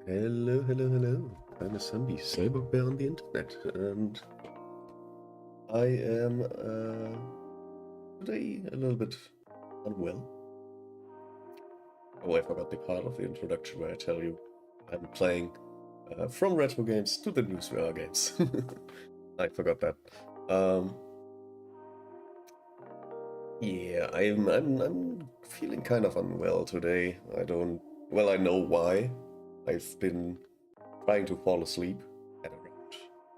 Hello, hello, hello. I'm a zombie cyborg bear on the internet, and I am today a little bit unwell. Oh, I forgot the part of the introduction where I tell you I'm playing from retro games to the new VR games. I forgot that. Um, yeah, I'm feeling kind of unwell today. I know why. I've been trying to fall asleep at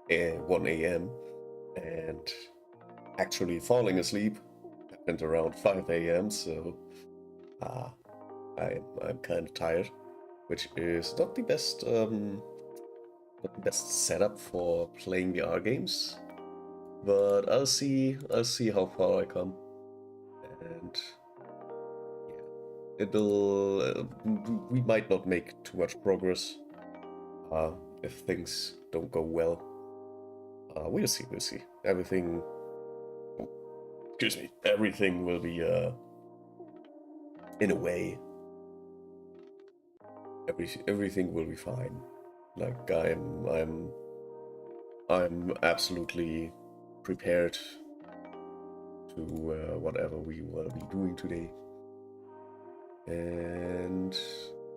around 1 a.m. and actually falling asleep happened around 5 a.m. So uh, I'm kind of tired, which is not the best setup for playing VR games. But I'll see how far I come, and yeah, we might not make too much progress if things don't go well. We'll see. Excuse me, everything will be in a way, everything will be fine. Like I'm absolutely prepared to whatever we will be doing today. And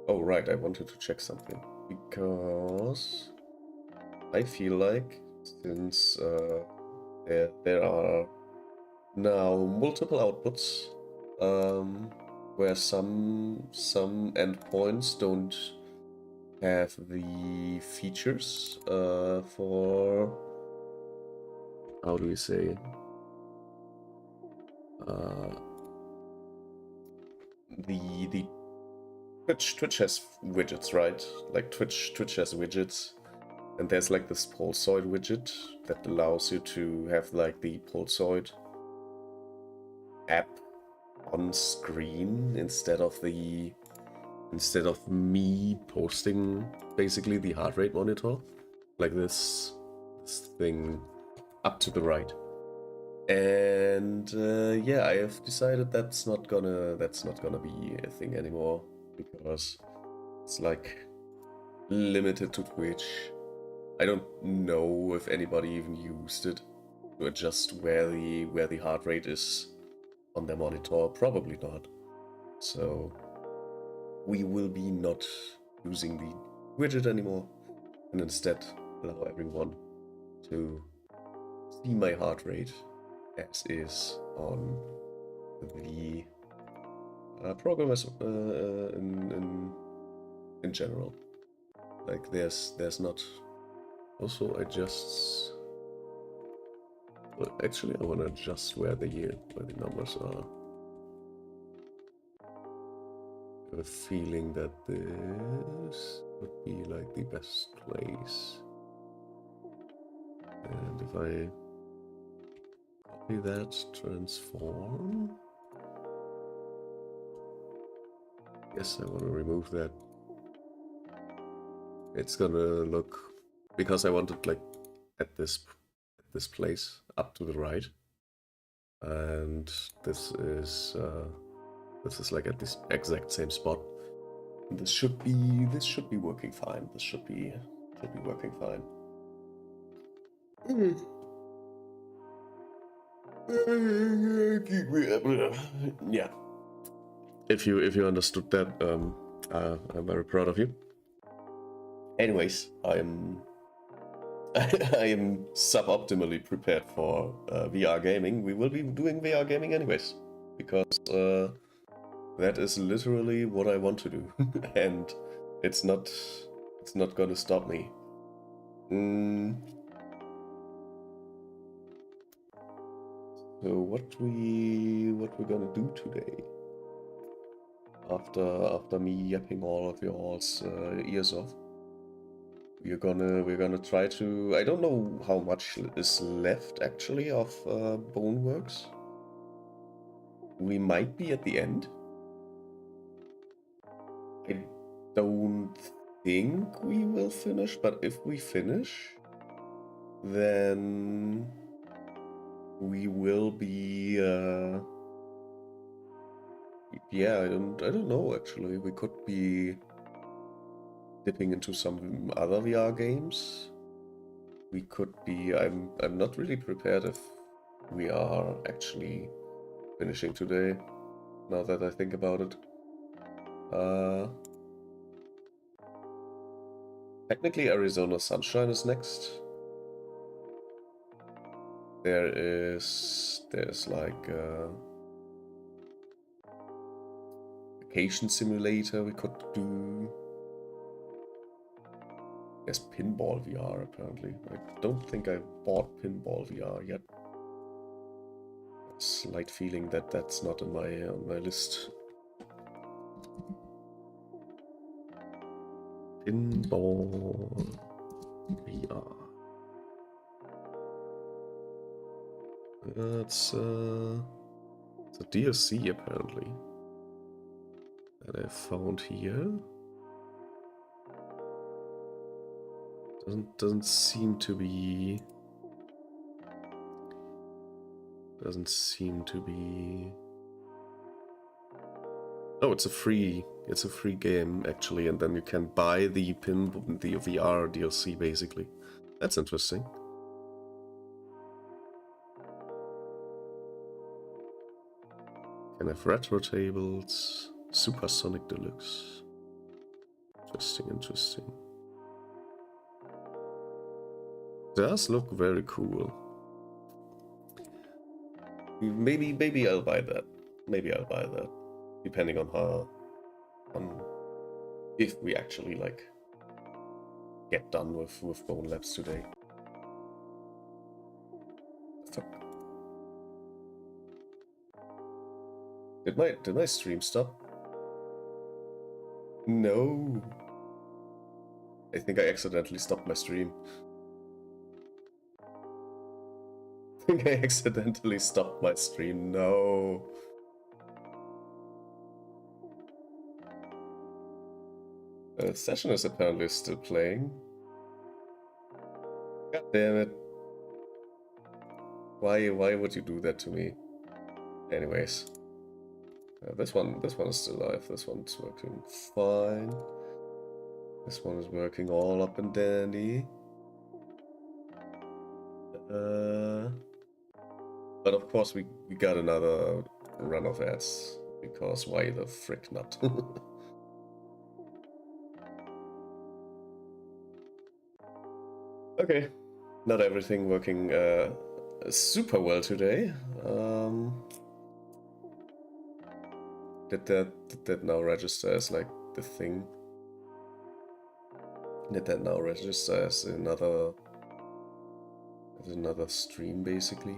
oh right, I wanted to check something because I feel like since there are now multiple outputs where some endpoints don't have the features for, how do we say, uh, the Twitch has widgets, right? Like Twitch has widgets, and there's like this Pulsoid widget that allows you to have like the Pulsoid app on screen instead of me posting basically the heart rate monitor, like this thing up to the right. And yeah, I have decided that's not gonna be a thing anymore because it's like limited to Twitch. I don't know if anybody even used it to adjust where the heart rate is on their monitor. Probably not. So we will be not using the widget anymore, and instead allow everyone to see my heart rate as is on the program as in general. Like there's not. Also adjusts. Well, actually, I want to adjust where the numbers are. I have a feeling that this would be like the best place. And if I copy that, transform. Yes, I want to remove that. It's gonna look, because I want it like at this place up to the right, and this is like at this exact same spot. This should be working fine. This should be working fine. Yeah. If you understood that, I'm very proud of you. Anyways, I am suboptimally prepared for VR gaming. We will be doing VR gaming anyways, because that is literally what I want to do, and it's not gonna stop me. So what we're gonna do today? After me yapping all of y'all's ears off, we're gonna try to. I don't know how much is left actually of Boneworks. We might be at the end. I don't think we will finish, but if we finish, then we will be. Yeah, I don't know actually. We could be dipping into some other VR games. We could be. I'm not really prepared if we are actually finishing today. Now that I think about it. Technically, Arizona Sunshine is next. There's like a vacation simulator we could do. There's pinball VR apparently. I don't think I bought pinball VR yet. Slight feeling that that's not on my list. Pinball VR. It's a DLC apparently that I found here. Doesn't seem to be. Doesn't seem to be. Oh, it's a free game actually, and then you can buy the VR DLC basically. That's interesting. Can have retro tables, Supersonic Deluxe. Interesting. Does look very cool. Maybe I'll buy that. Maybe I'll buy that, depending on if we actually like get done with Bonelabs today. Fuck. Did my stream stop? No. I think I accidentally stopped my stream. I think I accidentally stopped my stream. No. The session is apparently still playing. God damn it. Why would you do that to me? Anyways. This one is still live. This one's working fine. This one is working all up and dandy. But of course we got another run of ads, because why the frick not? Okay, not everything working super well today. Did that now register as like the thing? Did that now register as another stream basically?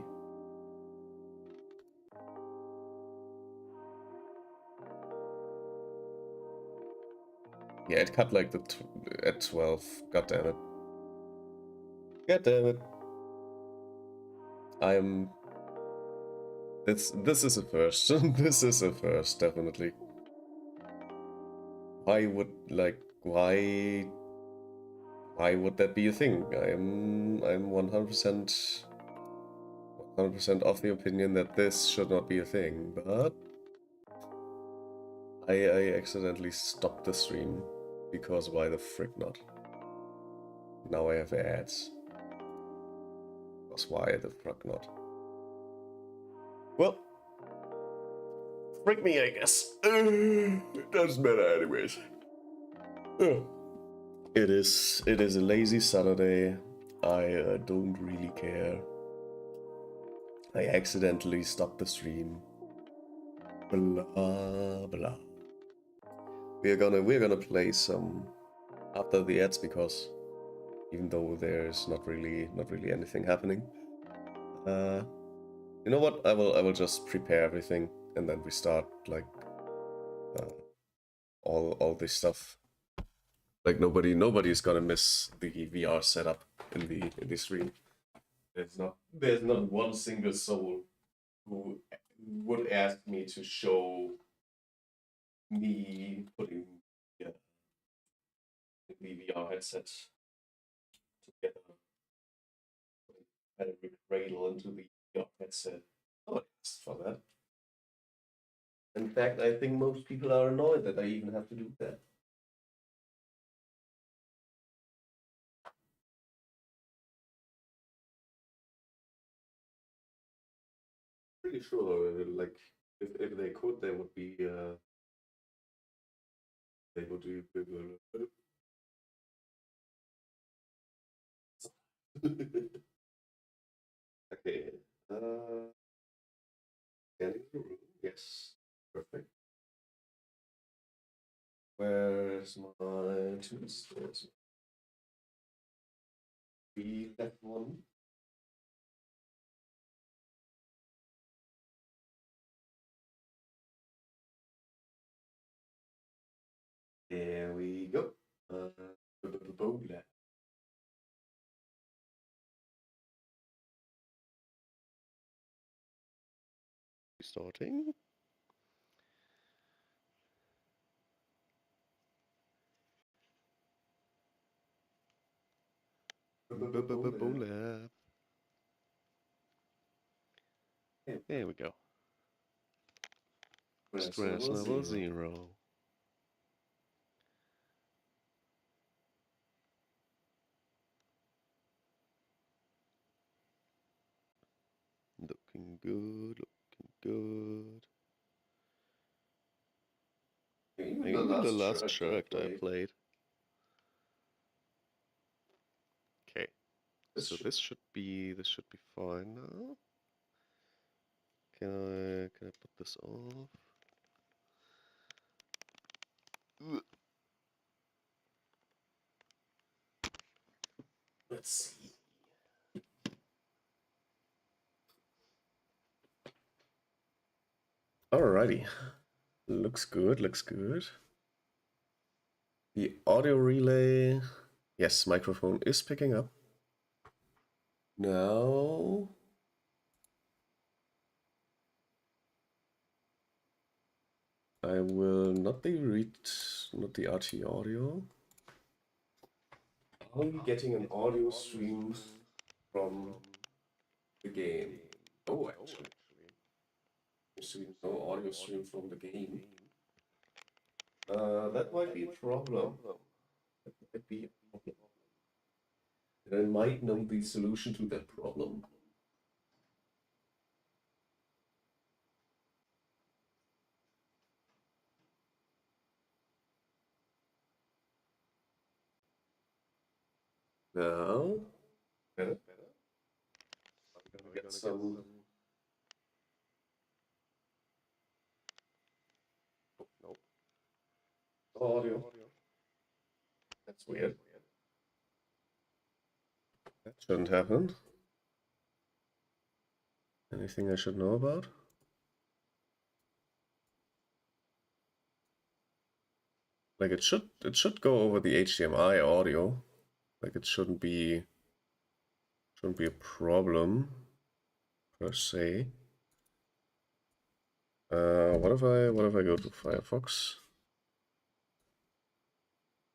Yeah, it cut like at 12. God damn it. God damn it. This is a first. This is a first, definitely. Why would would that be a thing? I'm 100% of the opinion that this should not be a thing, but I accidentally stopped the stream, because why the frick not? Now I have ads. Because why the frick not? Well, frick me, I guess. It doesn't matter anyways. It is a lazy Saturday. I don't really care. I accidentally stopped the stream. Blah blah. We're gonna play some after the ads, because even though there's not really anything happening, you know what? I will just prepare everything, and then we start like all this stuff. Like nobody's gonna miss the VR setup in the stream. There's not one single soul who would ask me to show me putting the VR headset together, putting a cradle into the VR headset. Nobody asked for that. In fact, I think most people are annoyed that I even have to do that. pretty sure, like, if they could, they would be, they would be. Okay. Scanning the room. Yes. Perfect. Where's my tools? There's the left one. There we go. Bonelab. Starting. Bonelab. There we go. Stress level 0. Looking good, looking good. Even the last character I played. Okay. So this should be fine now. Can I put this off? Let's see. Alrighty. Looks good, looks good. The audio relay. Yes, microphone is picking up. Now. I will not the RT audio. I'll be getting an audio stream from the game. Oh, actually. No audio stream from the game. That might be a problem. That might be a problem. And I might know the solution to that problem. Now, better. I'm gonna get some. Oh, no. Audio. That's weird. That shouldn't happen. Anything I should know about? Like it should go over the HDMI audio. Like it shouldn't be a problem per se. What if I go to Firefox?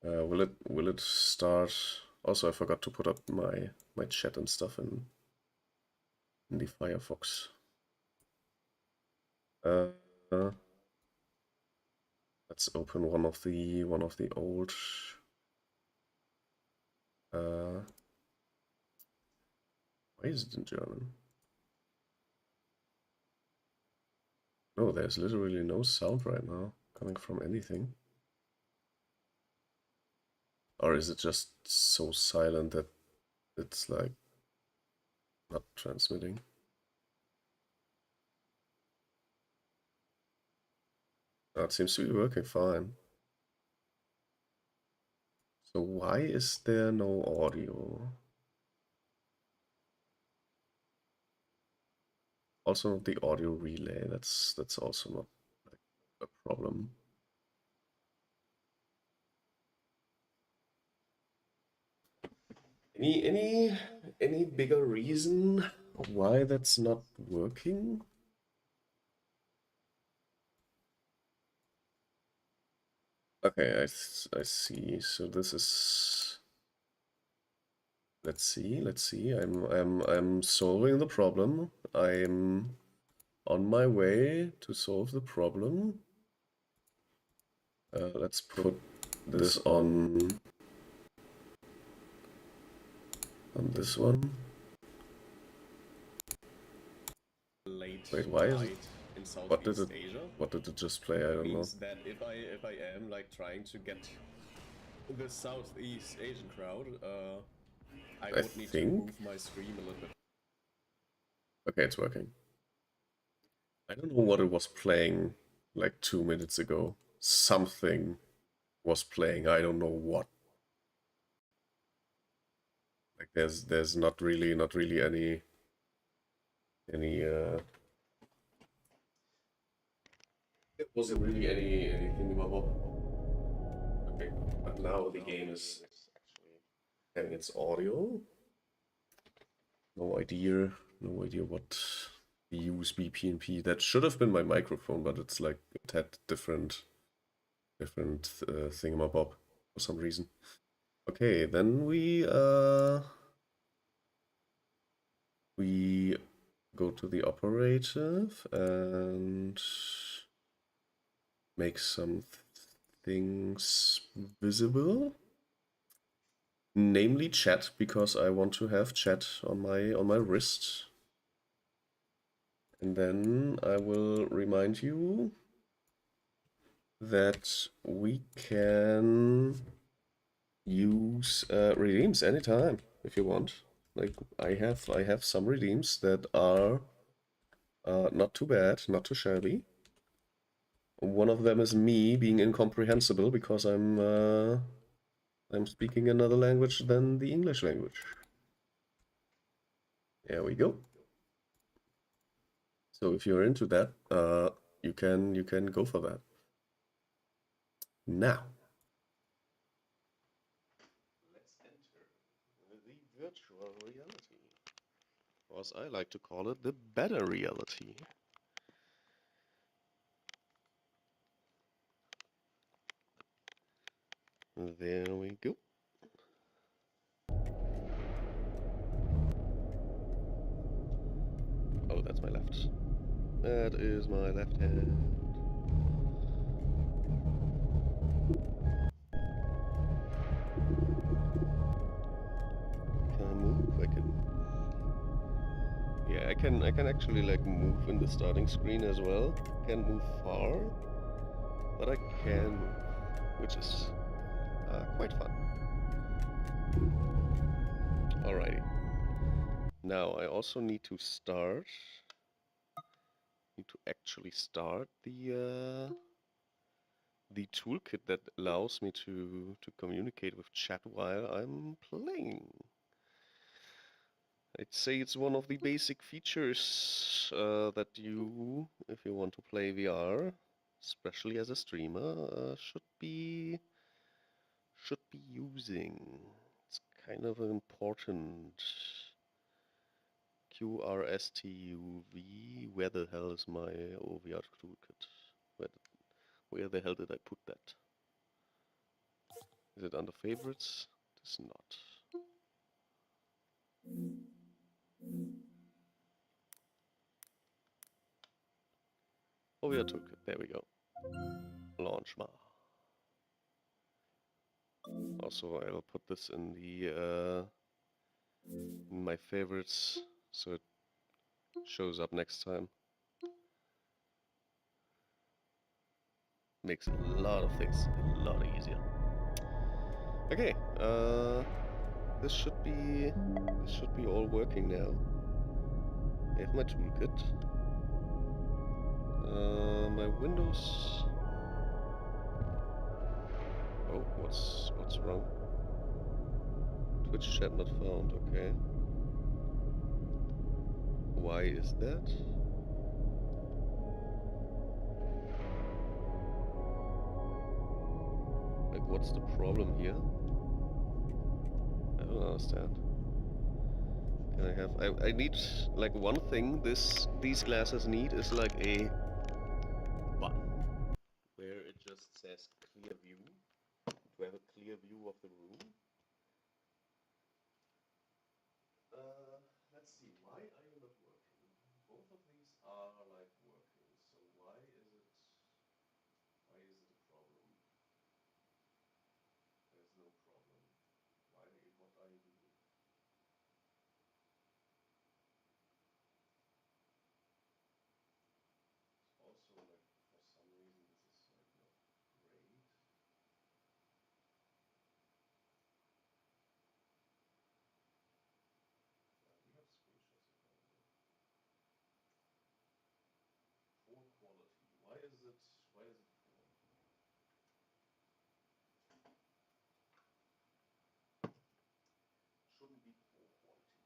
Will it start? Also, I forgot to put up my chat and stuff in the Firefox. Let's open one of the old. Why is it in German? No, there's literally no sound right now coming from anything. Or is it just so silent that it's like not transmitting? Oh, it seems to be working fine. So why is there no audio? Also not the audio relay. That's also not like a problem. Any bigger reason why that's not working? Okay, I see. So this is. Let's see. I'm solving the problem. I'm on my way to solve the problem. Let's put this on this one. late Wait, why is it? night in Southeast Asia. What did it just play? I don't know. Means that if I am like trying to get the Southeast Asian crowd, I would need to move my stream a little bit. Okay, it's working. I don't know what it was playing like 2 minutes ago. Something was playing. I don't know what. Like there's not really any it wasn't really anything about. Okay, but now the game is actually having its audio. No idea what the USB PNP. That should have been my microphone, but it's like it had different thingamabob for some reason. Okay, then we go to the operative and make some things visible, namely chat, because I want to have chat on my wrist. And then I will remind you that we can use redeems anytime if you want. Like I have some redeems that are not too bad, not too shabby. One of them is me being incomprehensible because I'm speaking another language than the English language. There we go. So if you're into that, you can go for that. Now, let's enter the virtual reality, or as I like to call it, the better reality. There we go. Oh, that's my left. That is my left hand. Can I move? I can. Yeah, I can actually like move in the starting screen as well. Can't move far, but I can move, which is quite fun. Alrighty. Now I also need to actually start the toolkit that allows me to communicate with chat while I'm playing. I'd say it's one of the basic features that you, if you want to play VR, especially as a streamer, should be using. It's kind of an important QRSTUV. Where the hell is my OVR toolkit? Where the hell did I put that? Is it under favorites? It is not. OVR toolkit, there we go. Launch bar. Also, I will put this in the in my favorites so it shows up next time. Makes a lot of things a lot easier. Okay, this should be all working now. I have my toolkit. My Windows. Oh, what's wrong? Twitch chat not found. Okay. Why is that? Like, what's the problem here? I don't understand. Can I have? I need like one thing. These glasses need is like a button where it just says clear view. To have a clear view of the room. Let's see. Why are you not working? Both of these are like working. So why is it a problem? There's no problem. What are you doing? Why is it 4? Shouldn't be poor quality.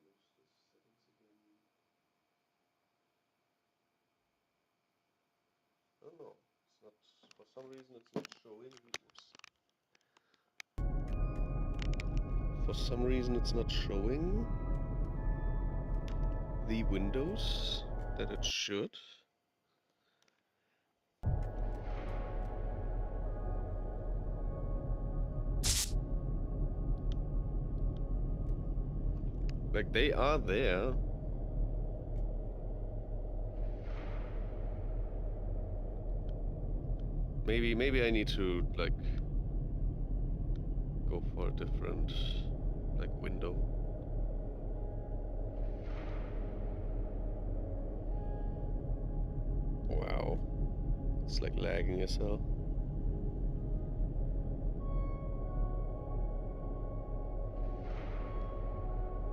Close the settings again. Oh no, it's not. For some reason, it's not showing. Oops. For some reason, it's not showing the windows that it should. Like, they are there. Maybe I need to, like, go for a different, like, window. Wow. It's, like, lagging as hell.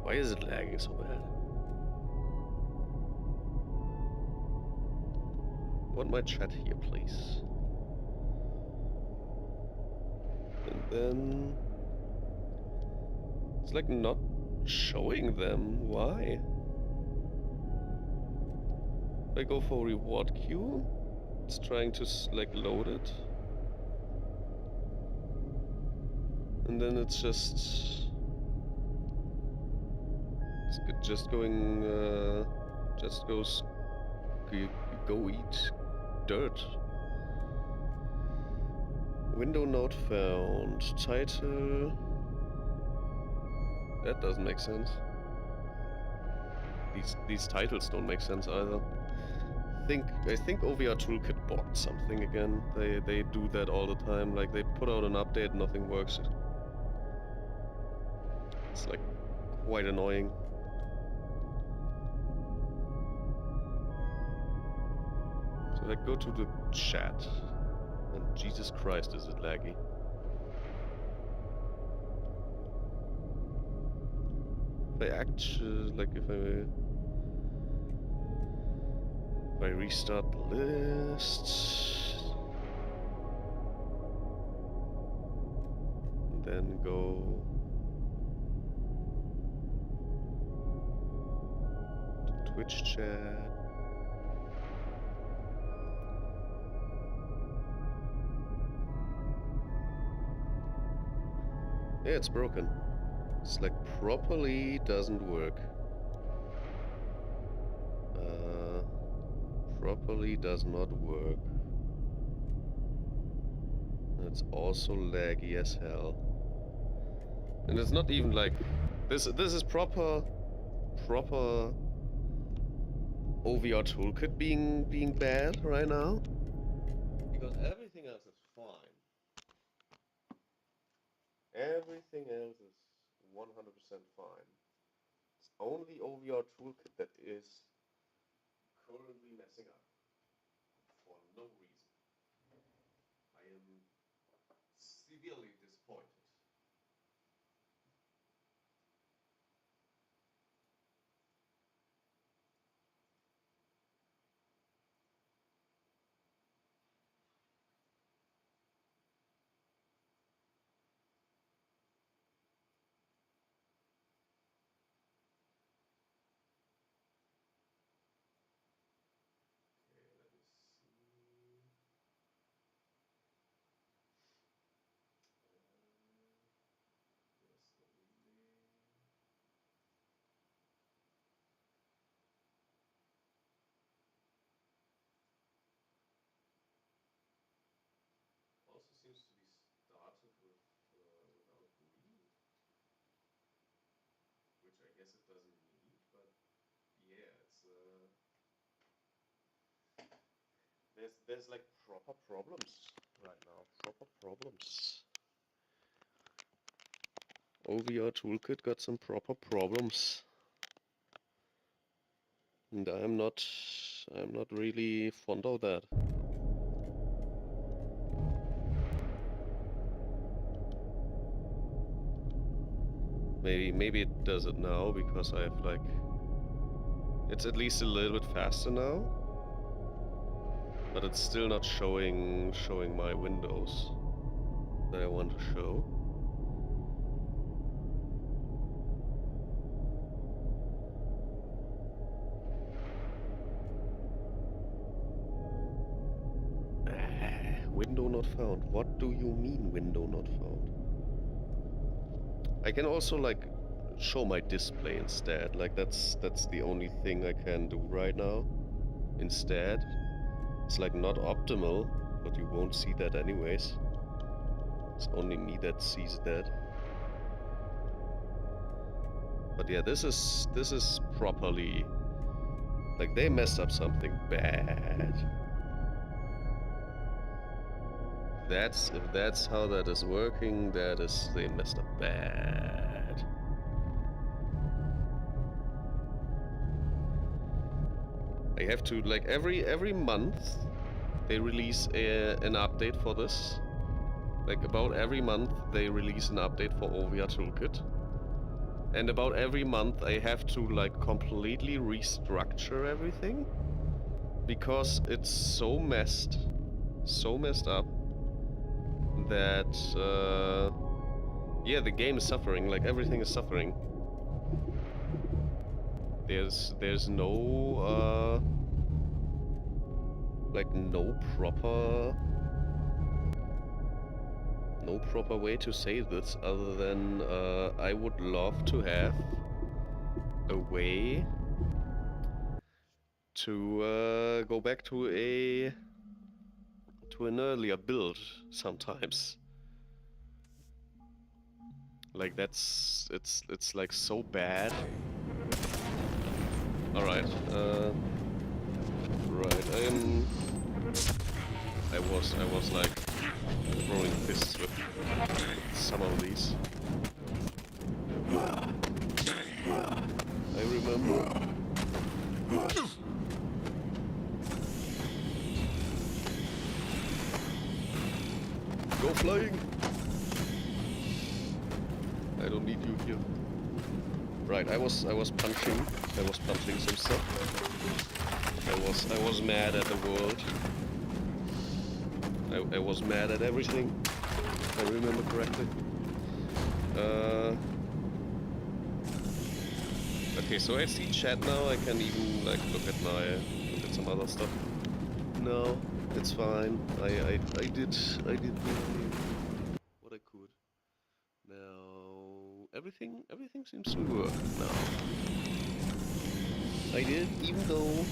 Why is it lagging so bad? Want my chat here, please. And then it's like not showing them. Why? If I go for reward queue, it's trying to like load it, and then it's just going just goes go eat dirt. Window not found. Title. That doesn't make sense. These titles don't make sense either. I think OVR Toolkit blocked something again. They do that all the time. Like they put out an update, nothing works. It's like quite annoying. So I go to the chat, and Jesus Christ, is it laggy? If I like if I restart the list, and then go to Twitch chat. Yeah, it's broken. It's like properly doesn't work. Properly does not work. And it's also laggy as hell. And it's not even like this is proper OVR toolkit being bad right now. Because everything else is fine. Everything else is 100% fine. It's only OVR toolkit that is currently messing up for no reason. I am severely disappointed. Okay, let me see. Yes, only. Also seems to be started with without green, which I guess it doesn't need, but yeah, it's there's like proper problems right now. Proper problems. OVR toolkit got some proper problems, and I'm not really fond of that. Maybe it does it now because I have like... It's at least a little bit faster now. But it's still not showing my windows that I want to show. Window not found. What do you mean window not found? I can also like show my display instead. Like that's the only thing I can do right now. Instead, it's like not optimal, but you won't see that anyways. It's only me that sees that. But yeah, this is properly, like they messed up something bad. If that's how that is working, they messed up bad. I have to, like, every month they release an update for this. Like about every month they release an update for OVR Toolkit. And about every month I have to like completely restructure everything because it's so messed up that yeah, the game is suffering, like everything is suffering. There's no like no proper way to say this other than I would love to have a way to go back to an earlier build sometimes. Like it's like so bad. All right. Right. I was like throwing fists with some of these. I remember. Go flying! I don't need you here. Right, I was punching some stuff. I was mad at the world. I was mad at everything, if I remember correctly. Okay, so I see chat now. I can even like look at some other stuff. No, it's fine. I did what I could. Now everything seems to work now. I did, even though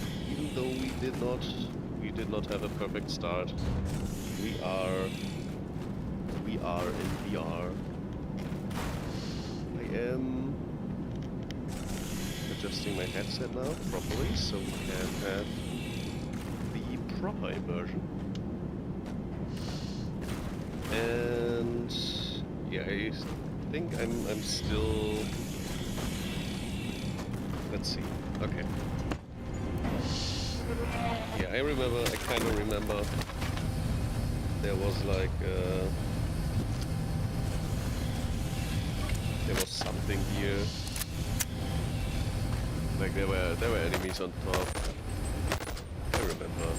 we did not have a perfect start. We are in VR. I am adjusting my headset now properly so we can have the proper immersion. And yeah, I think I'm still. Let's see. Okay. Yeah, I kind of remember there was like there was something here. Like there were enemies on top. I remember.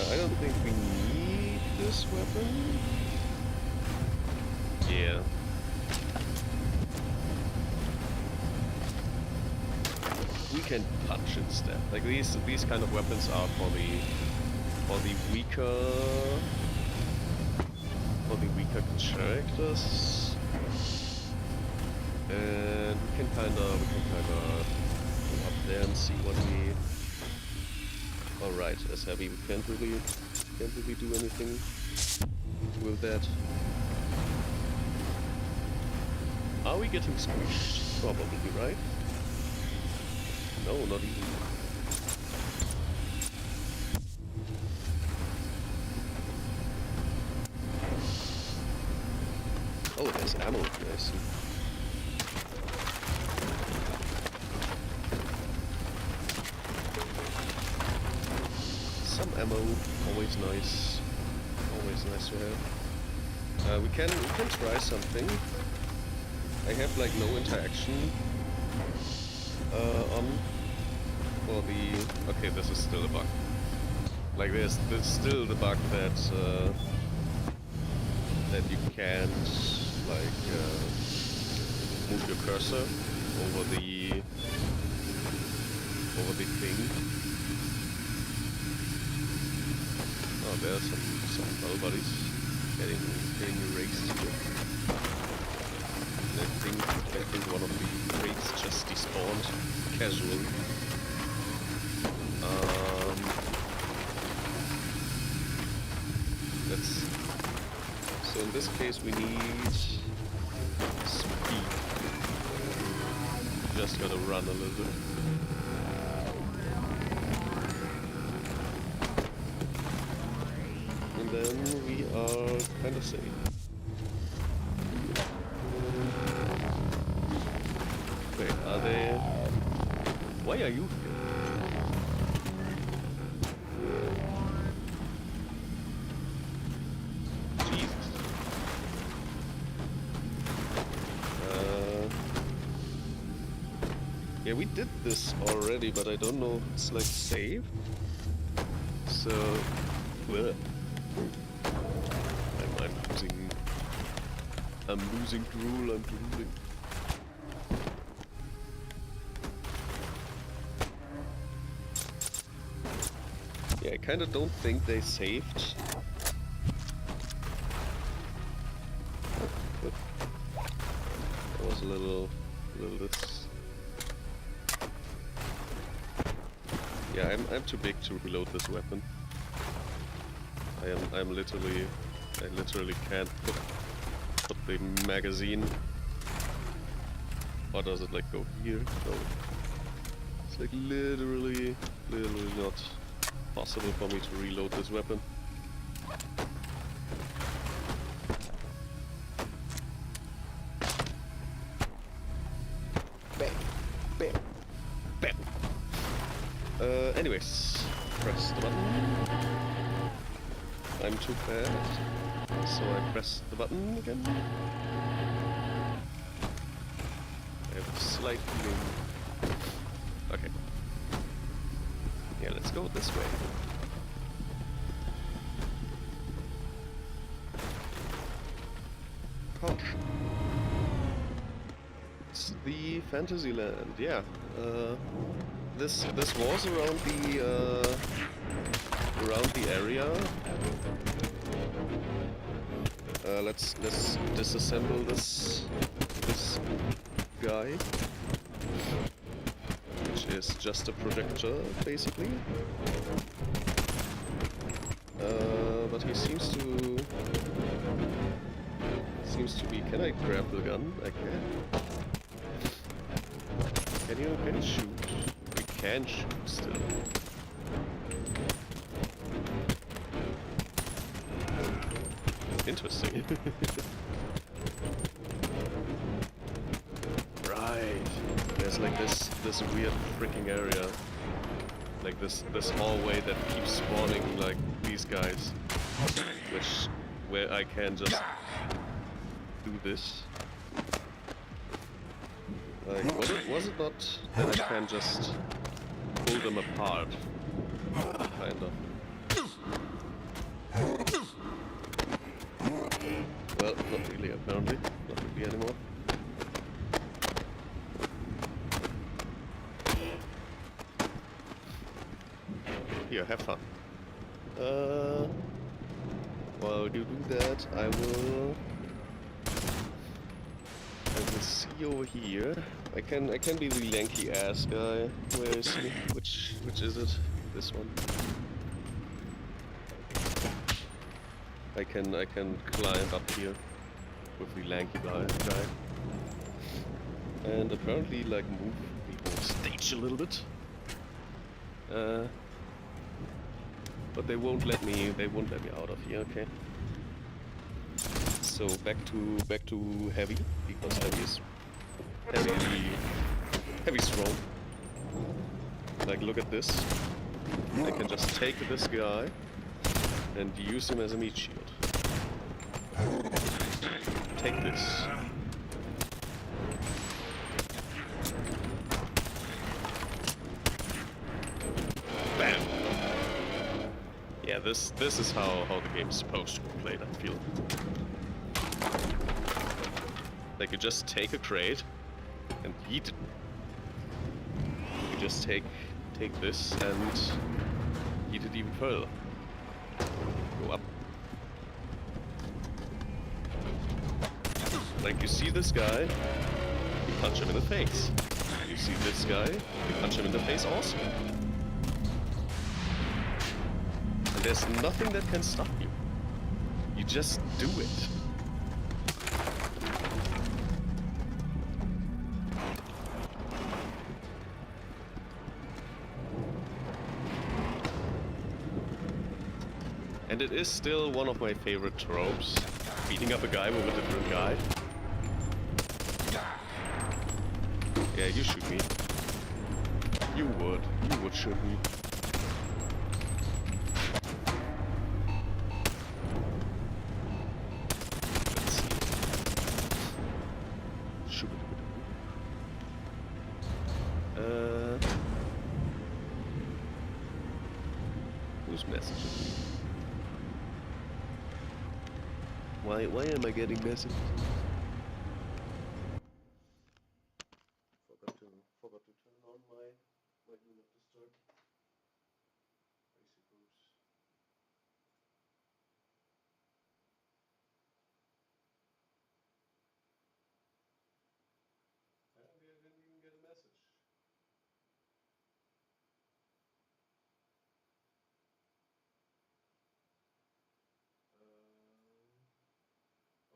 I don't think we need this weapon. Yeah. We can punch instead. Like these kind of weapons are for the weaker characters. And we can kinda go up there and see what we. Alright, as heavy we can't really do anything with that. Are we getting squished? Probably, right? No, not even. Oh, there's ammo. I see. Some ammo, always nice. Always nice to have. We can try something. I have like no interaction on for the. Okay, this is still a bug. Like there's still the bug that you can't like move your cursor over the thing. Oh, there's some battle buddies getting erased here. I think one of the raids just despawned casually. So in this case we need speed. Just gotta run a little bit. And then we are kinda safe. Wait, are they... Why are you here? Yeah, we did this already, but I don't know if it's like saved. So, well, I'm losing drool, I'm drooling. Yeah, I kinda don't think they saved. But that was a little this. Yeah, I'm too big to reload this weapon. I literally can't put the magazine. Or does it like go here? No. It's like literally not possible for me to reload this weapon. Anyways, press the button. I'm too fast, so I press the button again. I have a slight feeling. Okay. Yeah, let's go this way. Caution. It's the Fantasyland, yeah. This was around the area. Let's disassemble this guy, which is just a projector basically. But he seems to be. Can I grab the gun? I can. Can you shoot? Can shoot still. Interesting. Right. There's like this weird freaking area. Like this hallway that keeps spawning like these guys. Where I can just do this. Like, was it not that I can just pull them apart? Kind of. Well, not really apparently. Not really anymore. Here, have fun. While you do that, I will see over here. I can be the lanky ass guy. Where is he? Which is it? This one. I can climb up here with the lanky guy. And apparently like move the whole stage a little bit. But they won't let me out of here, okay. So back to heavy, because heavy strong. Like, look at this. I can just take this guy and use him as a meat shield. take this. Bam! Yeah, this is how the game's supposed to be played, I feel. Like, you just take a crate and yeet it. You just take this and yeet it even further. Go up. Like, you see this guy, you punch him in the face. You see this guy, you punch him in the face also. And there's nothing that can stop you. You just do it. And it is still one of my favorite tropes, beating up a guy with a different guy. Yeah, you shoot me. You would shoot me. Let's see. Shoot it. Who's messaging me? Why am I getting messages? Forgot to turn on my do not disturb. Basic groups. Apparently I didn't even get a message.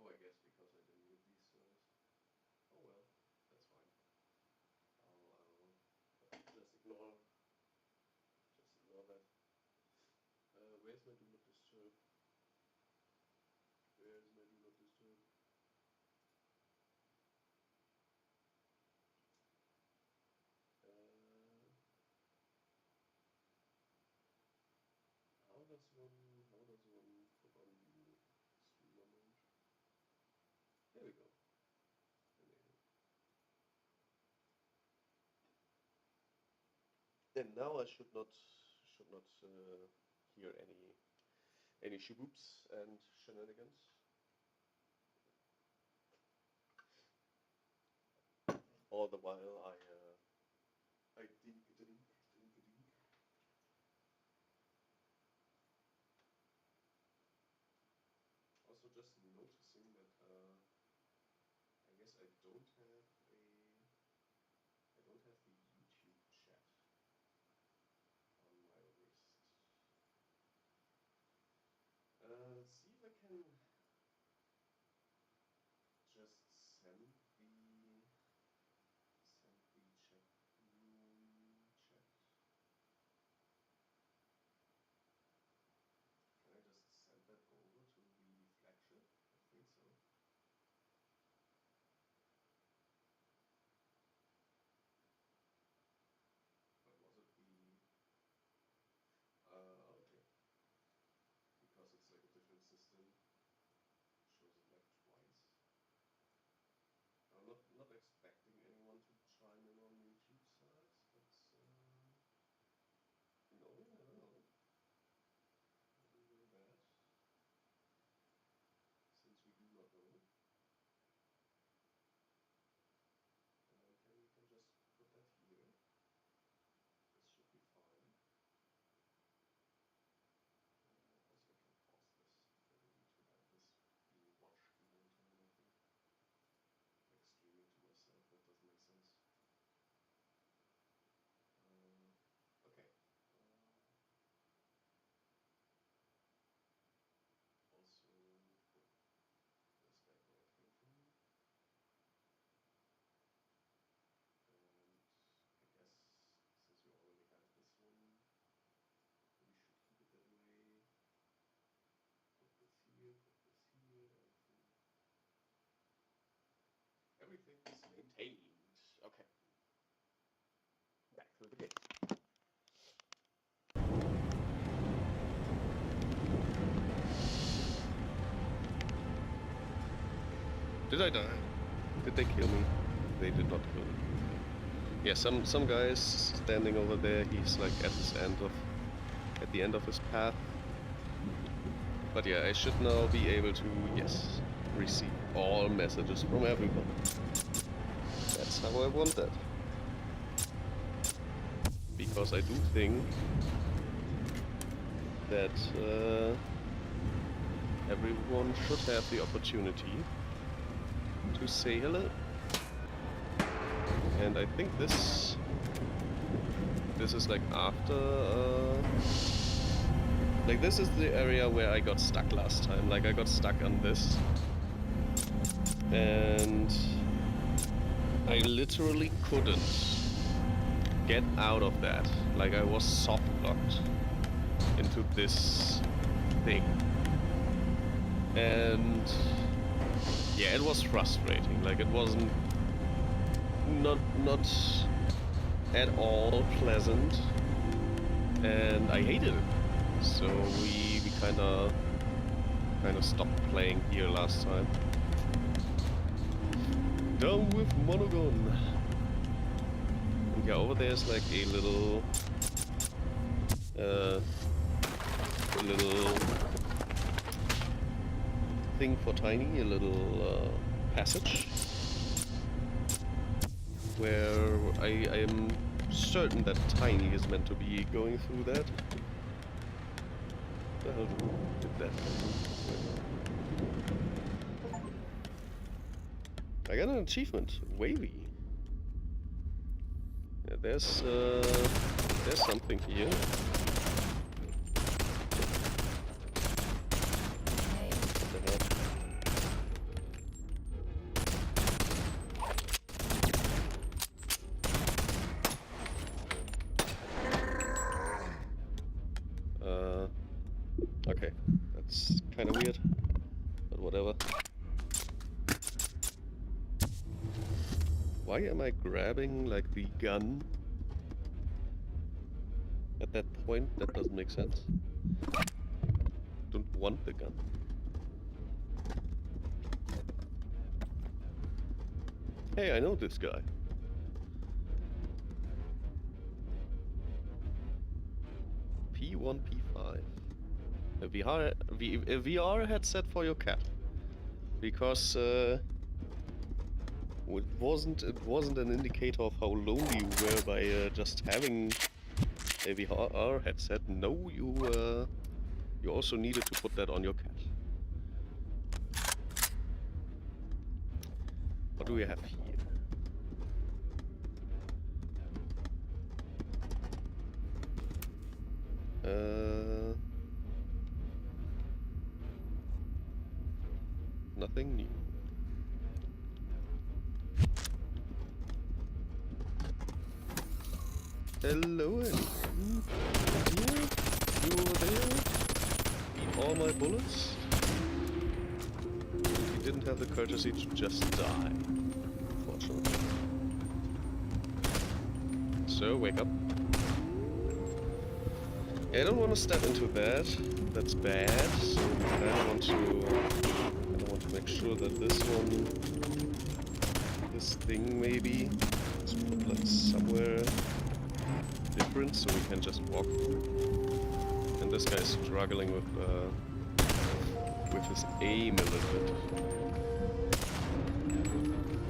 Oh, I guess because I didn't mute these first. Oh well, that's fine. I'll just ignore that. Where's my do not disturb? Where's my do not disturb? How does one put on view streamer mode? There we go. Enable. And now I should not hear any shiboops and shenanigans. All the while I dink. Also just noticing that I guess I don't have the YouTube chat on my wrist. Let's see if I can just send the chat room chat. Can I just send that over to the flagship? I think so. But was it the... okay. Because it's like a different system, it shows it like twice. I'm not expecting anyone to chime in on YouTube sides, but you never know. Maybe we're bad, since we do not know. We can just put that here. This should be fine. Also, I can pause this if I don't need to have this being watched the whole time, I think. Like streaming to myself, that doesn't make sense. Okay. Also put this back where it came from. And I guess since we already have this one, we should keep it that way. Put this here, everything is maintained. Okay. Back to the game. Did I die? Did they kill me? They did not kill me. Yeah, some guy is standing over there. He's like at the end of his path. But yeah, I should now be able to, yes, receive all messages from everyone. That's how I want that. Because I do think that everyone should have the opportunity to say hello. And I think this is like after like this is the area where I got stuck last time. Like I got stuck on this, and I literally couldn't get out of that. Like I was soft locked into this thing, and yeah, it was frustrating. Like it wasn't not at all pleasant, and I hated it. So we kind of stopped playing here last time. Down with Monogon. And yeah, over there's like a little thing for Tiny, a little passage where I am certain that Tiny is meant to be going through that. What the hell did that? I got an achievement, Wavy. Yeah, there's something here. What the hell? Okay, that's kind of weird, but whatever. Why am I grabbing, like, the gun at that point? That doesn't make sense. Don't want the gun. Hey, I know this guy. P1, P5. A VR headset for your cat. Because, it wasn't an indicator of how lonely you were by just having a VR headset. No, you also needed to put that on your cat. What do we have here? Nothing new. Hello, anyone? Here? You over there? Eat all my bullets? You didn't have the courtesy to just die. Unfortunately. So, wake up. I don't want to step into that. That's bad. So I want to make sure that this thing maybe, let's put like somewhere different so we can just walk through. And this guy's struggling with his aim a little bit.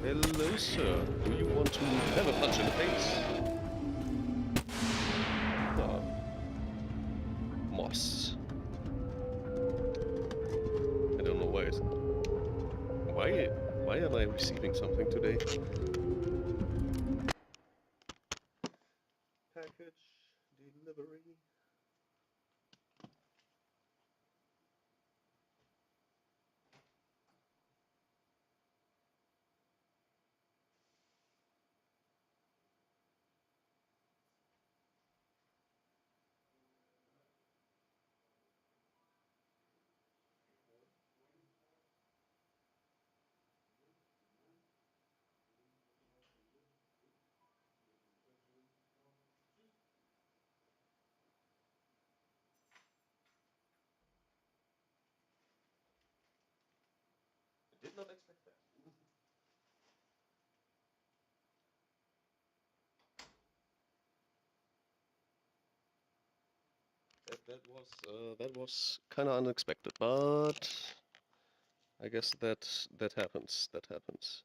Hello, sir. Do you want to have a punch in the face? Moss. I don't know why. Why am I receiving something today? Package delivery. Did not expect that. that was kind of unexpected, but I guess that happens. That happens.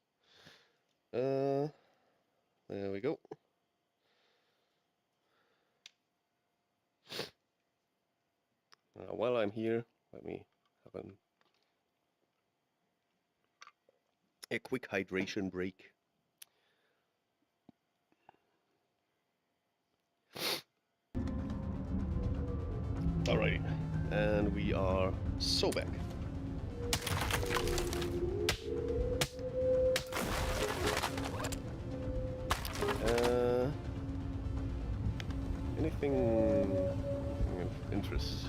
There we go. While I'm here, let me have a quick hydration break. Alrighty, and we are so back. Anything of interest?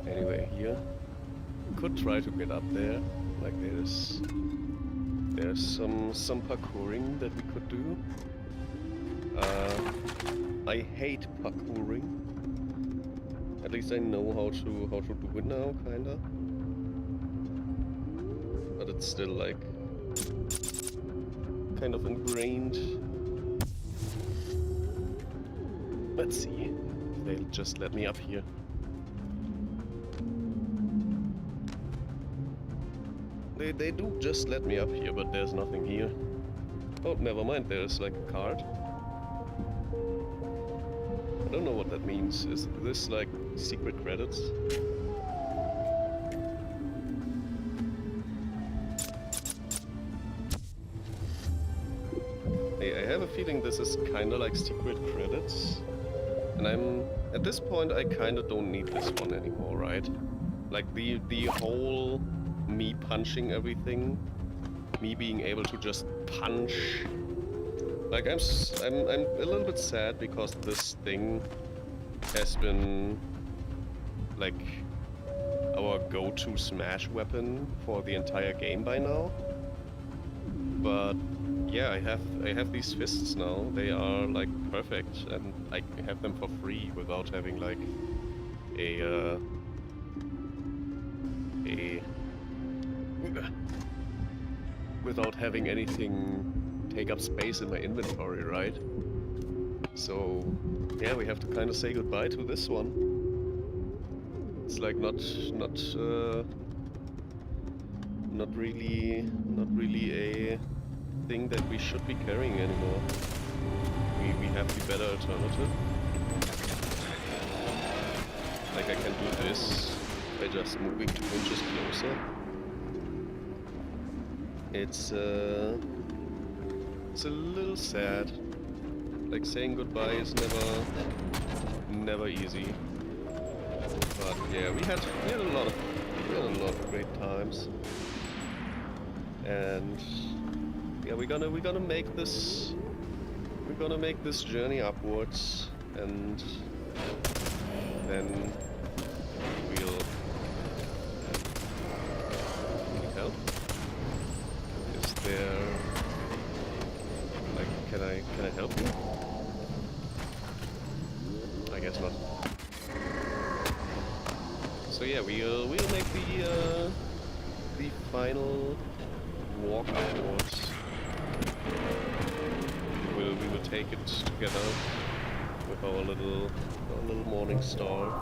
Anyway, here could try to get up there. Like there's some parkouring that we could do. I hate parkouring. At least I know how to do it now, kinda. But it's still like kind of ingrained. Let's see if they'll just let me up here. They do just let me up here, but there's nothing here. Oh, never mind, there's like a card. I don't know what that means. Is this like secret credits? I have a feeling this is kinda like secret credits. And at this point I kinda don't need this one anymore, right? Like the whole me punching everything, me being able to just punch. Like I'm a little bit sad because this thing has been like our go-to smash weapon for the entire game by now. But yeah, I have these fists now. They are like perfect, and I have them for free without having like a without having anything take up space in my inventory, right? So yeah, we have to kind of say goodbye to this one. It's like not really a thing that we should be carrying anymore. We have the better alternative. Like I can do this by just moving 2 inches closer. It's a little sad. Like saying goodbye is never easy. But yeah, we had a lot of great times. And yeah, we're gonna make this journey upwards, and then we'll need help. Is there like can I help you? I guess not. So yeah, we'll make the final walk upwards. We will take it together with our little morning star.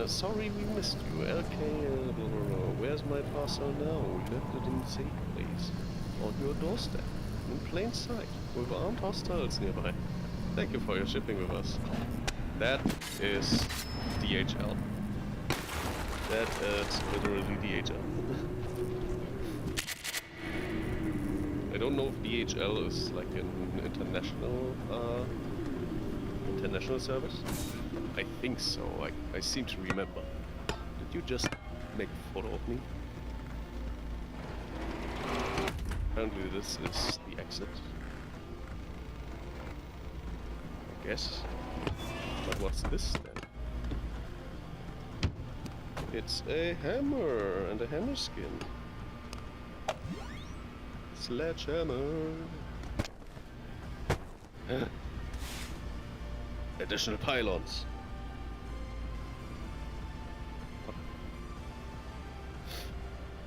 Sorry we missed you. LK, where's my parcel now? We left it in the safe place. On your doorstep. In plain sight. With armed hostiles nearby. Thank you for your shipping with us. That is DHL. That is literally DHL. I don't know if DHL is like an international service. I think so. I seem to remember. Did you just make a photo of me? Apparently this is the exit. I guess. But what's this then? It's a hammer and a hammer skin. Sledgehammer. Additional pylons.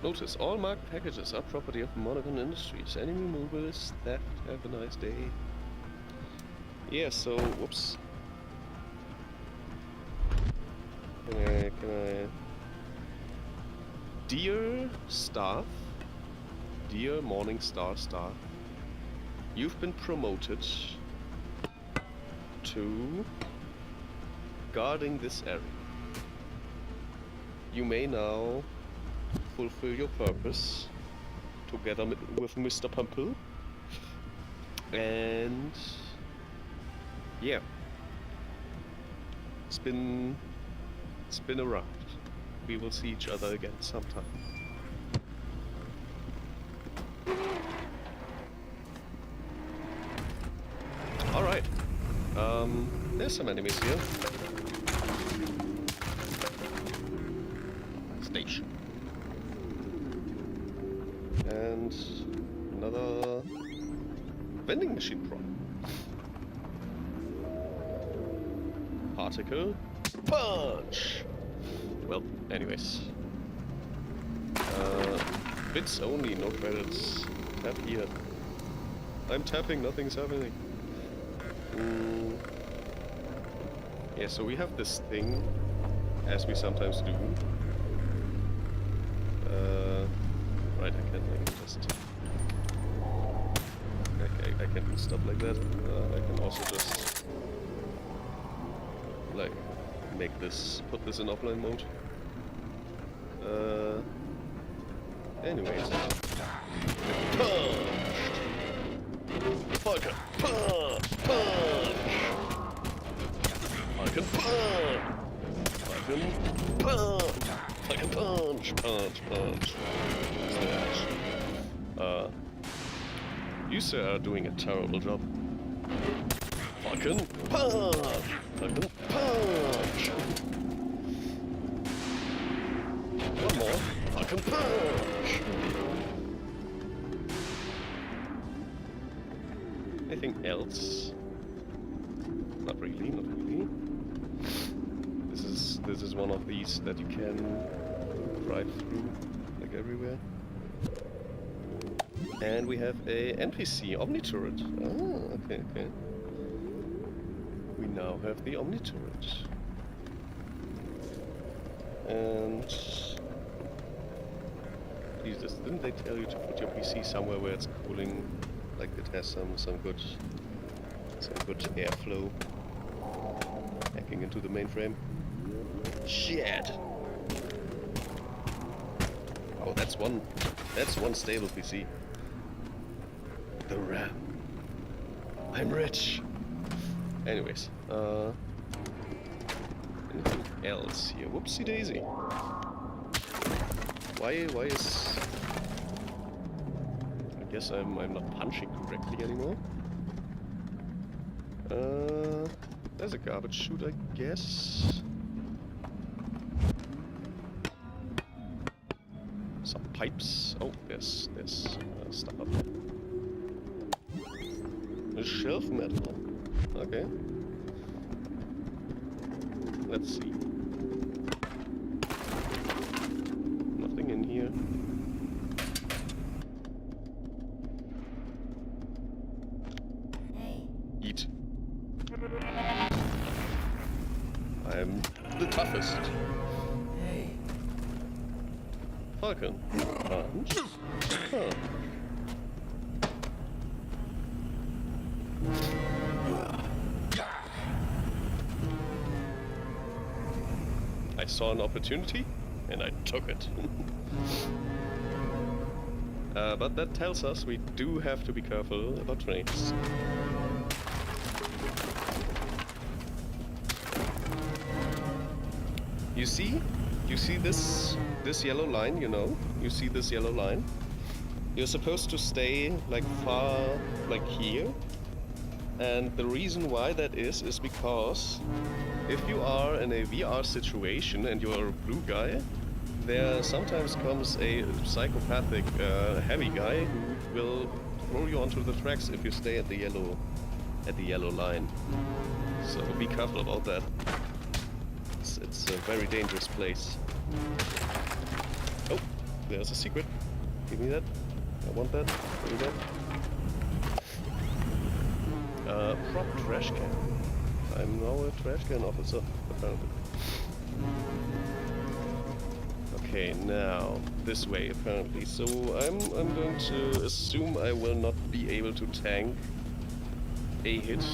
Notice, all marked packages are property of Monaghan Industries. Any removal is theft. Have a nice day. Yeah, so, whoops. Dear staff, dear Morning Star staff, you've been promoted to guarding this area. You may now fulfill your purpose together with Mr. Pumple. And yeah, it's been a ride. We will see each other again sometime. All right. There's some enemies here. Station. And another vending machine problem. Particle. Punch! Well, anyways. Bits only, no credits. Tap here. I'm tapping, nothing's happening. Yeah, so we have this thing, as we sometimes do. Right, I can just... I can do stuff like that. I can also just... like, make this... put this in offline mode. Anyways. Punched! Fucker! Punch! Punch! Fucking punch! Fucking punch! Fucking punch! Punch! Punch! Slash. You sir are doing a terrible job. Fucking punch! Fucking punch! One more. Fucking punch! Anything else? Not really, not really. This is one of these that you can drive through, like everywhere. And we have a NPC Omni turret. Ah, okay, okay. We now have the Omni turret. And Jesus, didn't they tell you to put your PC somewhere where it's cooling, like it has some good airflow hacking into the mainframe? Shit! Oh, that's one stable PC. The RAM. I'm rich. Anyways, anything else here? Whoopsie daisy. Why is... I guess I'm not punching correctly anymore. There's a garbage chute, I guess. Some pipes. Oh, there's stuff up there. A shelf metal. Okay. Let's see. Nothing in here. Eat. I'm the toughest. Falcon. Punch. Huh. I saw an opportunity, and I took it. But that tells us we do have to be careful about trains. You see this yellow line, you know? You see this yellow line? You're supposed to stay like far, like here. And the reason why that is because if you are in a VR situation and you're a blue guy, there sometimes comes a psychopathic heavy guy who will throw you onto the tracks if you stay at the yellow line. So be careful about that. It's a very dangerous place. Oh, there's a secret. Give me that. I want that. Give me that. Prop trash can. I'm now a trash can officer, apparently. Okay, now this way apparently. So I'm going to assume I will not be able to tank a hit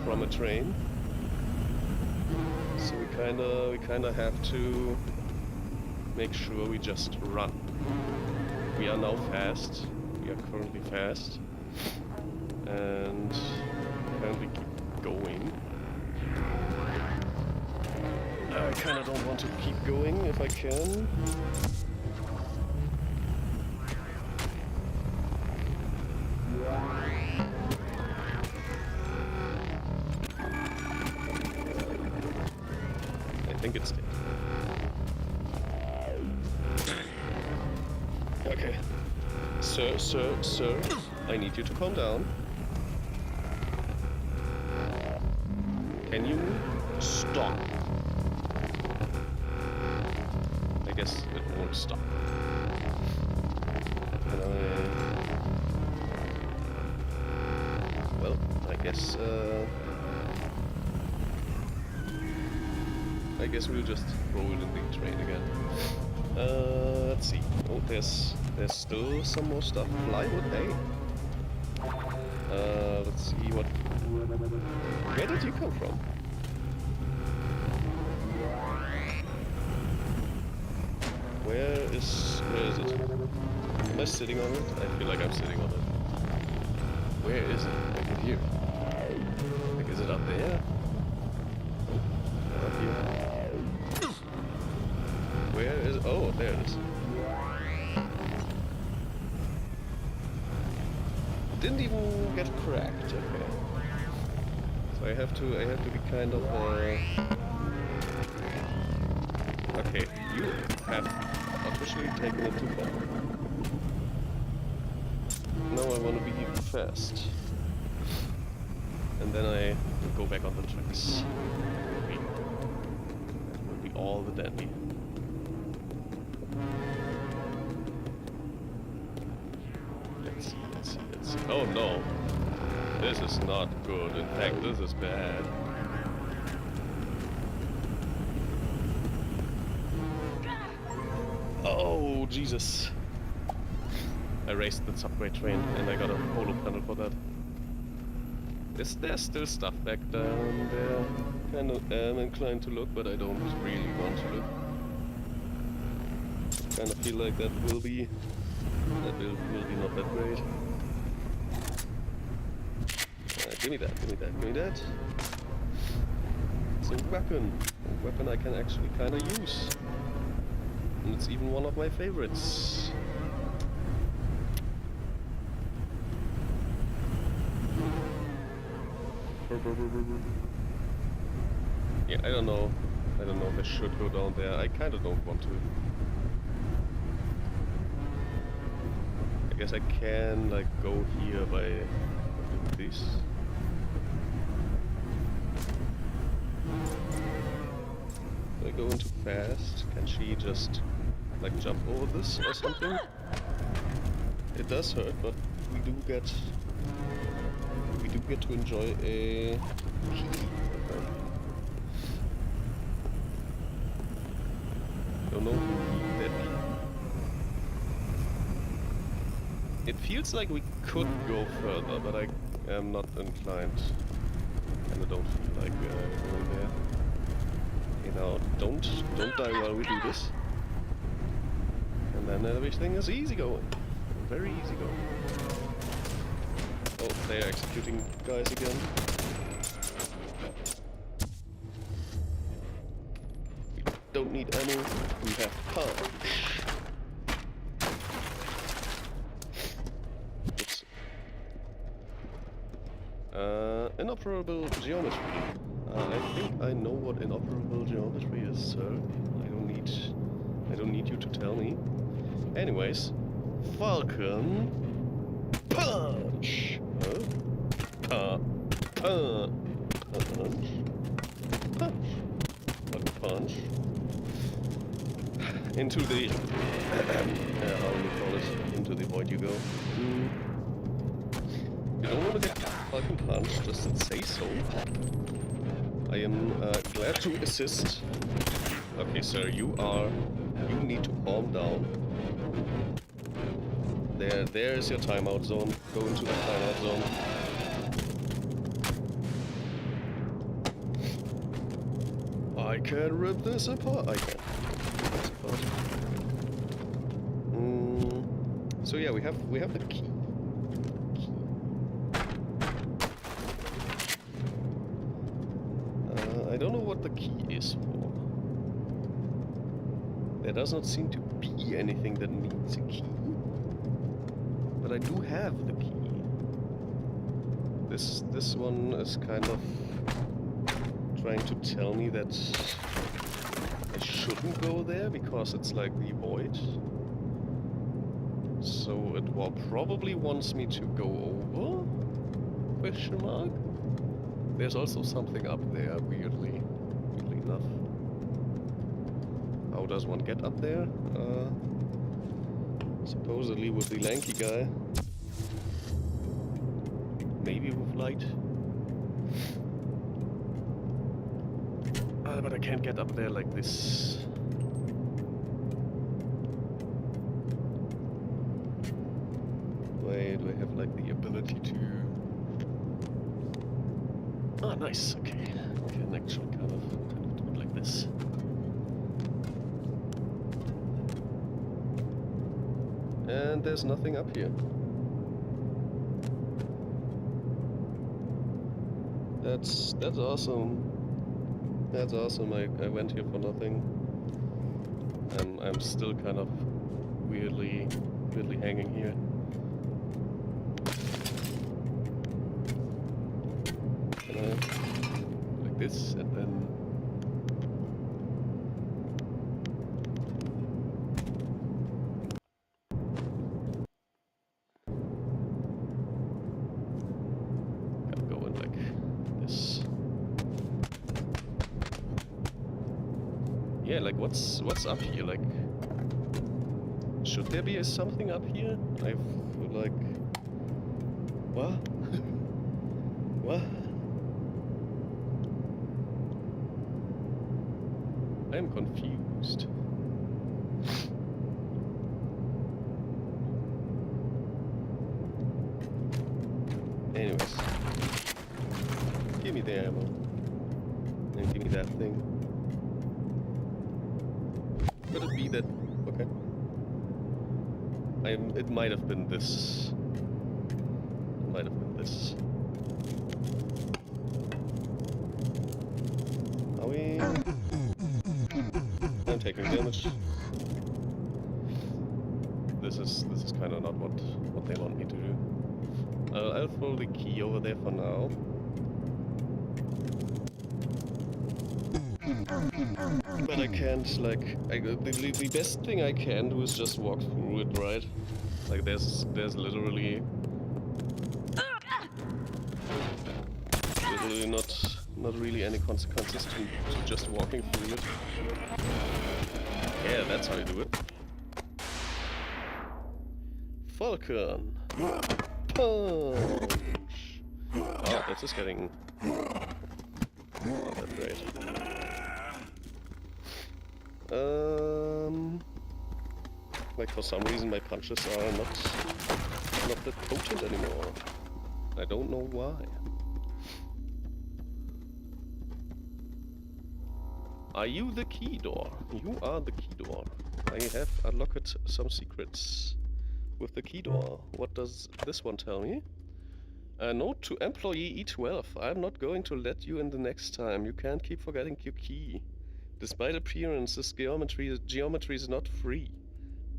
from a train. So we kinda have to make sure we just run. We are now fast. We are currently fast. And apparently keep going. I kinda don't want to keep going if I can. I think it's dead. Okay. Sir, I need you to calm down. Can you stop? I guess it won't stop. Well, I guess we'll just throw it in the train again. Let's see. Oh, there's still some more stuff. Plywood, hey. Let's see what. Where did you come from? Where is it? Am I sitting on it? I feel like I'm sitting on it. Where is it? Like here. Like, is it up there? Up here. Where is it? Oh, there it is. Didn't even get cracked. Okay. So I have to be kind of okay, you have officially taken it too far. Now I want to be fast. And then I will go back on the tracks. It will be all the dandy. Let's see. Oh no! This is not good. In fact, this is bad. Oh, Jesus. I raced the subway train and I got a polo panel for that. Is there still stuff back down there? Kind of am inclined to look, but I don't really want to look. Kind of feel like that will be not that great. Give me that. It's a weapon I can actually kind of use. And it's even one of my favorites. Yeah, I don't know if I should go down there. I kind of don't want to. I guess I can, like, go here by this. If I go in too fast, can she just, like, jump over this or something? It does hurt, but we do get to enjoy a key. Don't know who that be. It feels like we could go further, but I am not inclined. And I don't feel like going there. Okay, now don't die while we do this. And then everything is easy going. Very easy going. Oh, they are executing guys again. We don't need ammo, we have punch. Oops. Inoperable geometry. I think I know what inoperable geometry is, sir. I don't need you to tell me. Anyways, Falcon punch. Punch. Into the how do you call it? Into the void you go. You don't want to get fucking punched, just say so. I am glad to assist. Okay, sir, you are You need to calm down. There's your timeout zone. Go into the timeout zone. I can rip this apart. I can. Rip this apart. So yeah, we have the key. I don't know what the key is for. There does not seem to be anything that needs a key. But I do have the key. This one is kind of trying to tell me that I shouldn't go there because it's like the void. So it probably wants me to go over? Question mark? There's also something up there, weirdly enough. How does one get up there? Supposedly with the lanky guy. Maybe with light. But I can't get up there like this. Wait, do I have like the ability to... Ah, nice, okay. I can actually kind of do it like this. And there's nothing up here. That's awesome. That's awesome. I went here for nothing. I'm still kind of weirdly hanging here. Can I like this and then gotta go in like this. Yeah, like what's up here? Like, should there be something up here? I feel like, what? What? I am confused. Anyways, give me the ammo and give me that thing. Could it be that? Okay. It might have been this. It might have been this. Are we? I'm taking damage. This is kind of not what they want me to do. I'll throw the key over there for now. But I can't, like, the best thing I can do is just walk through it, right? Like, there's literally not really any consequences to just walking through it. Yeah, that's how you do it. Falcon! Punch! Oh, this is getting not that great. Like for some reason my punches are not that potent anymore. I don't know why. Are you the key door? You are the key door. I have unlocked some secrets with the key door. What does this one tell me? A note to employee E12. I'm not going to let you in the next time. You can't keep forgetting your key. Despite appearances, geometry is not free.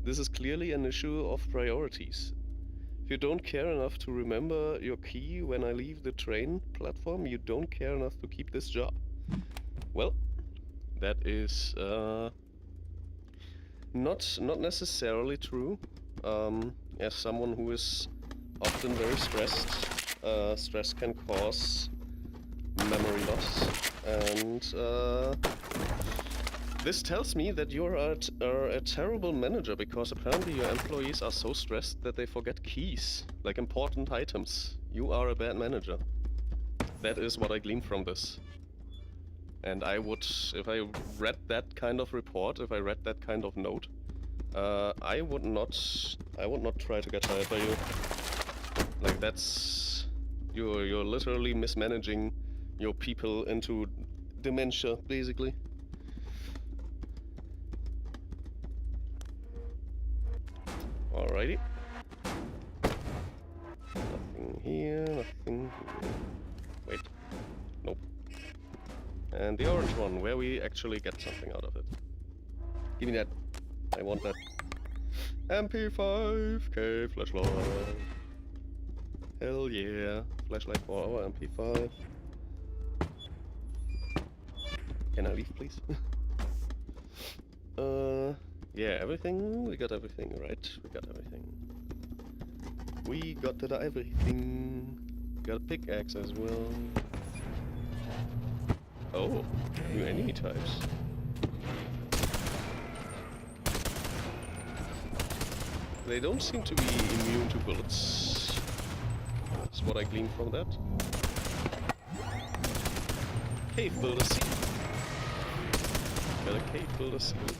This is clearly an issue of priorities. If you don't care enough to remember your key when I leave the train platform, you don't care enough to keep this job. Well, that is not necessarily true. As someone who is often very stressed, stress can cause memory loss, and this tells me that you're a terrible manager, because apparently your employees are so stressed that they forget keys, like important items. You are a bad manager. That is what I glean from this. And I would, if I read that kind of report, if I read that kind of note, I would not try to get hired by you. Like that's, you're literally mismanaging your people into dementia, basically. Alrighty. Nothing here, nothing here. Wait. Nope. And the orange one, where we actually get something out of it. Give me that. I want that. MP5K flashlight. Hell yeah. Flashlight for our MP5. Can I leave, please? Yeah, everything. We got everything, right? We got everything. We got everything. Got a pickaxe as well. Oh, new enemy types. They don't seem to be immune to bullets. That's what I gleaned from that. Cave builder seed. Got a cave builder seed.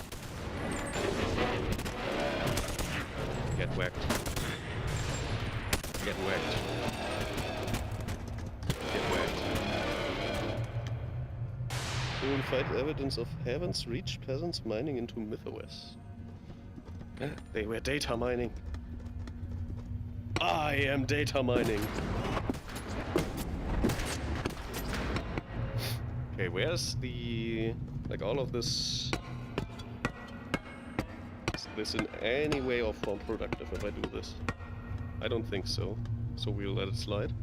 Get whacked. Get whacked. Get whacked. We will find evidence of heavens reached peasants mining into Mythos. They were data mining. I am data mining. Okay, where's the... like all of this... Is this in any way or form productive if I do this? I don't think so. So we'll let it slide.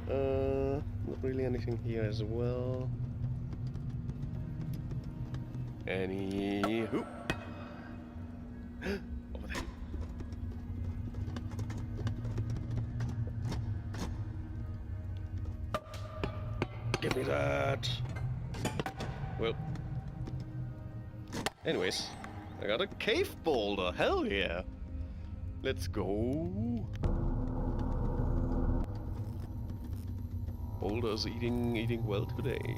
Not really anything here as well. Anywho. Over there. Give me that. Well. Anyways, I got a cave boulder. Hell yeah. Let's go. Boulder's eating well today.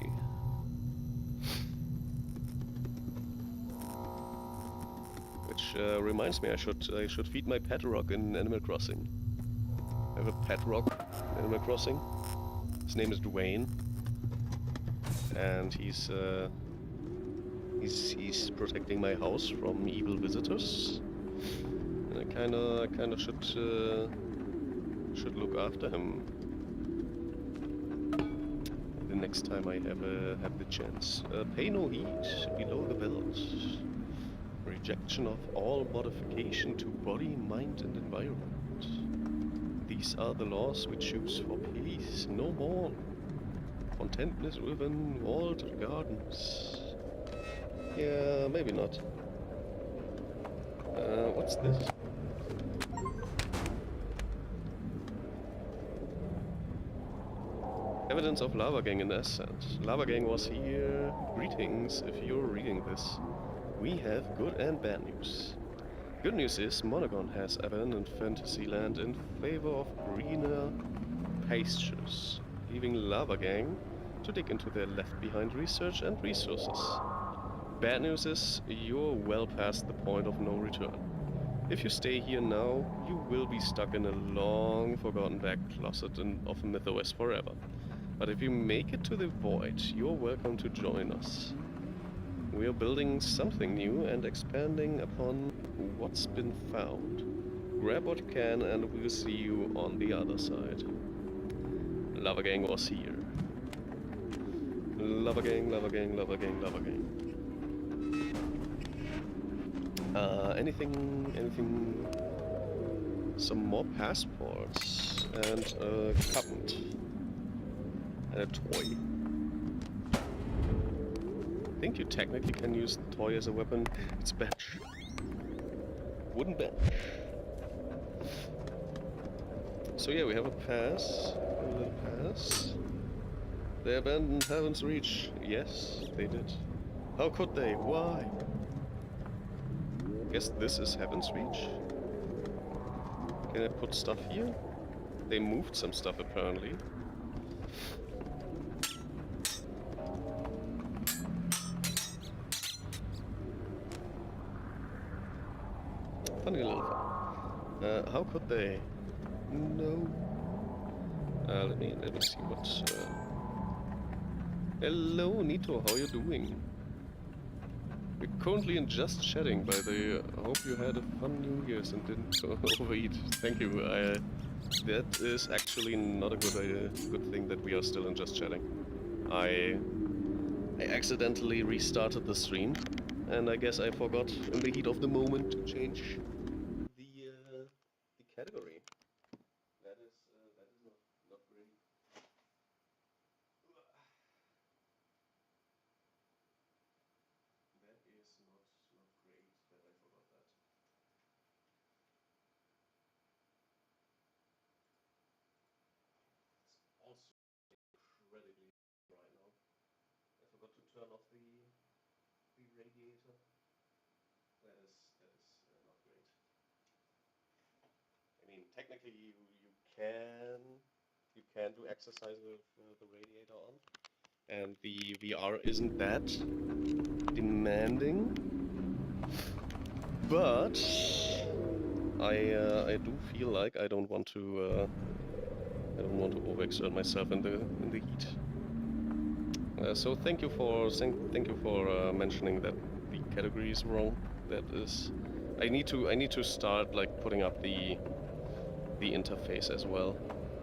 Which reminds me, I should feed my pet rock in Animal Crossing. I have a pet rock in Animal Crossing. His name is Dwayne, and he's protecting my house from evil visitors. And I kinda should look after him the next time I have the chance. Pay no heed below the belt. Rejection of all modification to body, mind, and environment. These are the laws we choose for peace, no more. Contentness within walled gardens. Yeah, maybe not. What's this? Evidence of Lava Gang in Ascent. Lava Gang was here. Greetings, if you're reading this. We have good and bad news. Good news is Monogon has abandoned Fantasyland in favor of greener pastures, leaving Lava Gang to dig into their left-behind research and resources. Bad news is you're well past the point of no return. If you stay here now, you will be stuck in a long-forgotten back closet of Mythos forever. But if you make it to the void, you're welcome to join us. We are building something new and expanding upon what's been found. Grab what you can and we'll see you on the other side. Lava Gang was here. Lava Gang, Lava Gang, Lava Gang, Lava Gang. Anything... Some more passports and a cup and a toy. I think you technically can use the toy as a weapon. It's bench. Wooden bench. So yeah, we have a pass. A little pass. They abandoned Heaven's Reach. Yes, they did. How could they? Why? Guess this is Heaven's Reach. Can I put stuff here? They moved some stuff apparently. funny little fun. How could they? No. Let me see what. Hello, Nito. How are you doing? We're currently in just chatting. By the way, I hope you had a fun New Year's and didn't overeat. Thank you. That is actually not a good thing that we are still in just chatting. I accidentally restarted the stream, and I guess I forgot in the heat of the moment to change the category. That is not great. That is not great that I forgot that. It's also incredibly right now. I forgot to turn off the radiator. That is not great. I mean, technically you can do exercise with the radiator on, and the VR isn't that demanding, but I do feel like I don't want to overexert myself in the heat. So thank you for mentioning that the category is wrong. That is, I need to start like putting up the interface as well.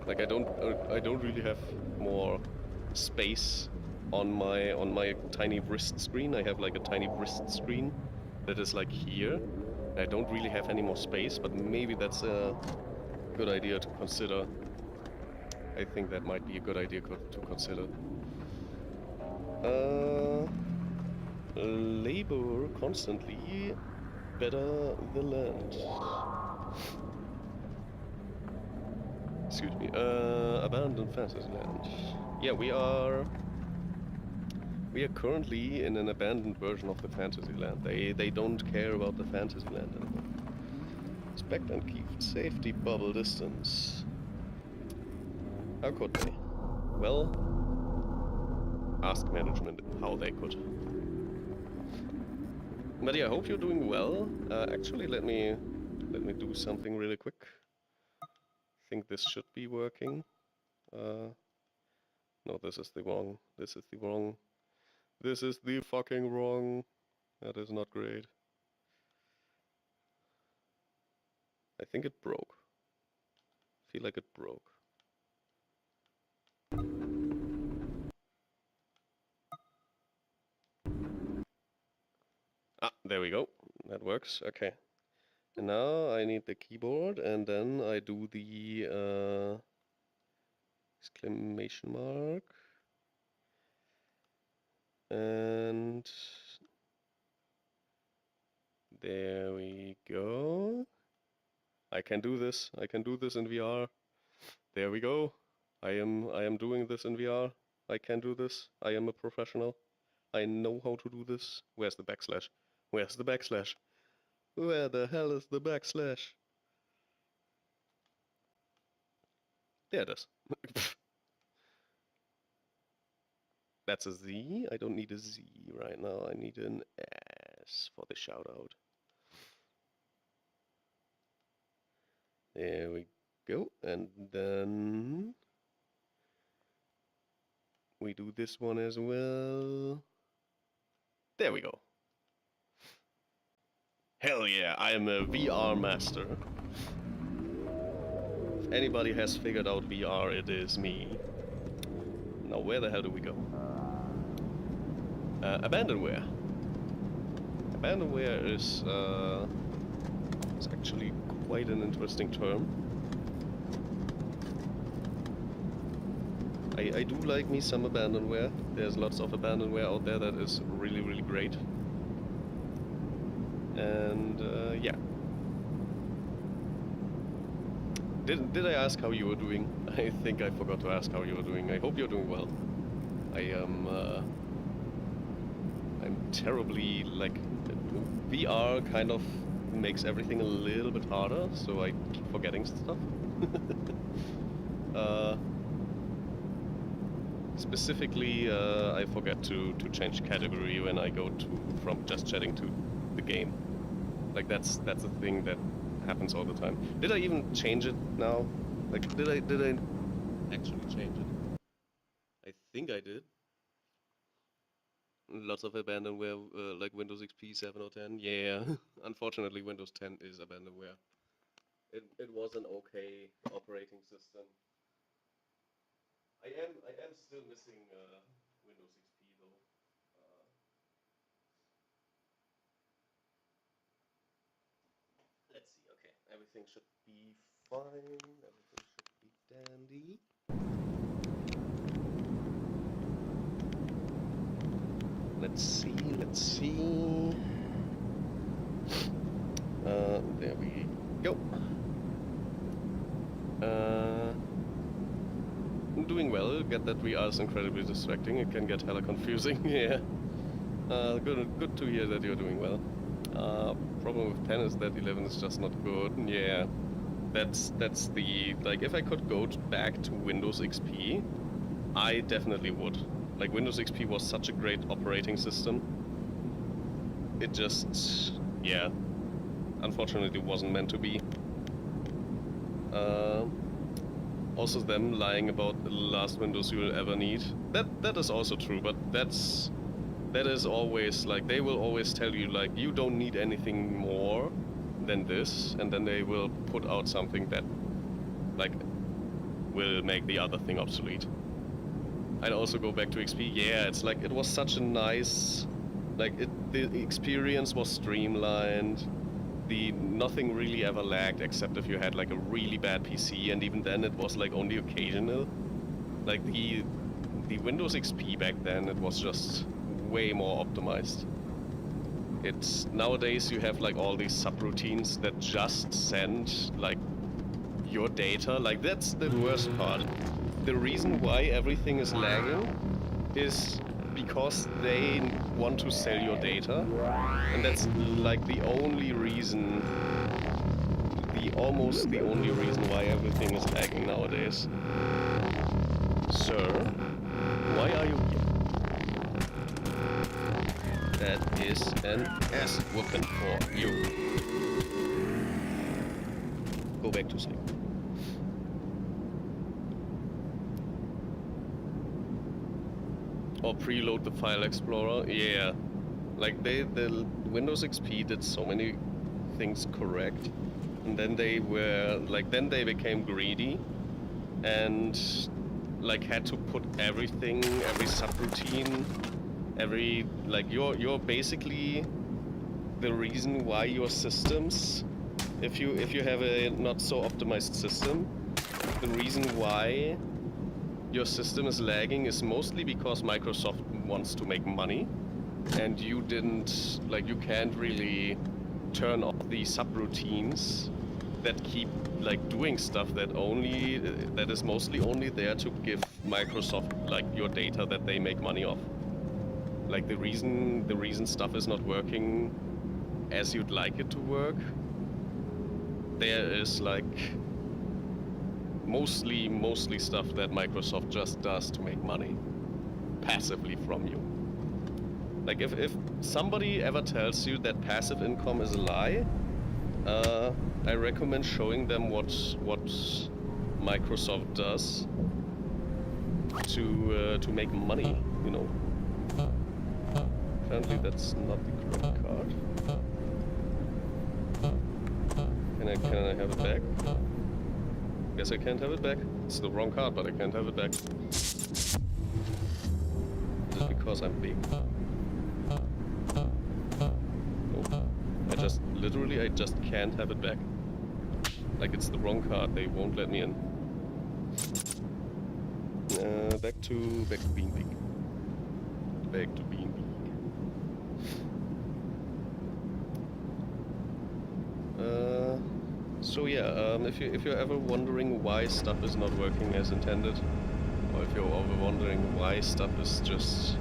Like I don't really have more space on my tiny wrist screen. I have like a tiny wrist screen that is like here. I don't really have any more space, but maybe that's a good idea to consider. I think that might be a good idea to consider. Labor constantly, better the land. Excuse me. Abandoned Fantasyland. Yeah, we are currently in an abandoned version of the Fantasyland. They don't care about the Fantasyland anymore. Inspect and keep safety bubble distance. How could they? Well, ask management how they could. But yeah, I hope you're doing well. Actually, let me do something really quick. I think this should be working. No, this is the wrong. This is the wrong. This is the fucking wrong. That is not great. I think it broke. I feel like it broke. Ah, there we go. That works. Okay. And now I need the keyboard, and then I do the exclamation mark. And there we go. I can do this. I can do this in VR. There we go. I am doing this in VR. I can do this. I am a professional. I know how to do this. Where's the backslash? Where's the backslash? Where the hell is the backslash? There it is. That's a Z. I don't need a Z right now. I need an S for the shout out. There we go. And then we do this one as well. There we go. Hell yeah, I am a VR master. If anybody has figured out VR, it is me. Now where the hell do we go? Abandonware. Abandonware is actually quite an interesting term. I do like me some abandonware. There's lots of abandonware out there that is really, really great. And yeah. Did I ask how you were doing? I think I forgot to ask how you were doing. I hope you're doing well. I'm terribly, like, VR kind of makes everything a little bit harder, so I keep forgetting stuff. Specifically, I forget to change category when I go from just chatting to the game. Like that's a thing that happens all the time. Did I even change it now? Like did I actually change it? I think I did. Lots of abandonware, like Windows XP 7 or 10. Yeah, unfortunately Windows 10 is abandonware. It was an okay operating system. I am still missing Windows XP though. Let's see. Okay, everything should be fine. Everything should be dandy. Let's see. Let's see. There we go. I'm doing well. Get that VR is incredibly distracting. It can get hella confusing. Yeah. Good to hear that you're doing well. Problem with 10 is that 11 is just not good. Yeah. That's the, like, if I could go back to Windows XP, I definitely would. Like, Windows XP was such a great operating system. It just, yeah, unfortunately wasn't meant to be. Also them lying about the last Windows you will ever need. That is also true, but that is always, like, they will always tell you, like, you don't need anything more than this, and then they will put out something that, like, will make the other thing obsolete. I'd also go back to XP. Yeah, it's like, it was such a nice, like, the experience was streamlined. Nothing really ever lagged except if you had like a really bad PC, and even then it was like only occasional. Like the Windows XP back then, it was just way more optimized. It's nowadays you have like all these subroutines that just send like your data. Like that's the worst part. The reason why everything is lagging is because they want to sell your data, and that's like the only reason, almost the only reason why everything is lagging nowadays. Sir, why are you here? That is an ass whooping for you. Go back to sleep. Or preload the file explorer. Yeah, like the Windows XP did so many things correct, and then they were like, then they became greedy and like had to put everything, every subroutine, every, like, you're basically the reason why your systems, if you have a not so optimized system, the reason why your system is lagging is mostly because Microsoft wants to make money, and you didn't, like, you can't really turn off the subroutines that keep like doing stuff that is mostly only there to give Microsoft like your data that they make money off. Like the reason stuff is not working as you'd like it to work, there is like mostly stuff that Microsoft just does to make money passively from you. Like if somebody ever tells you that passive income is a lie, I recommend showing them what Microsoft does to make money, you know. Apparently that's not the correct card. Can I have it back? Guess I can't have it back. It's the wrong card, but I can't have it back. Just because I'm big. No. I just can't have it back. Like, it's the wrong card, they won't let me in. Back to being big. Back to being big. So yeah, if you're ever wondering why stuff is not working as intended, or if you're ever wondering why stuff is just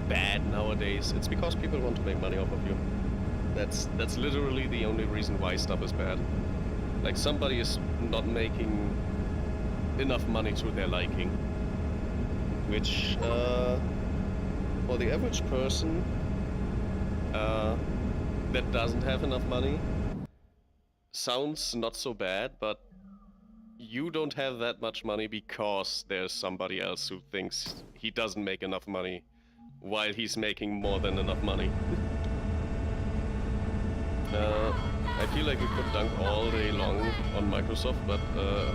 bad nowadays, it's because people want to make money off of you. That's literally the only reason why stuff is bad. Like, somebody is not making enough money to their liking, which for the average person that doesn't have enough money, sounds not so bad, but you don't have that much money because there's somebody else who thinks he doesn't make enough money while he's making more than enough money. I feel like we could dunk all day long on Microsoft, but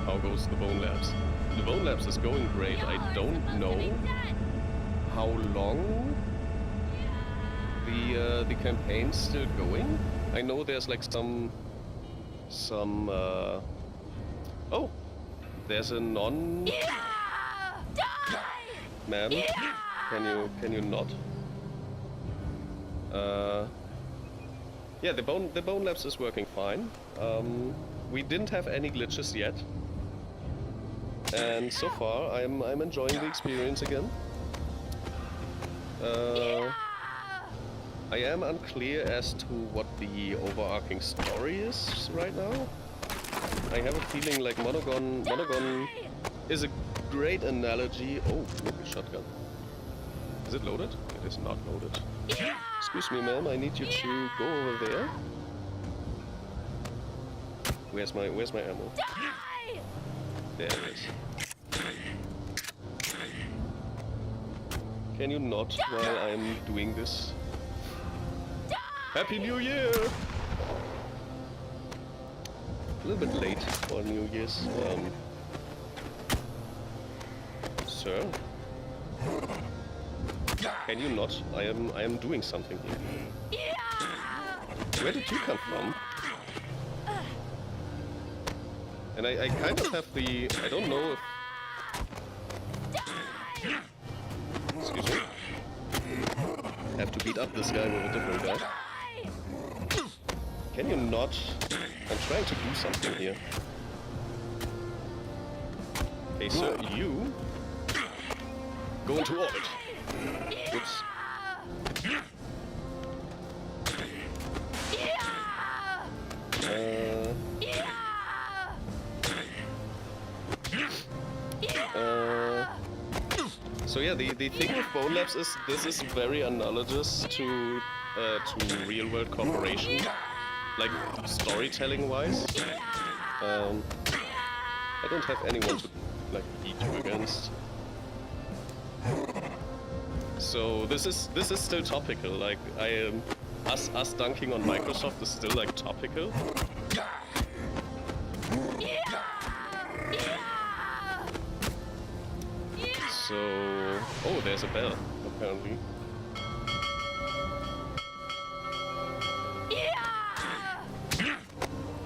how goes the Bonelabs? The Bonelabs is going great. I don't know how long the campaign's still going. I know there's like some oh, there's a non man. Can you not? Yeah, the Bonelabs is working fine. We didn't have any glitches yet, and so far I'm enjoying the experience again. I am unclear as to what the overarching story is right now. I have a feeling like Monogon is a great analogy. Oh, look, a shotgun. Is it loaded? It is not loaded. Excuse me, ma'am, I need you to go over there. Where's my ammo? There it is. Can you not while I'm doing this? Happy New Year! A little bit late for New Year's. Sir? Can you not? I am doing something here. Where did you come from? And I kind of have the... I don't know if... Excuse me. I have to beat up this guy with a different guy. Can you not? I'm trying to do something here. Okay, sir, you... Go into orbit. Oops. So yeah, the thing with Bonelabs is this is very analogous to real-world cooperation, like storytelling-wise. I don't have anyone to like beat you against. So this is still topical. Like us dunking on Microsoft is still like topical. So oh, there's a bell apparently.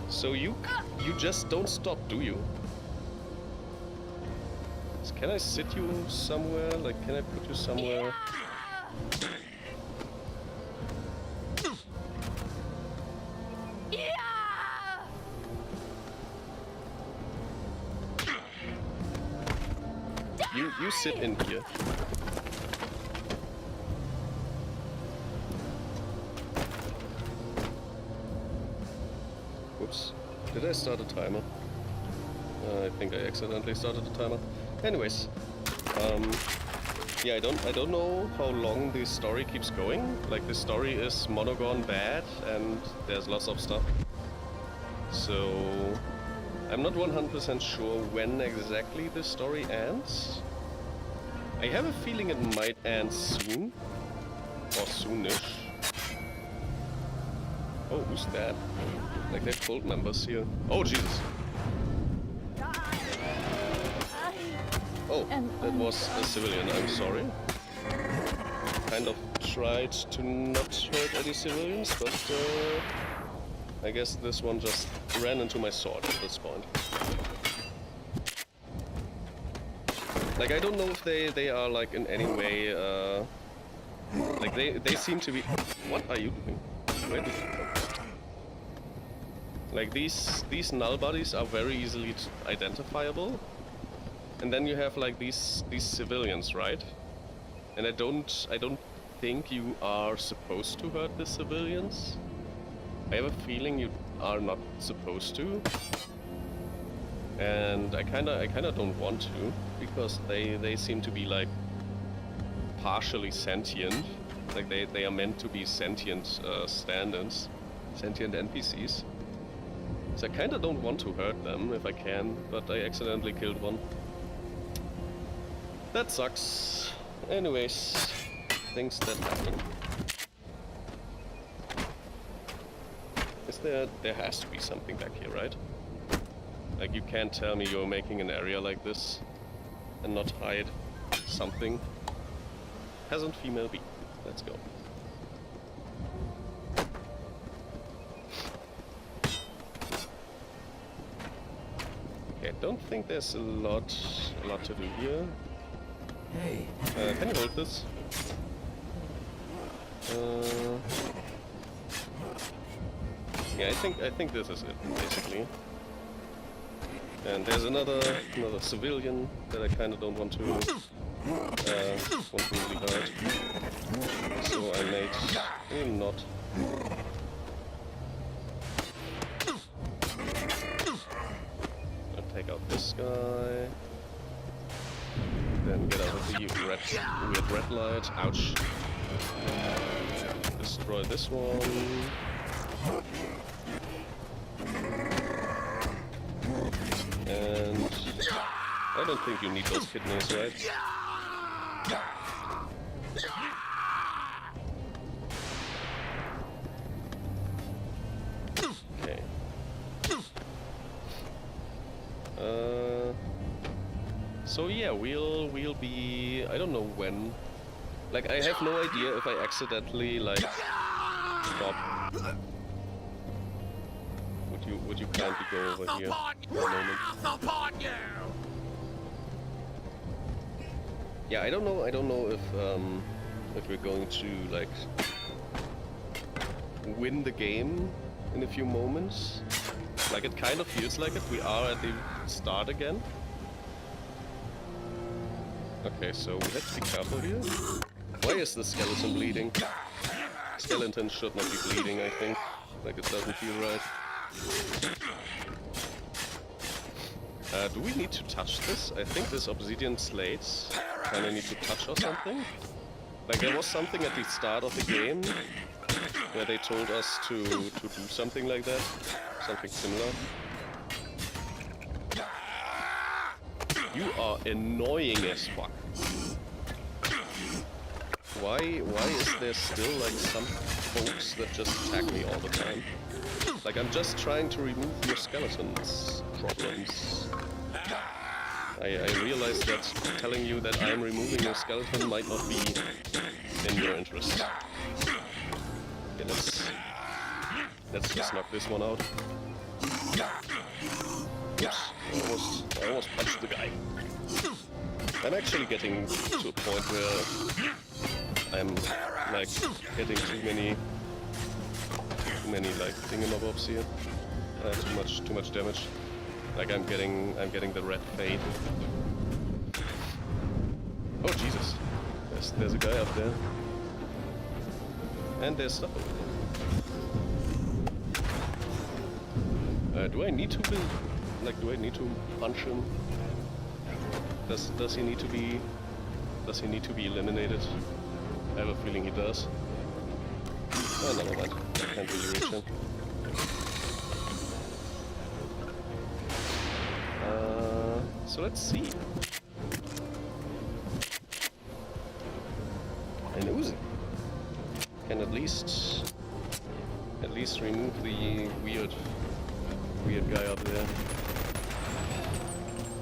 So you just don't stop, do you? Can I sit you somewhere? Like, can I put you somewhere? You sit in here. Whoops. Did I start a timer? I think I accidentally started a timer. Anyways, yeah, I don't know how long the story keeps going. Like, the story is Monogon bad, and there's lots of stuff. So I'm not 100% sure when exactly the story ends. I have a feeling it might end soon, or soonish. Oh, who's that? Like, they have cult members here. Oh, Jesus. Oh, that was a civilian, I'm sorry. Kind of tried to not hurt any civilians, but I guess this one just ran into my sword at this point. Like, I don't know if they are, like, in any way, like, they seem to be... What are you doing? Where did you come? Like, these null bodies are very easily identifiable. And then you have like these civilians, right? And I don't think you are supposed to hurt the civilians. I have a feeling you are not supposed to. And I kinda don't want to, because they seem to be like partially sentient. Like they are meant to be sentient stand-ins, sentient NPCs. So I kinda don't want to hurt them if I can, but I accidentally killed one. That sucks. Anyways, things that happen. Is there has to be something back here, right? Like, you can't tell me you're making an area like this and not hide something. Peasant female bee. Let's go. Okay, I don't think there's a lot to do here. Hey. Can you hold this? Yeah, I think this is it, basically. And there's another civilian that I kind of don't want to really hurt. So I made not. I'll take out this guy. Then get out of the weird red light. Ouch. Destroy this one. And I don't think you need those kidneys, right? Okay. So yeah, we'll be, I don't know when. Like, I have no idea if I accidentally like stop. Would you kindly go over here for a moment? Yeah, I don't know if we're going to like win the game in a few moments. Like, it kind of feels like it. We are at the start again. Okay, so we have to be careful here. Why is the skeleton bleeding? Skeleton should not be bleeding, I think. Like, it doesn't feel right. Do we need to touch this? I think this obsidian slates kinda need to touch or something. Like, there was something at the start of the game where they told us to do something like that. Something similar. You are annoying as fuck. Why is there still like some folks that just attack me all the time? Like, I'm just trying to remove your skeletons problems. I realize that telling you that I'm removing your skeleton might not be in your interest. Okay, let's just knock this one out. Oops, I almost punched the guy. I'm actually getting to a point where I'm like getting too many like thingamabobs here. Too much damage. Like, I'm getting the red fade. Oh Jesus! There's a guy up there, and there's stuff over there. Do I need to build? Like, do I need to punch him? Does he need to be? Does he need to be eliminated? I have a feeling he does. Oh, never mind. I can't really reach him. So let's see. An Uzi can at least remove the weird guy up there.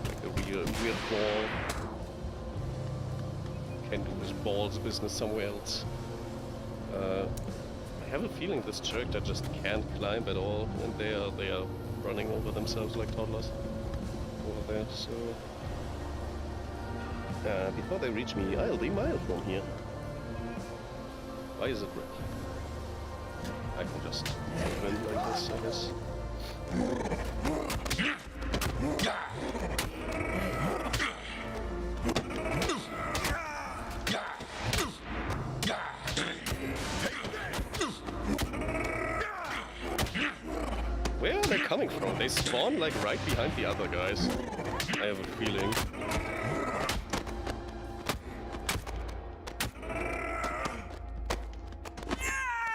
Like a weird ball. Can do his balls business somewhere else. I have a feeling this character just can't climb at all, and they are running over themselves like toddlers over there. So before they reach me, I'll be miles from here. Why is it red? I can just win like this, I guess. Where are they coming from? They spawn like right behind the other guys. I have a feeling.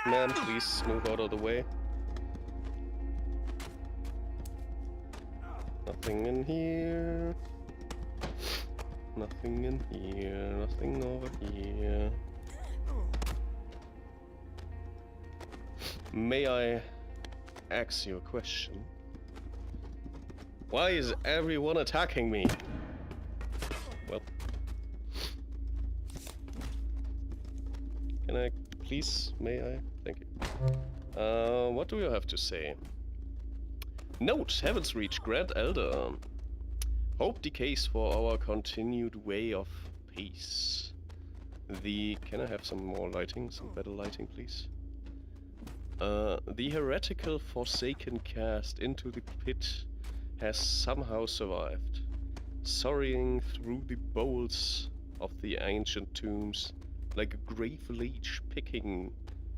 Man, please move out of the way. Nothing in here. Nothing in here. Nothing over here. May I ask you a question? Why is everyone attacking me? Well, can I please? May I? Thank you. What do you have to say? Note, Heaven's Reach, Grand Elder. Hope decays for our continued way of peace. Can I have some more lighting? Some better lighting, please? The heretical Forsaken cast into the pit has somehow survived, soaring through the bowls of the ancient tombs like a grave leech picking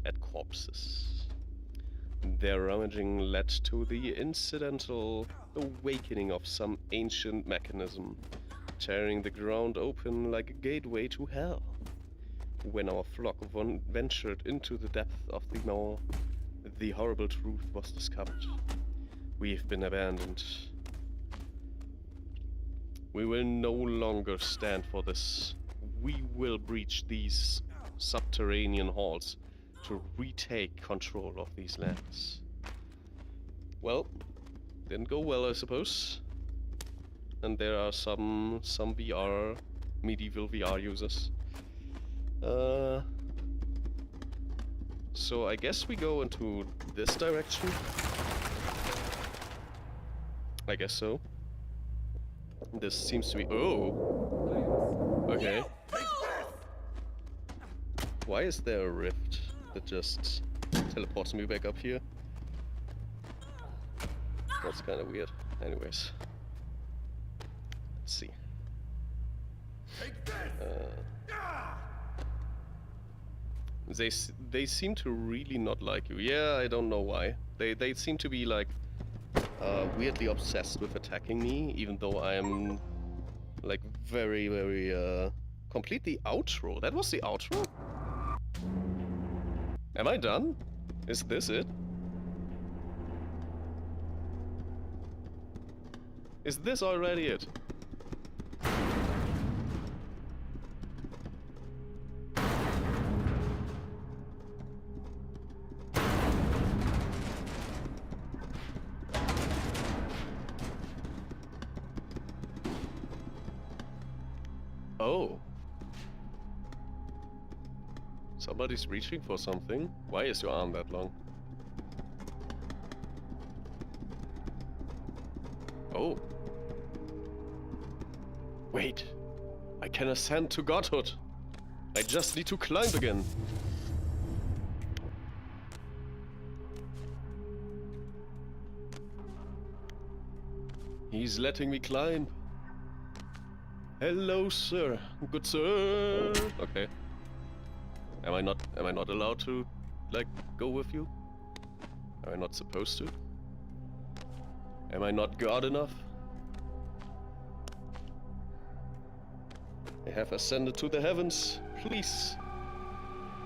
at corpses. Their rummaging led to the incidental awakening of some ancient mechanism, tearing the ground open like a gateway to hell. When our flock ventured into the depth of the maw, the horrible truth was discovered. We've been abandoned. We will no longer stand for this. We will breach these subterranean halls to retake control of these lands. Well, didn't go well, I suppose. And there are some VR, medieval VR users. So I guess we go into this direction. I guess so. This seems to be... Oh! Okay. Why is there a rift that just teleports me back up here? That's kind of weird. Anyways. Let's see. They seem to really not like you. Yeah, I don't know why. They seem to be like weirdly obsessed with attacking me, even though I am like very completely outro. That was the outro? Am I done? Is this it? Is this already it? Oh. Somebody's reaching for something. Why is your arm that long? Oh. Wait. I can ascend to godhood. I just need to climb again. He's letting me climb. Hello, sir. Good sir. Okay. Am I not allowed to, like, go with you? Am I not supposed to? Am I not God enough? I have ascended to the heavens. Please,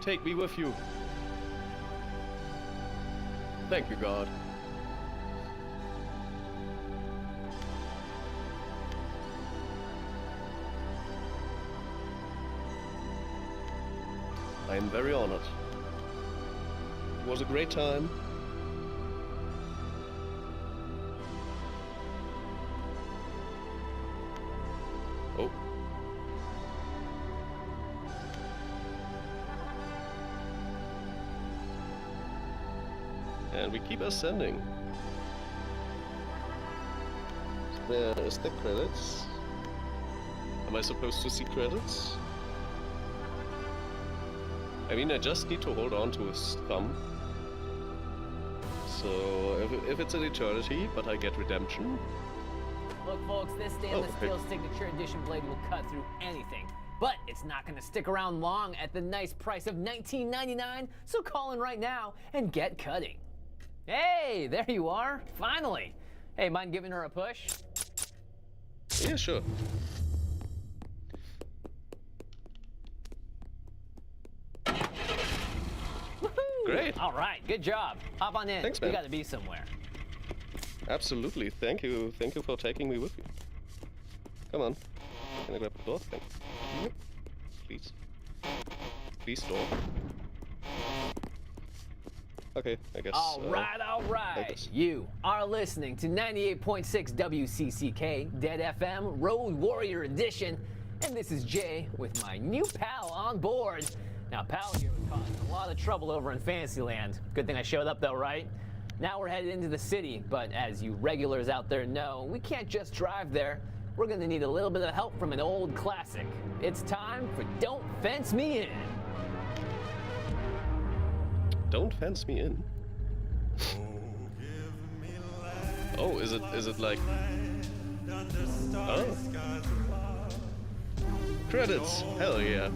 take me with you. Thank you, God. I am very honored. It was a great time. Oh. And we keep ascending. Is there credits? Am I supposed to see credits? I mean, I just need to hold on to his thumb. So, if it's an eternity, but I get redemption. Look, folks, this stainless steel signature edition blade will cut through anything. But it's not going to stick around long at the nice price of $19.99, so call in right now and get cutting. Hey, there you are, finally. Hey, mind giving her a push? Yeah, sure. Woohoo! Great. All right, good job. Hop on in. Thanks, man. We got to be somewhere. Absolutely. Thank you for taking me with you. Come on. Can I grab the door? Thank you. Please. Please, door. Okay, I guess. All right. this. You are listening to 98.6 WCCK, Dead FM, Road Warrior Edition, and this is Jay with my new pal on board. Now, pal here was causing a lot of trouble over in Fantasyland. Good thing I showed up though, right? Now we're headed into the city, but as you regulars out there know, we can't just drive there. We're gonna need a little bit of help from an old classic. It's time for Don't Fence Me In. Don't fence me in. Oh, is it like? Oh. Credits. Hell yeah.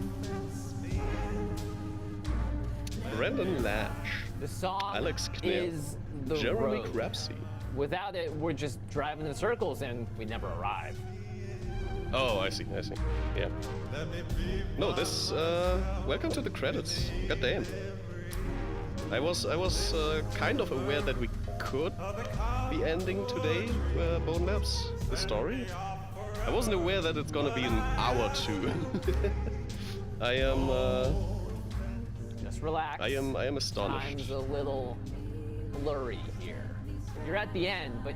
Brendan Lash. The song Alex Knill, is the Jeremy road. Crapsey. Without it, we're just driving in circles and we never arrive. Oh, I see. Yeah. No, this. Welcome to the credits. God damn. I was kind of aware that we could be ending today, Bonelab's the story. I wasn't aware that it's gonna be an hour too. I am. Just relax. I am astonished. Time's a little blurry here. You're at the end, but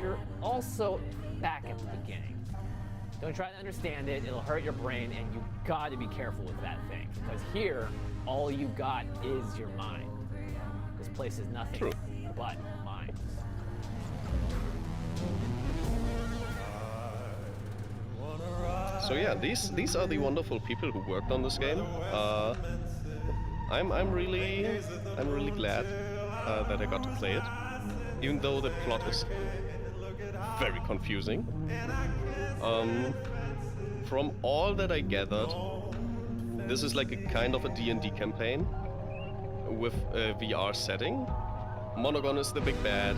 you're also back at the beginning. Don't try to understand it, it'll hurt your brain, and you gotta be careful with that thing. Because here, all you got is your mind. This place is nothing True. but minds. So yeah, these are the wonderful people who worked on this game. I'm really glad that I got to play it, even though the plot is very confusing. From all that I gathered, this is like a kind of a D&D campaign with a VR setting. Monogon is the big bad.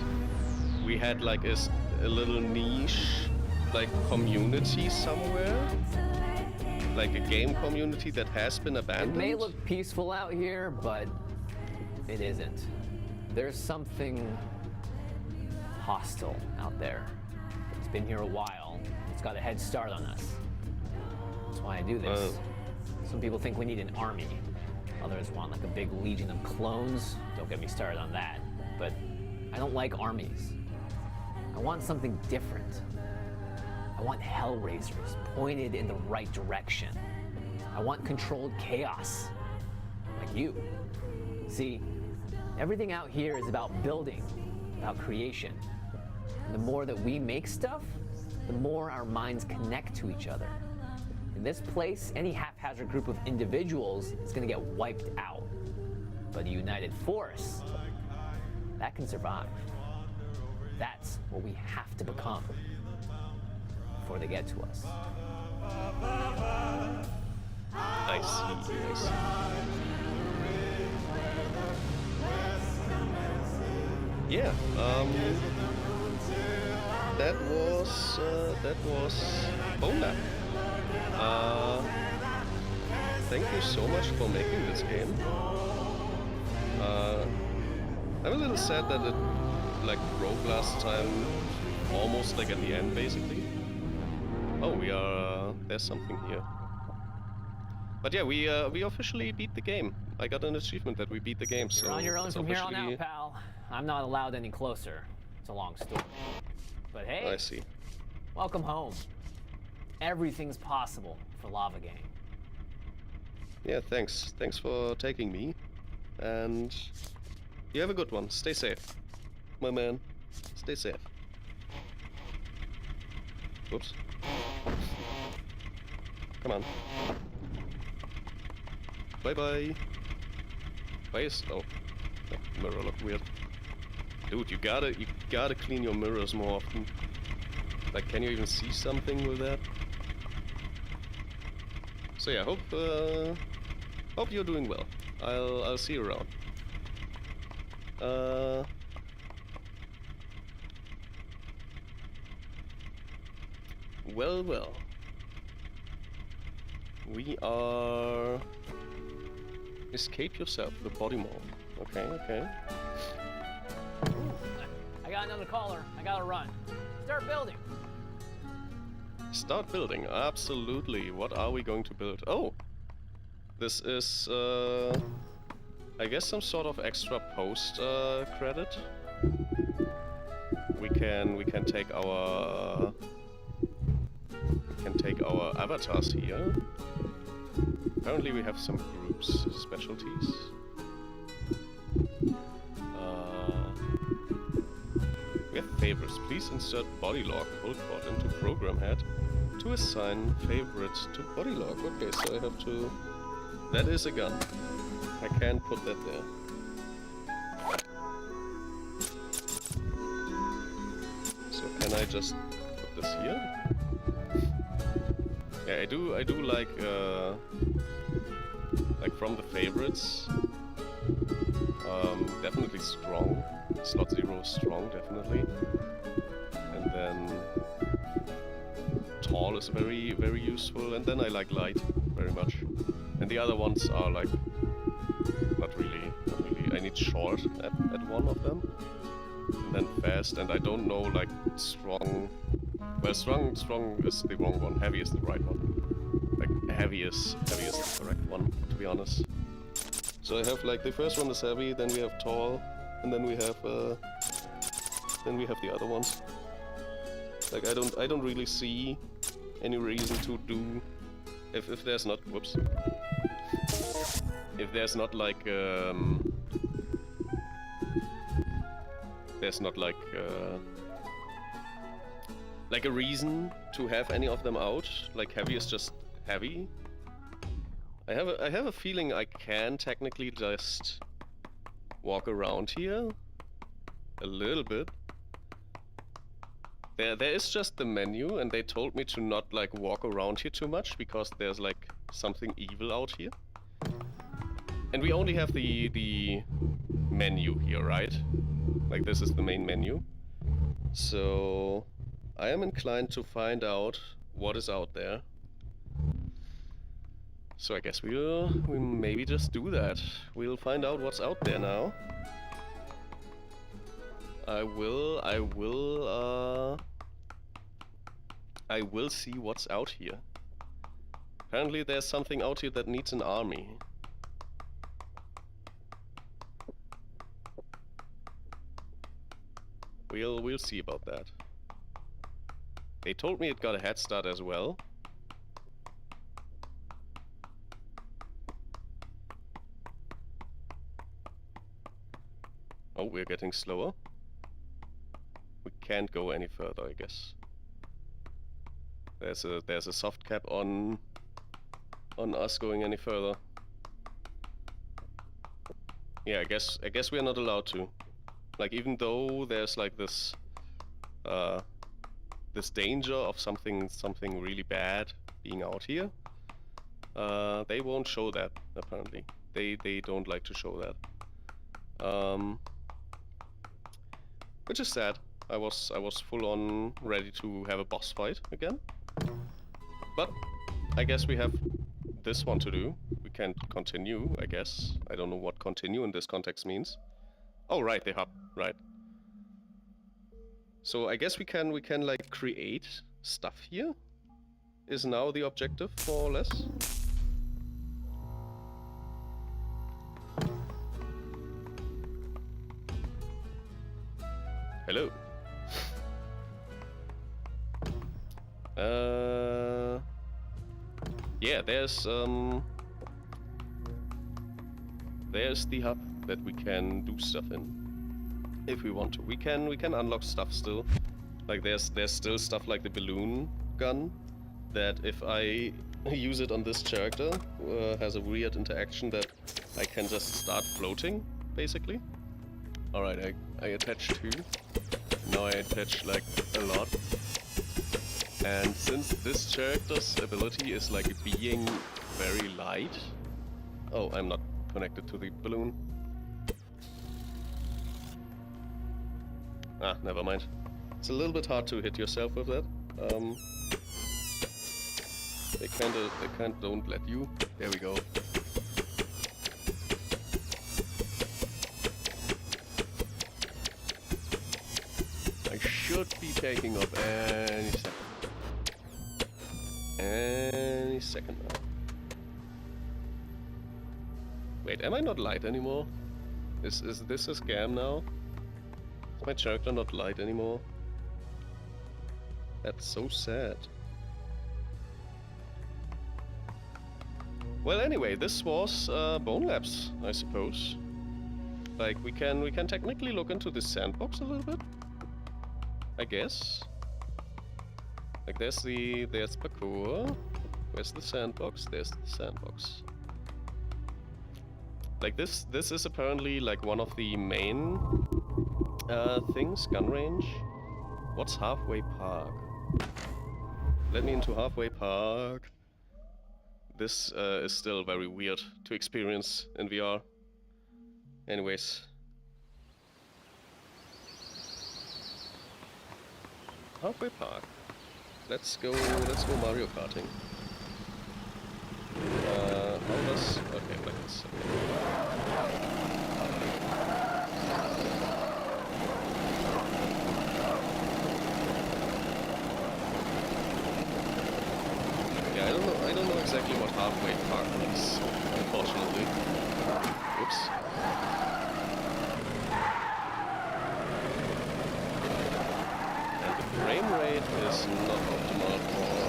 We had like a little niche, like community somewhere, like a game community that has been abandoned. It may look peaceful out here, but it isn't. There's something hostile out there. It's been here a while. It's got a head start on us. That's why I do this. Some people think we need an army. Others want like a big legion of clones. Don't get me started on that. But I don't like armies. I want something different. I want hellraisers pointed in the right direction. I want controlled chaos, like you. See, everything out here is about building, about creation. And the more that we make stuff, the more our minds connect to each other. In this place, any haphazard group of individuals is gonna get wiped out. But a united force, that can survive. That's what we have to become before they get to us. I see. Yeah, that was Bonelab. Thank you so much for making this game. I'm a little sad that it like broke last time, almost like at the end basically. Oh, we are there's something here. But yeah, we officially beat the game. I got an achievement that we beat the game. So you're on your own it's from here on officially- out, pal. I'm not allowed any closer. It's a long story. But hey, I see. welcome home. Everything's possible for Lava Gang. Yeah, thanks. Thanks for taking me. And you have a good one. Stay safe, my man. Stay safe. Whoops. Come on. Bye-bye. Why is... Oh. The mirror looked weird. Dude, you gotta clean your mirrors more often. Like, can you even see something with that? So yeah, hope you're doing well. I'll see you around. Well. We are... Escape yourself, the body mall. Okay. I got another caller. I gotta run. Start building. Start building, absolutely. What are we going to build? Oh! This is, I guess some sort of extra post credit. We can take our avatars here. Apparently we have some groups, specialties. We have favorites. Please insert body log hold bot into program head to assign favorites to body log. Okay, so I have to. That is a gun. I can't put that there. So can I just put this here? Yeah, I do like from the favorites. Definitely strong. Slot 0 strong, definitely. And then tall is very, very useful. And then I like light very much. And the other ones are like not really. I need short at one of them. And then fast, and I don't know like strong. Well, strong is the wrong one. Heavy is the right one. Like heavy is the correct one, to be honest. So I have like the first one is heavy, then we have tall, and then we have the other ones. Like I don't really see any reason to do if there's not if there's not like like a reason to have any of them out. Like heavy is just heavy. I have a feeling I can technically just walk around here a little bit. There is just the menu, and they told me to not like walk around here too much because there's like something evil out here. And we only have the menu here, right? Like this is the main menu. So I am inclined to find out what is out there. So I guess we'll maybe just do that. We'll find out what's out there now. I will see what's out here. Apparently there's something out here that needs an army. We'll see about that. They told me it got a head start as well. Oh, we're getting slower. We can't go any further, I guess. There's a soft cap on us going any further. Yeah, I guess we're not allowed to. Like even though there's like this this danger of something really bad being out here, they won't show that apparently. They don't like to show that. Which is sad. I was full on ready to have a boss fight again. But I guess we have this one to do. We can't continue, I guess. I don't know what continue in this context means. Oh right, the hub, right. So I guess we can like create stuff here. Is now the objective, more or less. Hello. Yeah, there's the hub that we can do stuff in. If we want to. We can unlock stuff still. Like there's still stuff like the balloon gun that if I use it on this character has a weird interaction that I can just start floating, basically. Alright, I attached 2. Now I attach like a lot. And since this character's ability is like being very light... Oh, I'm not connected to the balloon. Ah, never mind. It's a little bit hard to hit yourself with that. They don't let you. There we go. should be taking off any second. Any second now. Wait, am I not light anymore? Is this a scam now? Is my character not light anymore? That's so sad. Well, anyway, this was Bonelabs, I suppose. Like, we can technically look into this sandbox a little bit, I guess. Like, there's parkour. Where's the sandbox? There's the sandbox. Like, this is apparently like one of the main things. Gun range. What's Halfway Park? Let me into Halfway Park. This is still very weird to experience in VR. Anyways. Halfway Park. Let's go Mario Karting. How does... Okay, let's... Yeah, I don't know exactly what Halfway Park means, unfortunately. Oops. And the frame rate is not optimal for...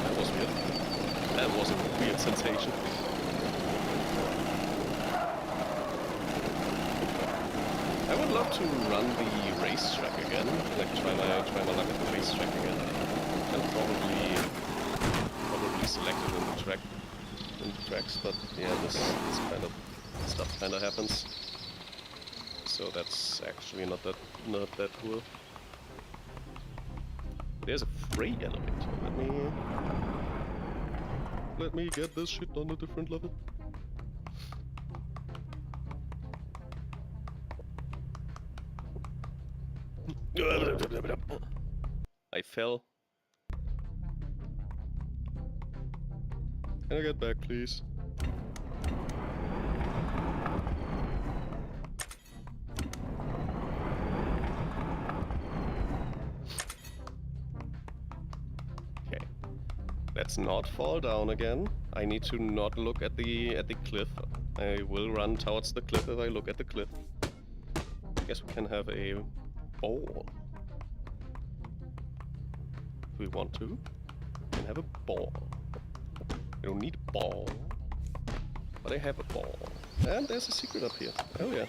that was weird. That was a weird sensation. I would love to run the racetrack again, like try my luck at the racetrack again, and probably select it in the tracks. But yeah, this kind of stuff kind of happens, so that's actually not that cool. There's a freight elevator. Let me get this shit on a different level. I fell. Can I get back, please? Okay. Let's not fall down again. I need to not look at the cliff. I will run towards the cliff if I look at the cliff. Guess we can have a ball. If we want to, we can have a ball. I don't need a ball, but I have a ball. And there's a secret up here. Oh yeah.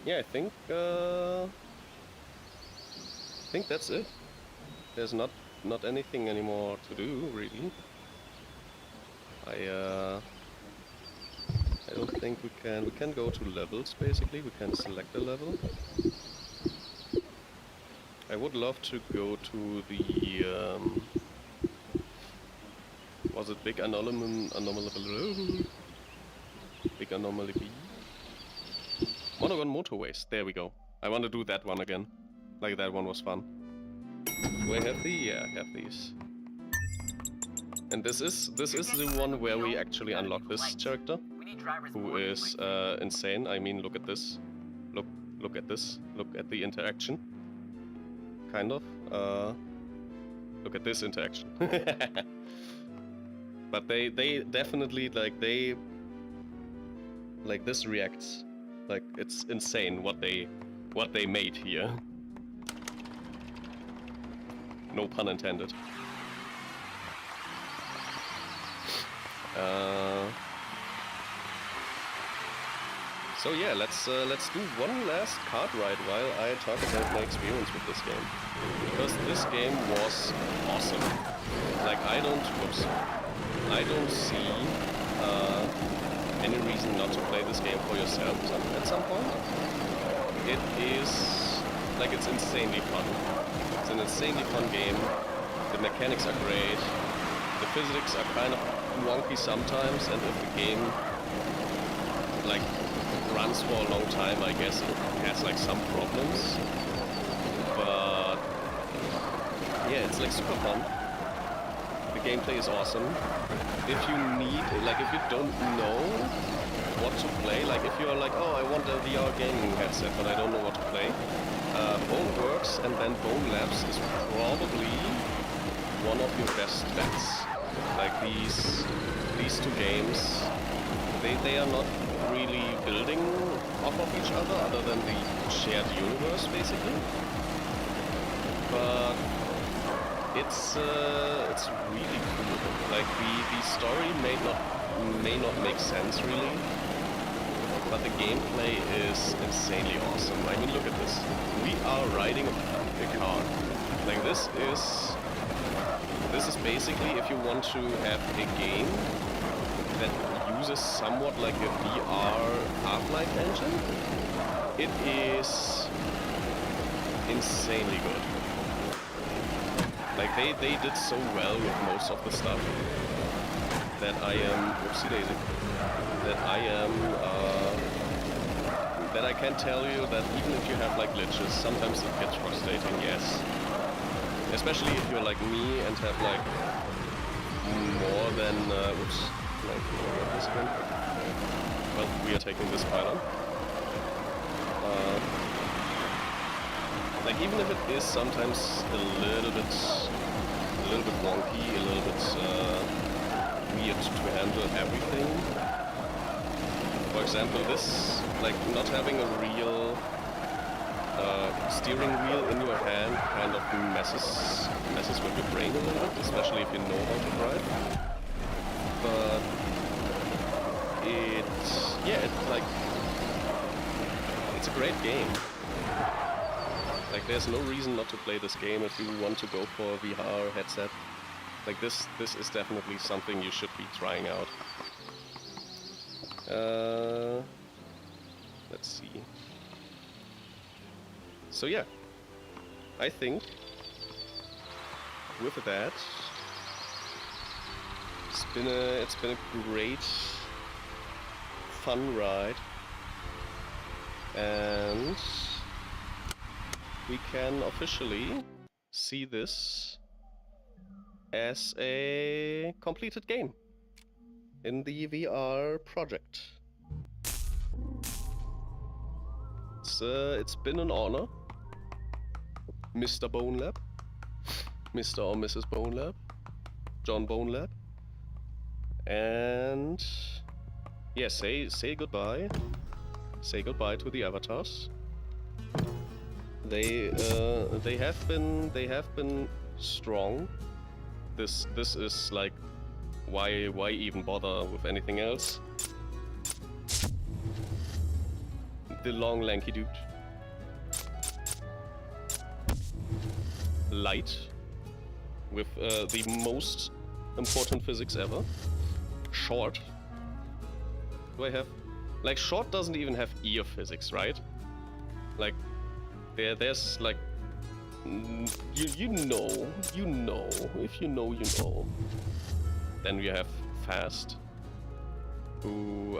Yeah, I think that's it. There's not anything anymore to do, really. I don't think we can go to levels, basically. We can select a level. I would love to go to the was it Big Anomaly Big Anomaly B? Monogon Motorways, there we go. I want to do that one again. Like, that one was fun. Do I have the... yeah, I have these. And this is the one where we actually unlock this character, who is insane. I mean, look at this. Look at this. Look at the interaction. Kind of. Look at this interaction. But they definitely, like, this reacts. Like, it's insane what they made here. No pun intended. So yeah, let's do one last kart ride while I talk about my experience with this game, because this game was awesome. Like, I don't see any reason not to play this game for yourself at some point. It is like, it's insanely fun. It's an insanely fun game. The mechanics are great. The physics are kind of wonky sometimes, and if the game like runs for a long time, I guess it has like some problems. But yeah, it's like super fun. The gameplay is awesome. If you need, like, if you don't know what to play, like if you're like, oh, I want a VR gaming headset, but I don't know what to play, Boneworks and then Bonelabs is probably one of your best bets. Like these two games, they are not really building off of each other than the shared universe, basically. But it's really cool. Like the story may not make sense really, but the gameplay is insanely awesome. I mean, look at this. We are riding a car. Like this is basically if you want to have a game that uses somewhat like a VR Half-Life engine. It is insanely good. Like they did so well with most of the stuff that I am, whoopsie daisy, that I can tell you that even if you have like glitches, sometimes it gets frustrating, yes. Especially if you're like me and have like more than, oops, like, this again. Well, we are taking this pylon. Like even if it is sometimes a little bit wonky, a little bit weird to handle everything. For example, this, like not having a real steering wheel in your hand kind of messes with your brain a little bit, especially if you know how to drive. But it's a great game. Like there's no reason not to play this game if you want to go for a VR headset. Like this is definitely something you should be trying out. Let's see. So yeah, I think with that, it's been a great, fun ride, and we can officially see this as a completed game in the VR project. It's been an honor, Mr. Bonelab, Mr. or Mrs. Bonelab, John Bonelab, and yeah, say goodbye. Say goodbye to the avatars. They have been strong. This is like why even bother with anything else? The long lanky dude. Light with the most important physics ever. Short. Do I have like short doesn't even have ear physics, right? Like there's like you know if you know you know. Then we have fast, who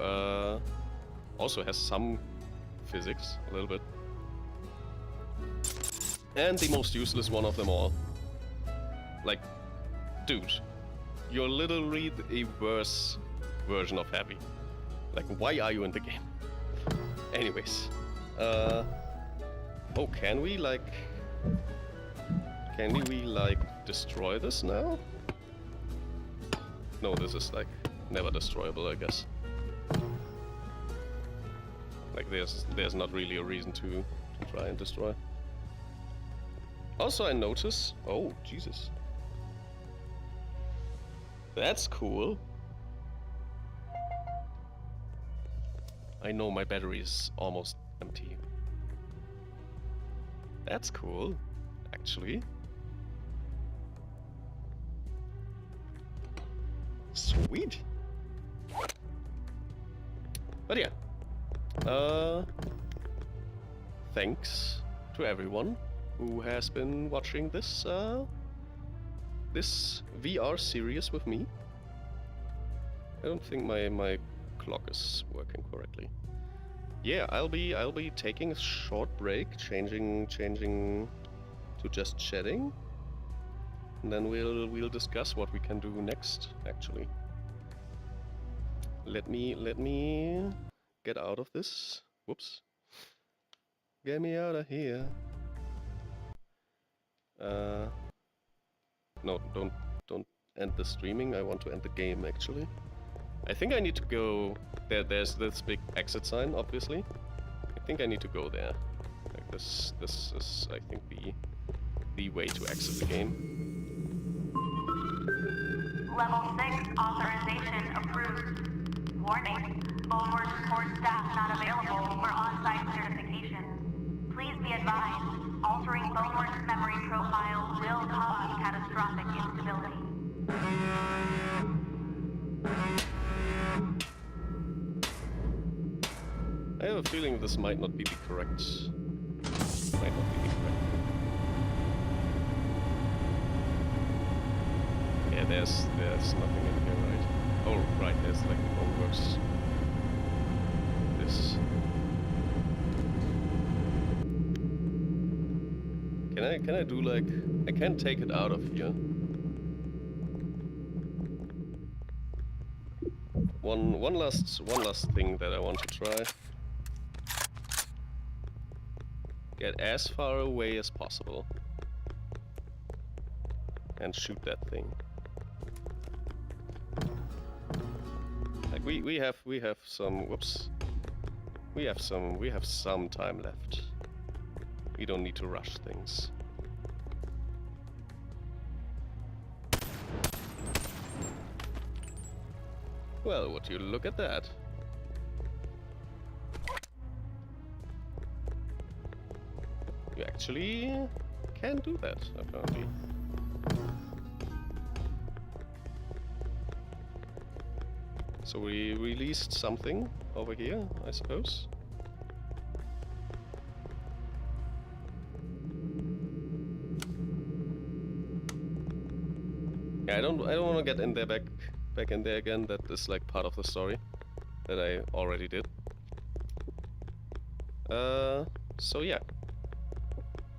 also has some physics a little bit, and the most useless one of them all. Like, dude, you're literally a worse version of Heavy. Like, why are you in the game? Anyways, oh, can we destroy this now? No, this is like never destroyable, I guess. Like there's not really a reason to try and destroy. Also, I notice, oh Jesus, that's cool. I know my battery is almost empty. That's cool, actually. Sweet. But yeah, thanks to everyone who has been watching this this VR series with me. I don't think my clock is working correctly. Yeah, I'll be taking a short break, changing to just chatting. and then we'll discuss what we can do next. Actually, let me get out of this. Whoops! Get me out of here. No, don't end the streaming. I want to end the game actually. I think I need to go there. There's this big exit sign, obviously. I think I need to go there. Like this is, I think, the way to exit the game. Level 6 authorization approved. Warning, Boneworks support staff not available for on-site certification. Please be advised, altering Boneworks memory profile will cause catastrophic instability. I have a feeling this might not be the correct. Might not be the correct. Yeah, there's nothing in here, right? Oh, right, there's like the Boneworks. This. Can I do like I can't take it out of here. One last thing that I want to try. Get as far away as possible and shoot that thing. Like we have some whoops. We have some time left. We don't need to rush things. Well, would you look at that? You actually can do that, apparently. So we released something over here, I suppose. Yeah, I don't want to get in there back in there again. That is like part of the story that I already did. So yeah.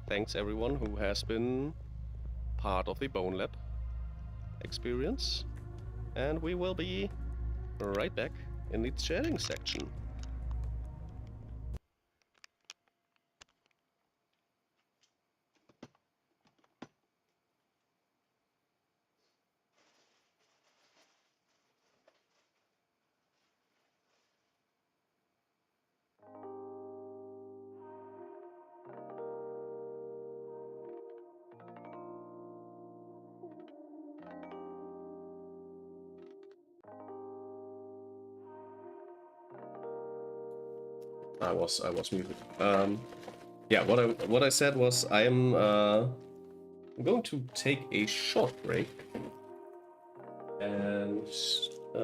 Thanks everyone who has been part of the Bonelab experience. And we will be right back in the chatting section. I was muted. Yeah, what I said was I'm going to take a short break and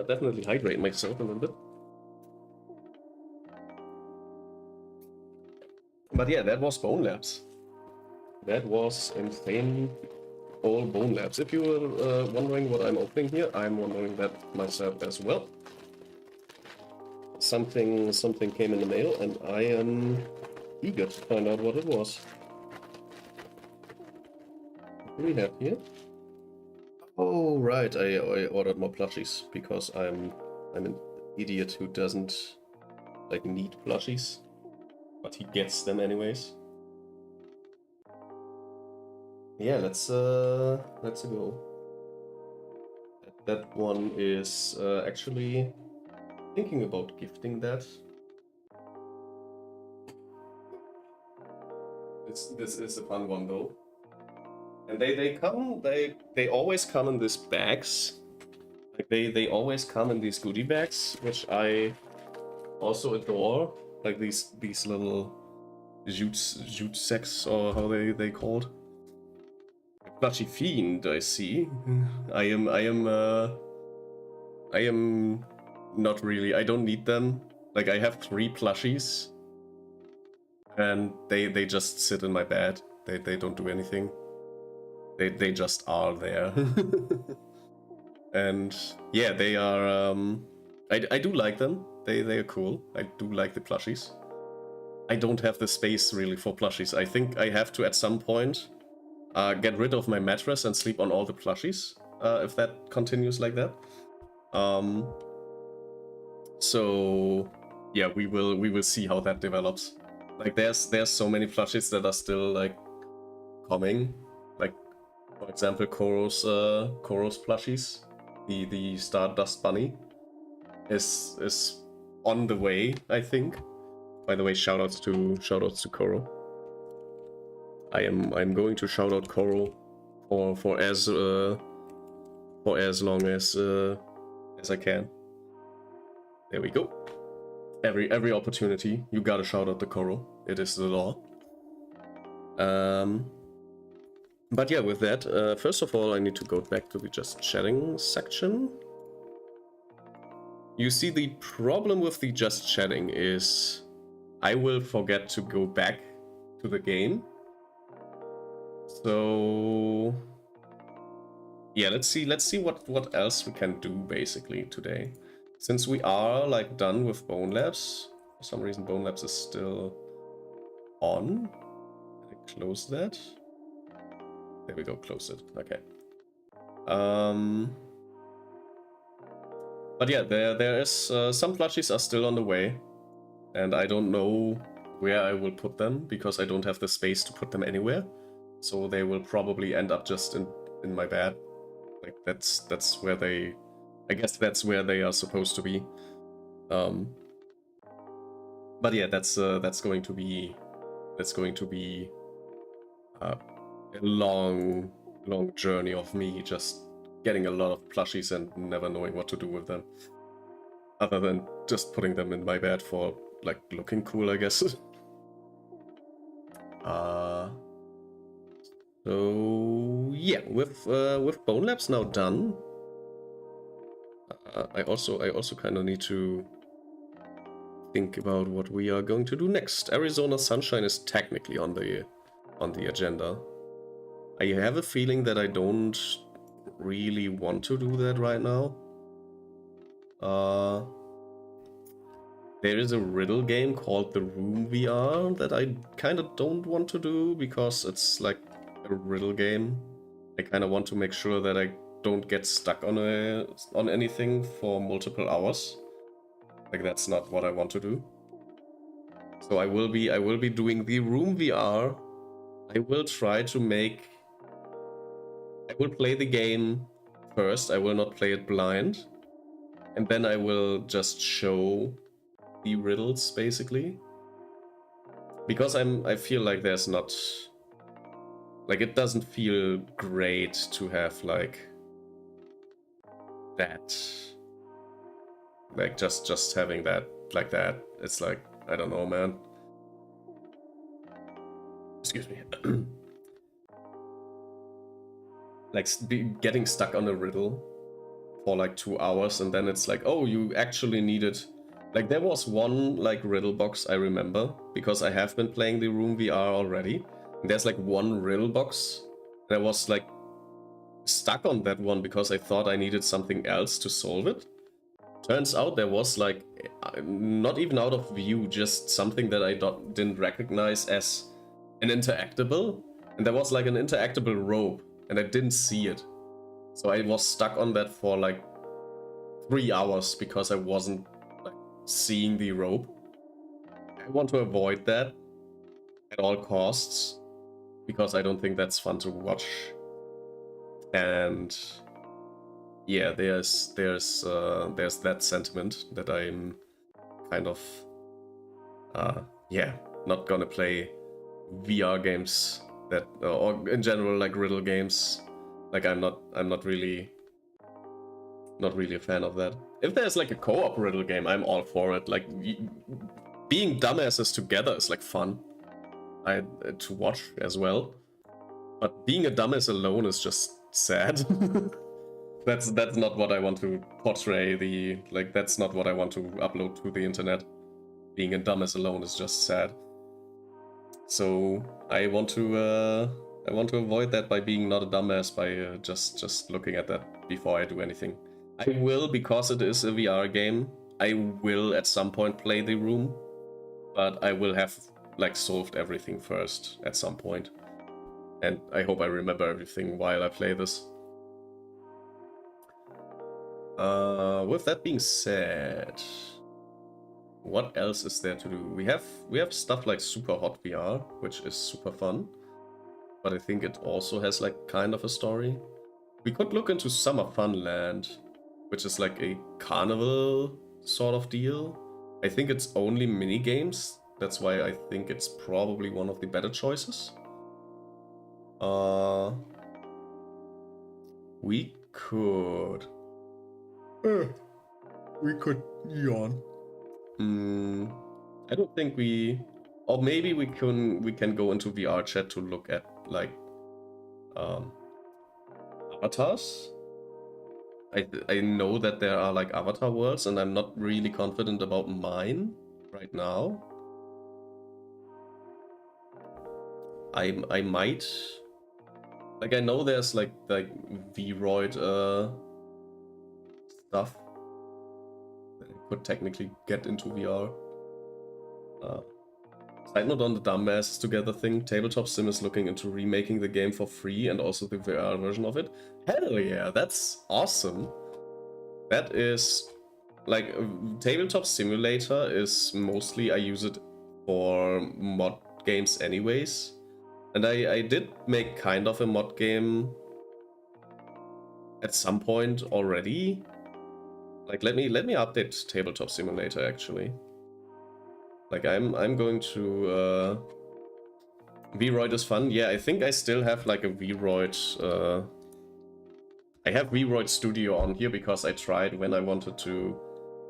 definitely hydrate myself a little bit. But yeah, that was Bonelabs. That was insane old Bonelabs. If you were wondering what I'm opening here, I'm wondering that myself as well. Something came in the mail, and I am eager to find out what it was. What do we have here? Oh right, I ordered more plushies because I'm an idiot who doesn't like need plushies, but he gets them anyways. Yeah, let's go. That one is actually thinking about gifting that. This is a fun one though. And they always come in these bags. Like they always come in these goodie bags, which I also adore. Like these little jute sacks, or how they called. Plushy fiend, I see. I am not really. I don't need them. Like I have 3 plushies, and they just sit in my bed. They don't do anything. They just are there. And yeah, they are. I do like them. They are cool. I do like the plushies. I don't have the space really for plushies. I think I have to at some point get rid of my mattress and sleep on all the plushies, if that continues like that. So yeah, we will see how that develops. Like there's so many plushies that are still like coming. Like for example, Koro's plushies, the Stardust Bunny is on the way, I think. By the way, shoutouts to Koro. I'm going to shout out Koro for as long as I can. There we go. Every opportunity, you gotta shout out the Koro. It is the law. But yeah, with that, first of all, I need to go back to the just chatting section. You see, the problem with the just chatting is I will forget to go back to the game. So yeah, let's see what else we can do basically today. Since we are like done with Bonelabs, for some reason Bonelabs is still on. Can I close that? There we go, close it. Okay. But yeah, there is some plushies are still on the way, and I don't know where I will put them because I don't have the space to put them anywhere. So they will probably end up just in my bed. Like that's where they, I guess that's where they are supposed to be. But yeah, that's going to be a long journey of me just getting a lot of plushies and never knowing what to do with them, other than just putting them in my bed for like looking cool, I guess. So yeah, with Bonelabs now done, I also kind of need to think about what we are going to do next. Arizona Sunshine is technically on the agenda. I have a feeling that I don't really want to do that right now. There is a riddle game called The Room VR that I kind of don't want to do because it's like a riddle game. I kind of want to make sure that I don't get stuck on anything for multiple hours. Like that's not what I want to do. So I will be doing The Room VR. I will try to make. I will play the game first. I will not play it blind, and then I will just show the riddles basically. Because I feel like there's not. Like it doesn't feel great to have like that. Like just having that like that. It's like, I don't know, man. Excuse me. Like getting stuck on a riddle for like 2 hours and then it's like, oh, you actually needed. Like there was one like riddle box I remember because I have been playing The Room VR already. And there's like one riddle box and I was like stuck on that one because I thought I needed something else to solve it. Turns out there was like not even out of view, just something that I didn't recognize as an interactable, and there was like an interactable rope and I didn't see it, so I was stuck on that for like 3 hours because I wasn't like seeing the rope. I want to avoid that at all costs because I don't think that's fun to watch. And yeah, there's that sentiment that I'm kind of yeah, not gonna play VR games that or in general like riddle games. Like I'm not really a fan of that. If there's like a co-op riddle game, I'm all for it. Like being dumbasses together is like fun to watch as well. But being a dumbass alone is just sad. That's not what I want to portray. That's not what I want to upload to the internet. Being a dumbass alone is just sad. So I want to avoid that by being not a dumbass, by just looking at that before I do anything. I will, because it is a VR game, I will at some point play The Room, but I will have like solved everything first at some point. And I hope I remember everything while I play this. With that being said, what else is there to do? We have stuff like Super Hot VR, which is super fun, but I think it also has like kind of a story. We could look into Summer Funland, which is like a carnival sort of deal. I think it's only mini games. That's why I think it's probably one of the better choices. We could yawn. I don't think we, or maybe we can go into VR chat to look at like avatars. I know that there are like avatar worlds, and I'm not really confident about mine right now. I might, like, I know there's like Vroid stuff that I could technically get into VR. Side note on the Dumbasses Together thing, Tabletop Sim is looking into remaking the game for free and also the VR version of it. Hell yeah, that's awesome. That is, like, Tabletop Simulator is mostly, I use it for mod games anyways. And I did make kind of a mod game at some point already. Like, let me update Tabletop Simulator actually. Like, I'm going to Vroid is fun. Yeah, I think I still have like a Vroid. I have Vroid Studio on here because I tried when I wanted to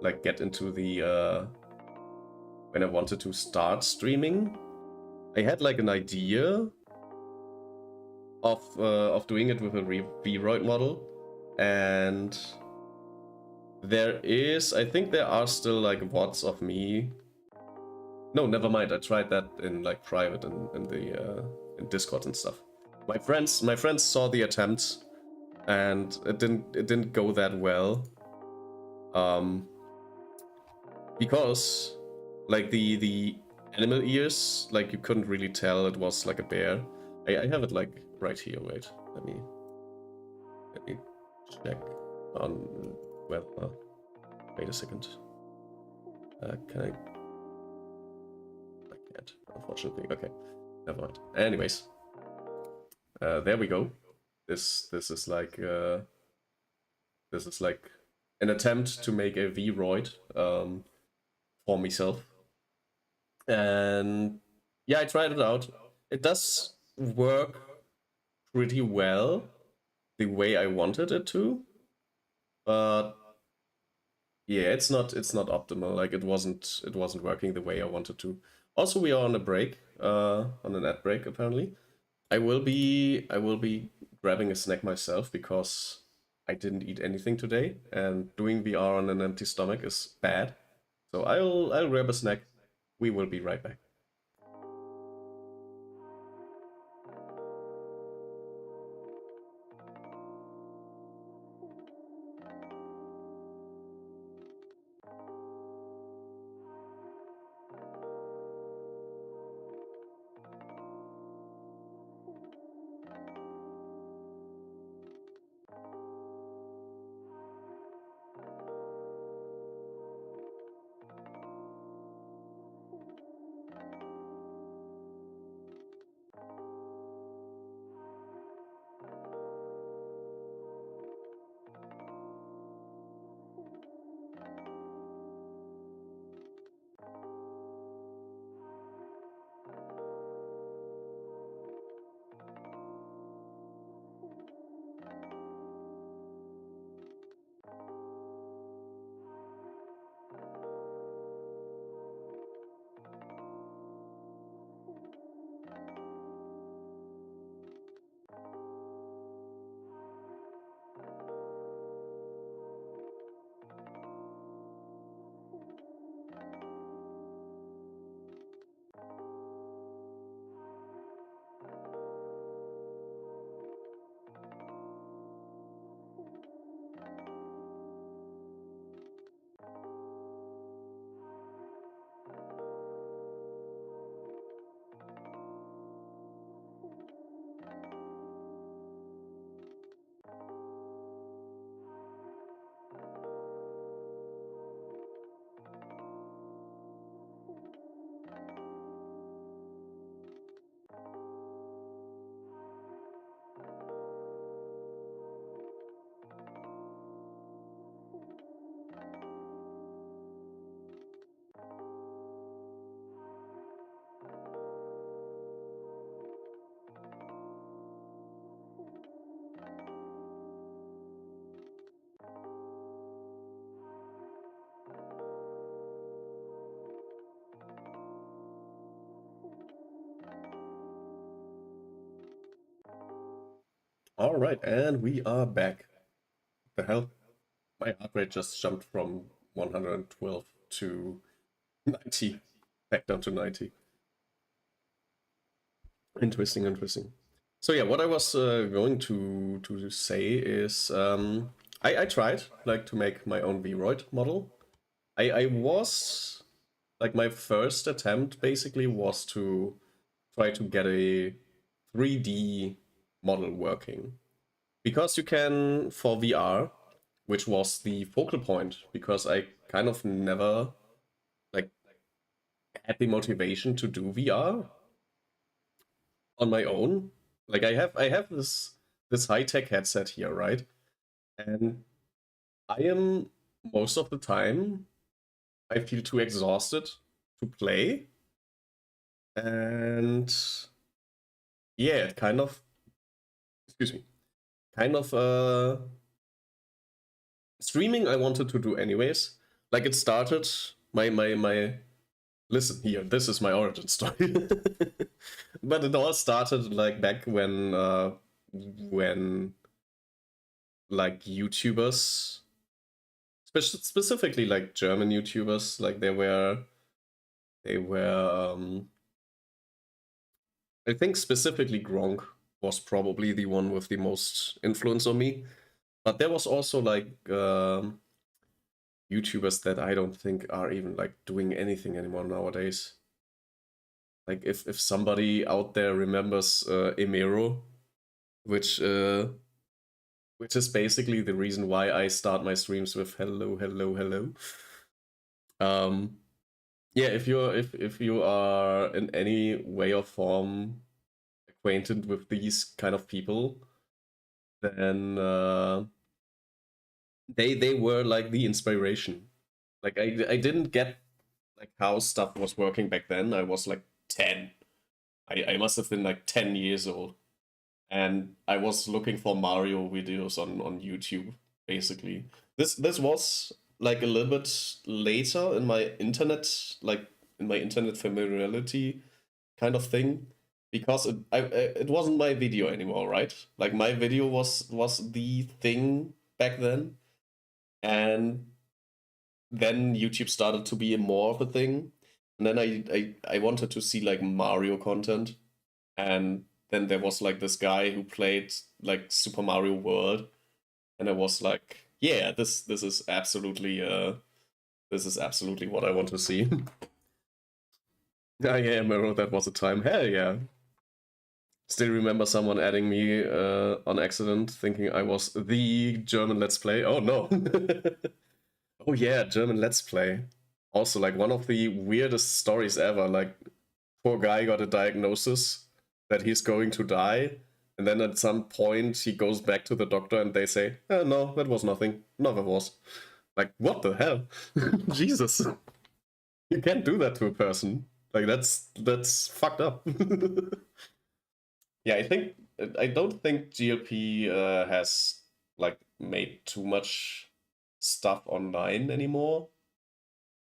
like get into the when I wanted to start streaming. I had like an idea of doing it with a Vroid model, and I think there are still like VODs of me. No, never mind. I tried that in like private in the in Discord and stuff. My friends saw the attempt, and it didn't go that well. Because like the animal ears, like you couldn't really tell it was like a bear. I have it like right here. Wait, let me check on whether. Wait a second. Can I? I can't, unfortunately. Okay, never mind. Anyways, there we go. This is like an attempt to make a Vroid for myself, and yeah, I tried it out. It does work pretty well the way I wanted it to, but yeah, it's not optimal. Like it wasn't working the way I wanted to. Also, we are on a break, on an ad break apparently. I will be grabbing a snack myself because I didn't eat anything today, and doing VR on an empty stomach is bad. So I'll grab a snack. We will be right back. All right, and we are back. The hell? My heart rate just jumped from 112 to 90, back down to 90. Interesting, interesting. So yeah, what I was going to say is I tried like to make my own Vroid model. I was like my first attempt basically was to try to get a 3D model working. Because you can, for VR, which was the focal point, because I kind of never like had the motivation to do VR on my own. Like I have this high-tech headset here, right? And I am most of the time I feel too exhausted to play. And yeah, it kind of excuse me. Kind of streaming I wanted to do anyways. Like it started my listen here, this is my origin story. But it all started like back when like YouTubers, specifically like German YouTubers, like they were I think specifically Gronk was probably the one with the most influence on me. But there was also like YouTubers that I don't think are even like doing anything anymore nowadays. Like if somebody out there remembers Emero, which is basically the reason why I start my streams with hello, hello, hello. Yeah, if you are in any way or form acquainted with these kind of people, then they were like the inspiration. Like I didn't get like how stuff was working back then. I was like 10. I must have been like 10 years old. And I was looking for Mario videos on YouTube, basically. This was like a little bit later in my internet, like in my internet familiarity kind of thing. Because it wasn't my video anymore, right? Like my video was the thing back then. And then YouTube started to be more of a thing. And then I wanted to see like Mario content. And then there was like this guy who played like Super Mario World. And I was like, yeah, this is absolutely what I want to see. Yeah, Mero, that was a time. Hell yeah. Still remember someone adding me on accident, thinking I was the German Let's Play. Oh no. Oh yeah, German Let's Play. Also, like one of the weirdest stories ever. Like, poor guy got a diagnosis that he's going to die, and then at some point he goes back to the doctor and they say, no, that was nothing. Never was. Like, what the hell? Jesus. You can't do that to a person. Like, that's fucked up. Yeah, I don't think GLP has like made too much stuff online anymore.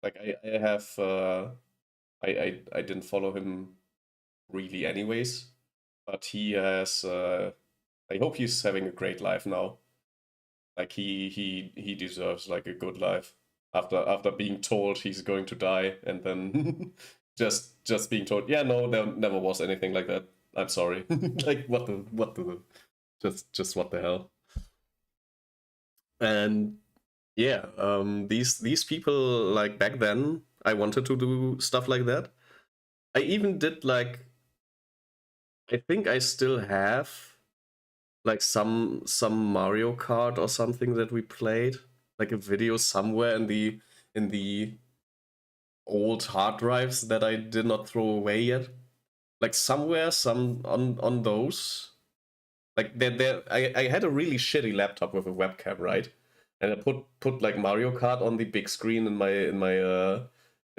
Like I have I didn't follow him really anyways, but he has I hope he's having a great life now. Like he deserves like a good life after being told he's going to die and then just being told, yeah, no, there never was anything like that. I'm sorry. Like what the just what the hell. And yeah, these people, like back then I wanted to do stuff like that. I even did like, I think I still have like some Mario Kart or something that we played, like a video somewhere in the old hard drives that I did not throw away yet. Like somewhere, some on those. Like I had a really shitty laptop with a webcam, right? And I put like Mario Kart on the big screen in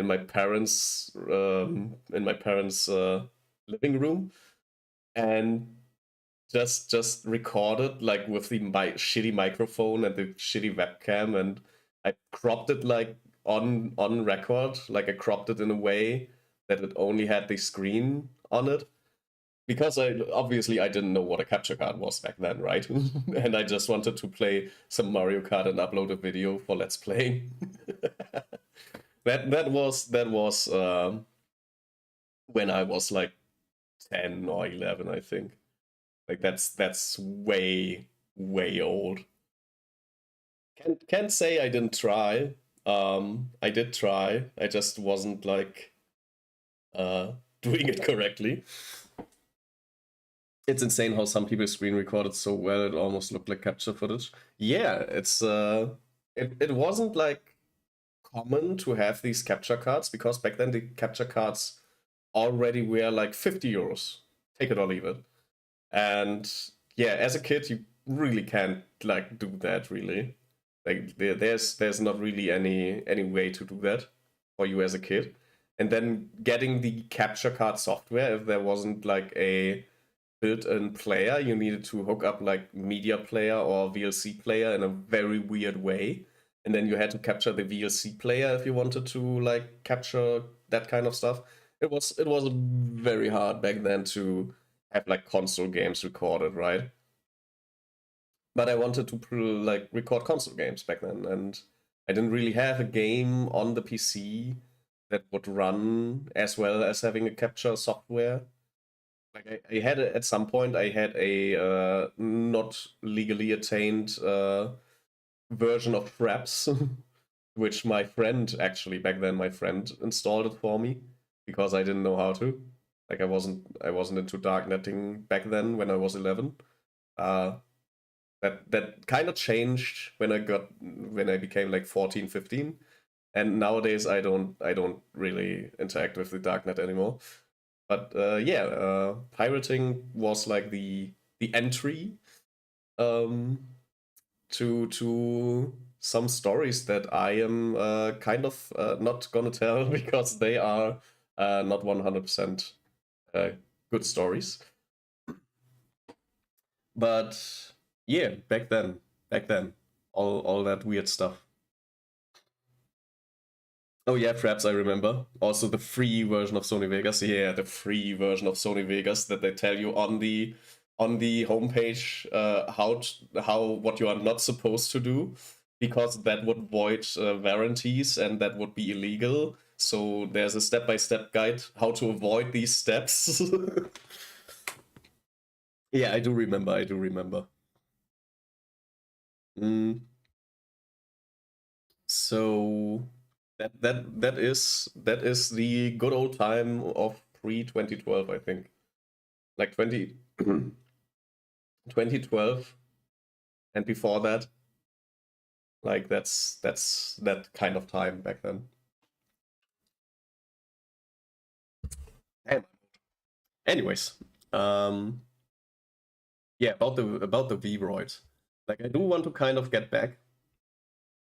my parents' living room, and just recorded like with the shitty microphone and the shitty webcam, and I cropped it like on record. Like I cropped it in a way that it only had the screen on it, because obviously I didn't know what a capture card was back then, right? And I just wanted to play some Mario Kart and upload a video for Let's Playing. that was when I was like 10 or 11, I think. Like that's way old. Can't say I didn't try. I did try. I just wasn't like doing it correctly. It's insane how some people screen recorded so well it almost looked like capture footage. Yeah, it's it wasn't like common to have these capture cards because back then the capture cards already were like 50 euros. Take it or leave it. And yeah, as a kid you really can't like do that really. Like there's not really any way to do that for you as a kid. And then getting the capture card software, if there wasn't like a built-in player, you needed to hook up like media player or VLC player in a very weird way. And then you had to capture the VLC player if you wanted to like capture that kind of stuff. It was very hard back then to have like console games recorded, right? But I wanted to like record console games back then, and I didn't really have a game on the PC that would run as well as having a capture software. Like I had at some point I had a not legally attained version of Fraps, which my friend actually back then my friend installed it for me because I didn't know how to. Like I wasn't into darknetting back then when I was 11. That kind of changed when I became like 14, 15. And nowadays I don't really interact with the darknet anymore. But yeah, pirating was like the entry to some stories that I am kind of not gonna tell because they are not 100% good stories. But yeah, back then, all that weird stuff. Oh yeah, Fraps, I remember. Also the free version of Sony Vegas. Yeah, the free version of Sony Vegas that they tell you on the homepage how what you are not supposed to do, because that would void warranties and that would be illegal. So there's a step-by-step guide how to avoid these steps. Yeah, I do remember. So that is the good old time of pre-2012, I think. Like 2012 and before that. Like that's that kind of time back then. Anyways, yeah, about the Vroid. Like I do want to kind of get back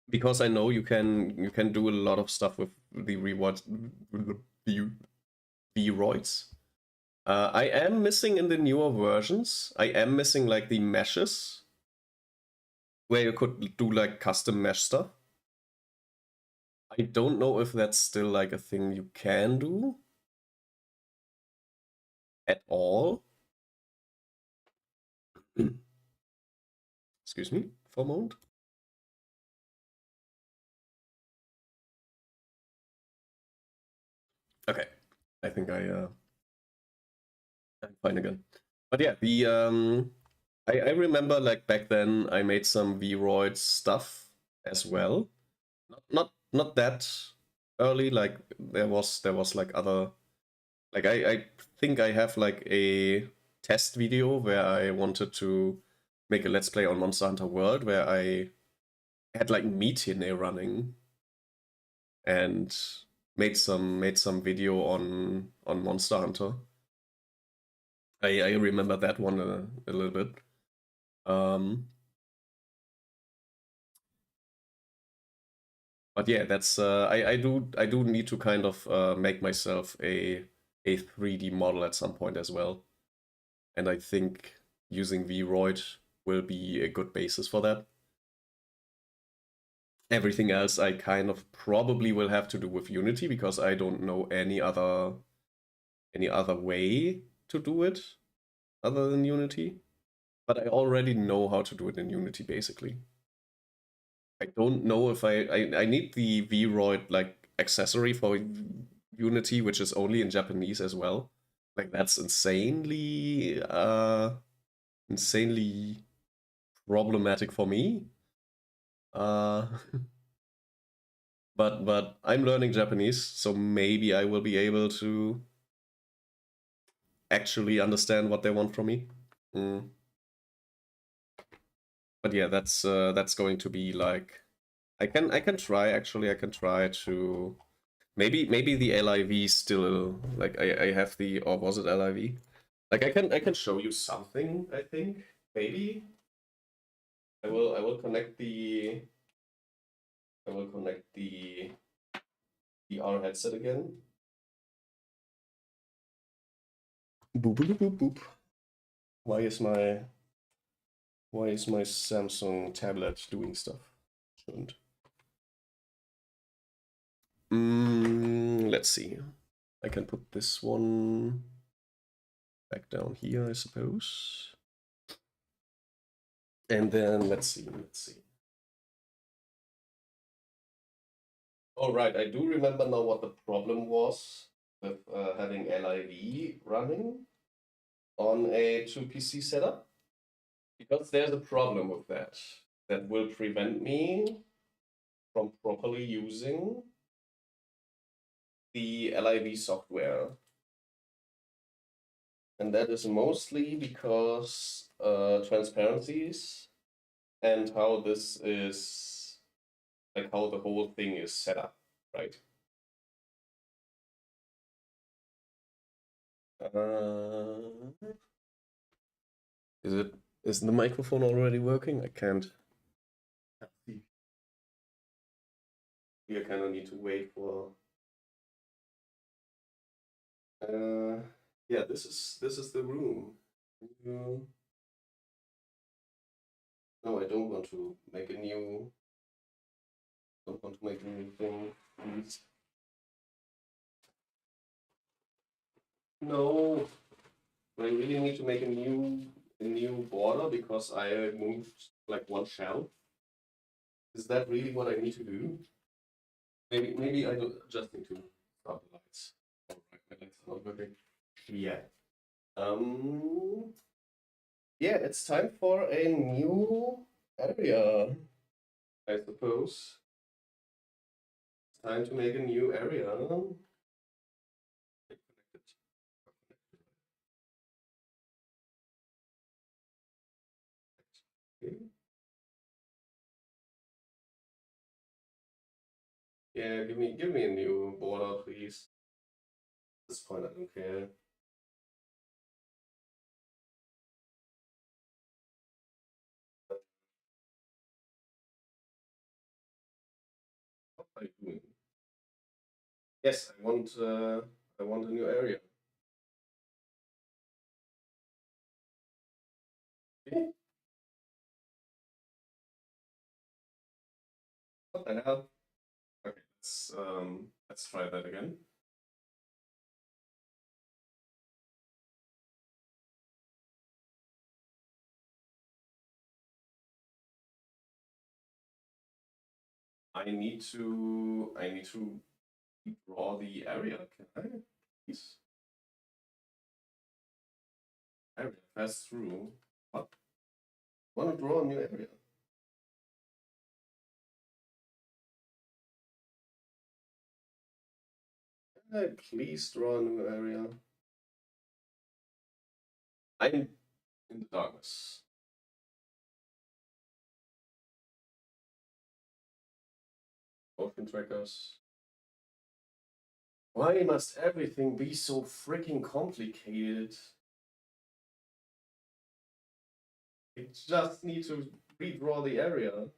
because I know you can do a lot of stuff with the rewards, Vroids. I am missing in the newer versions. I am missing like the meshes, where you could do like custom mesh stuff. I don't know if that's still like a thing you can do at all. Excuse me for a moment. Okay, I think I'm fine again. But yeah, the I remember like back then I made some Vroid stuff as well. Not that early. Like there was like other, like I think I have like a test video where I wanted to make a let's play on Monster Hunter World where I had like Meatine running and made some video on Monster Hunter. I remember that one a little bit. But yeah, that's I do need to kind of make myself a 3D model at some point as well, and I think using Vroid will be a good basis for that. Everything else I kind of probably will have to do with Unity because I don't know any other way to do it. other than Unity. But I already know how to do it in Unity, basically. I don't know if I need the Vroid like accessory for Unity, which is only in Japanese as well. Like that's insanely problematic for me. But I'm learning Japanese, so maybe I will be able to actually understand what they want from me. But yeah, that's going to be like I can try to maybe the LIV still like I have the, or was it LIV? Like I can show you something, I think. Maybe I will connect the VR headset again. Boop boop boop boop. Why is my Samsung tablet doing stuff? Shouldn't. Let's see. I can put this one back down here, I suppose. And then let's see. All right, I do remember now what the problem was with having LIV running on a 2PC setup, because there's a problem with that will prevent me from properly using the LIV software. And that is mostly because transparencies and how this is, like how the whole thing is set up, right? Is the microphone already working? I can't see. We kind of need to wait for. Yeah, this is the room. No, I don't want to make a new. Don't want to make a new thing. Please. No, I really need to make a new border because I moved like one shelf. Is that really what I need to do? Maybe I don't just need to start the lights. All right, my lights are not working. Yeah. Yeah, it's time for a new area, I suppose. It's time to make a new area. Okay. Yeah, give me a new border, please. At this point, I don't care. What are you doing? Yes, I want a new area. Okay. What the hell? Okay, let's try that again. I need to draw the area. Can I? Please. Area pass through. What? Want to draw a new area? Please draw a new area. I'm in the darkness. Motion trackers. Why must everything be so freaking complicated? I just need to redraw the area.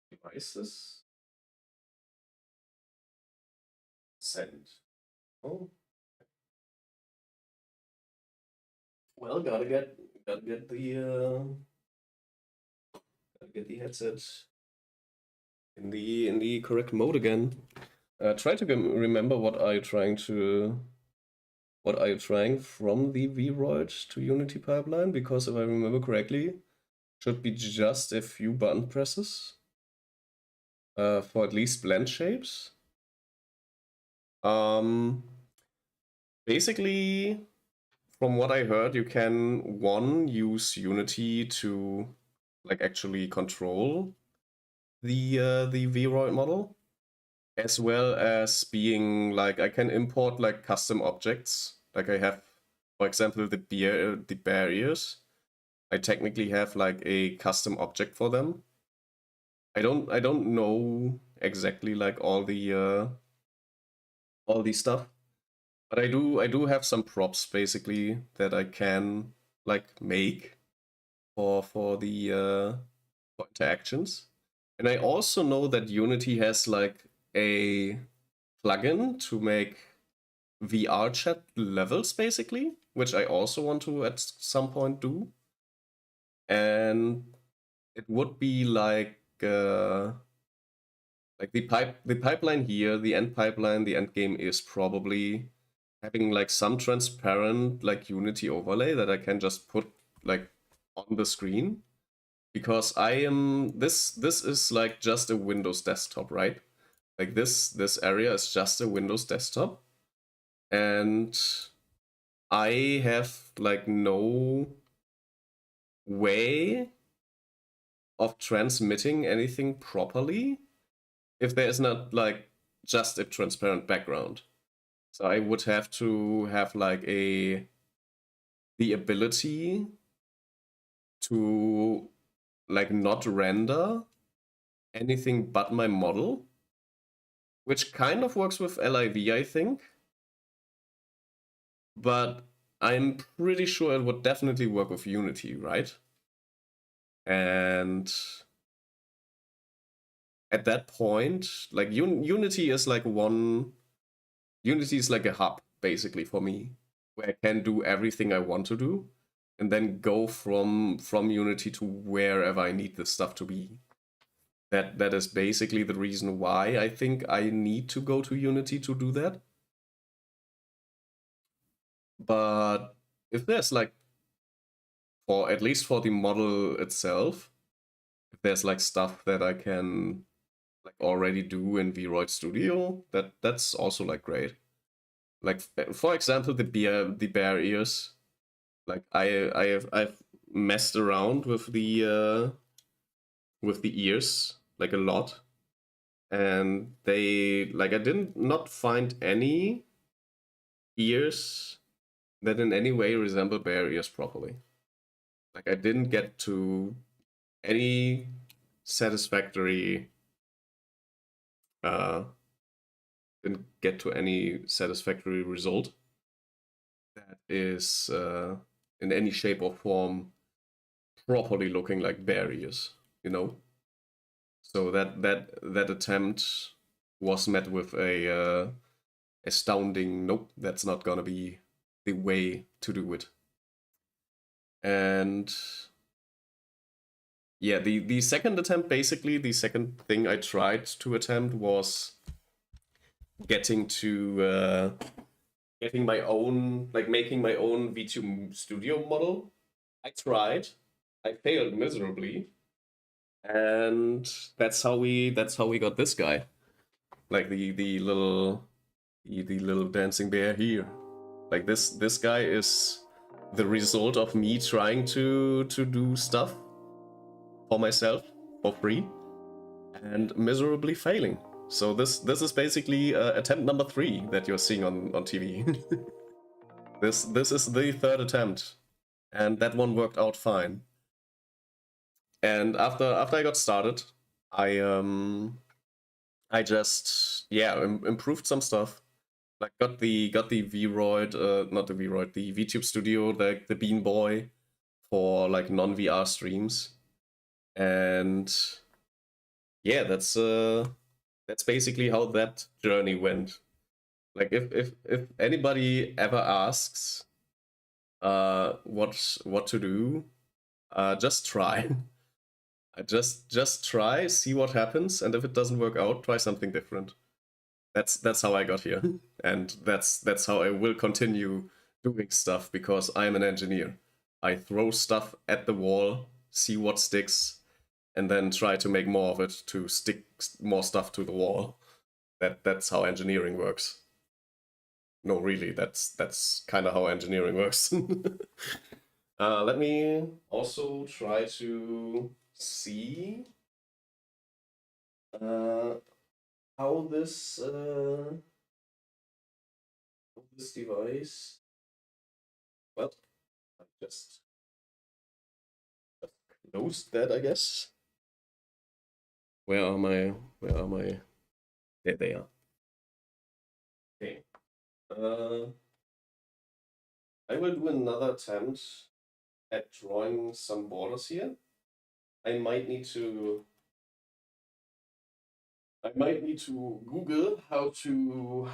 Devices. Send. Oh. Well, gotta gotta get the headset in the correct mode again. Try to remember what are you trying from the Vroid to Unity pipeline, because if I remember correctly, should be just a few button presses for at least blend shapes. Basically, from what I heard, you can use Unity to like actually control the Vroid model, as well as being like I can import like custom objects. Like I have, for example, the bear ears. I technically have like a custom object for them. I don't know exactly like all the stuff, but I do have some props basically that I can like make for the for interactions. And I also know that Unity has like a plugin to make VR chat levels basically, which I also want to at some point do. And it would be like the pipeline here, the end pipeline, the end game is probably having like some transparent like Unity overlay that I can just put like on the screen, because this is like just a Windows desktop, right? Like this area is just a Windows desktop, and I have like no way of transmitting anything properly if there is not like just a transparent background. So I would have to have like the ability to like not render anything but my model, which kind of works with LIV, I think. But I'm pretty sure it would definitely work with Unity, right? And at that point, like Unity is like Unity is like a hub basically for me, where I can do everything I want to do, and then go from Unity to wherever I need this stuff to be. That is basically the reason why I think I need to go to Unity to do that. But if there's like, for at least for the model itself, if there's like stuff that I can like already do in Vroid Studio, that's also like great. Like for example, the bear ears. Like I've messed around with the ears like a lot, and they like I didn't not find any ears that in any way resemble bear ears properly. Like I didn't get to any satisfactory didn't get to any satisfactory result that is in any shape or form properly looking like bear ears, you know. So that attempt was met with a astounding nope. That's not gonna be the way to do it. And yeah, the second attempt, basically the second thing I tried to attempt was getting my own, like making my own V2 Studio model. I tried. I failed miserably. And that's how we got this guy. Like the little dancing bear here. Like this guy is the result of me trying to do stuff for myself for free and miserably failing. So this is basically attempt number 3 that you're seeing on TV. this is the third attempt, and that one worked out fine. And after I got started, I just improved some stuff. Like got the Vroid, not the Vroid, the VTube Studio, like the Bean Boy for like non-VR streams. And yeah, that's basically how that journey went. Like if anybody ever asks what to do. Just try. just try, see what happens, and if it doesn't work out, try something different. That's how I got here, and that's how I will continue doing stuff, because I'm an engineer. I throw stuff at the wall, see what sticks, and then try to make more of it to stick more stuff to the wall. That's how engineering works. No, really, that's kind of how engineering works. Let me also try to see how this device. Well, I just closed that, I guess. Where are my? There they are. Okay. I will do another attempt at drawing some borders here. I might need to Google how to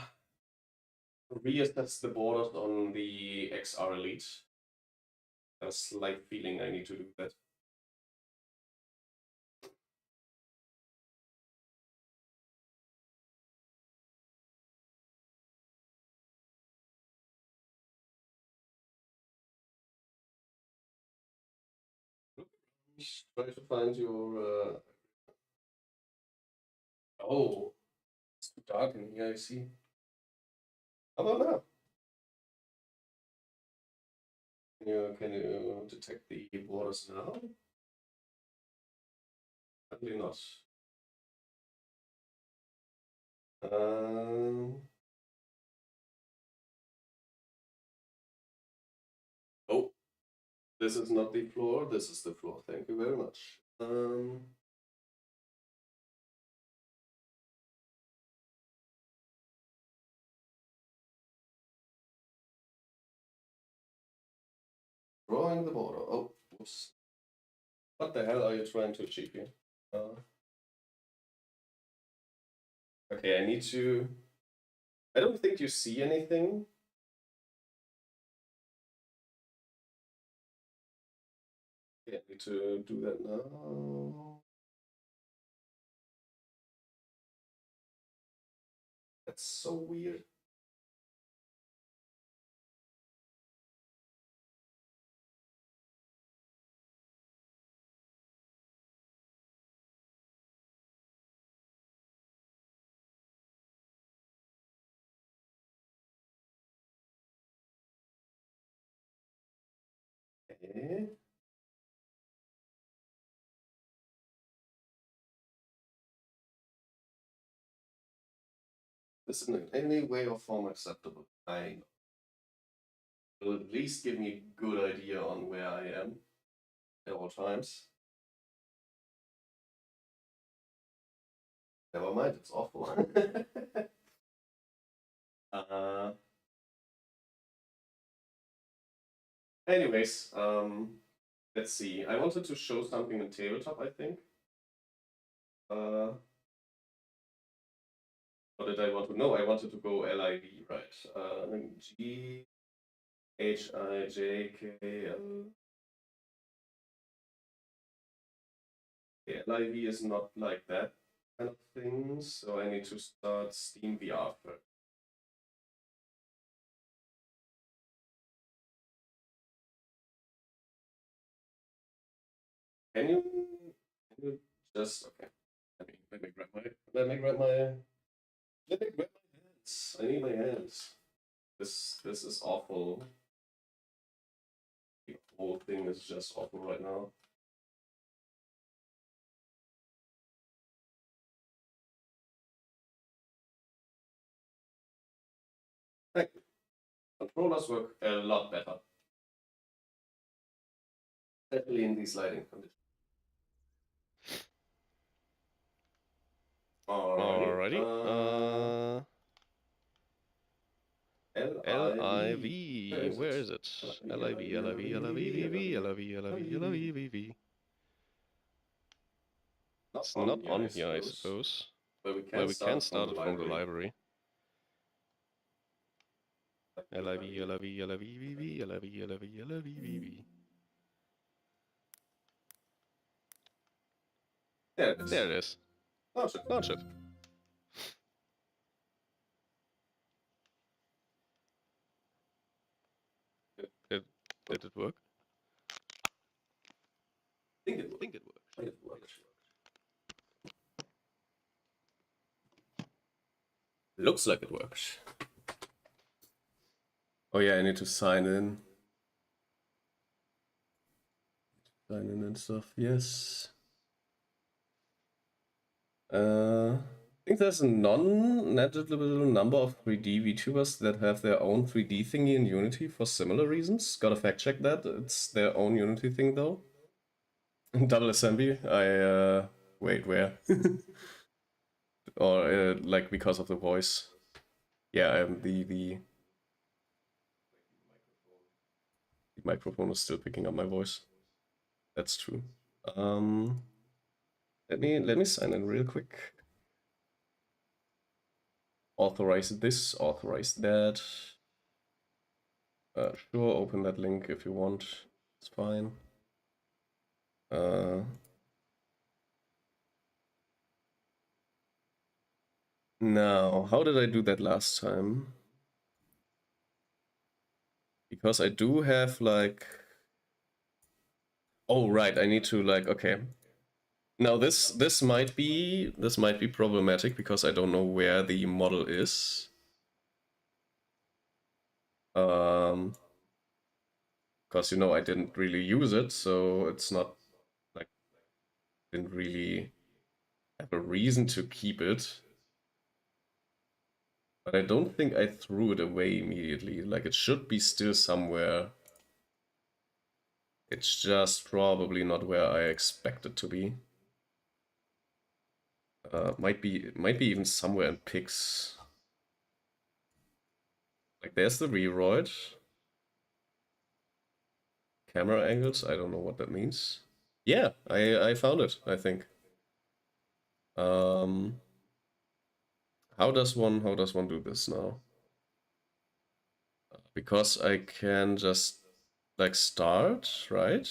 reassess the borders on the XR Elite. I have a slight feeling I need to do that. Try to find your. Oh, it's too dark in here, I see. How about now? Can you detect the borders now? Probably not. Oh, this is not the floor. This is the floor. Thank you very much. Drawing the border. Oh, whoops. What the hell are you trying to achieve here? Okay, I need to. I don't think you see anything. Okay, I need to do that now. That's so weird. Okay. This is in any way or form acceptable. I will at least give me a good idea on where I am at all times. Never mind, it's awful. Anyways, let's see. I wanted to show something in tabletop, I think. What did I want to know? I wanted to go LIV, right? G H I J K L. Okay, LIV is not like that kind of thing, so I need to start Steam VR first. Can you just okay? Let me grab my hands. I need my hands. This is awful. The whole thing is just awful right now. Thank you. Controllers work a lot better, especially in these lighting conditions. Alrighty. LIV. Where is it? LIV. It's not on here, I suppose. Well, we can start it from the library. LIV, LIV, LIV, VV, LIV, LIV, LIV, VV. There it is. There it is. Launch it. Launch it. Did it work? I think it I think it worked. Might have worked. Looks like it worked. Oh yeah, I need to sign in. Sign in and stuff, yes. I think there's a non-negligible number of 3D VTubers that have their own 3D thingy in Unity for similar reasons. Gotta fact check that. It's their own Unity thing though. Double assembly. Wait, where? Or like because of the voice. Yeah, the microphone is still picking up my voice. That's true. Let me sign in real quick. Authorize this, authorize that. Sure, open that link if you want. It's fine. Now, how did I do that last time? Because I do have like... Oh, right, I need to like, okay. Now this might be problematic because I don't know where the model is. Because you know I didn't really use it, so it's not like didn't really have a reason to keep it. But I don't think I threw it away immediately. Like it should be still somewhere. It's just probably not where I expect it to be. Might be even somewhere in pics. Like there's the reroid. Camera angles, I don't know what that means. Yeah, I found it, I think. How does one do this now? Because I can just like start, right?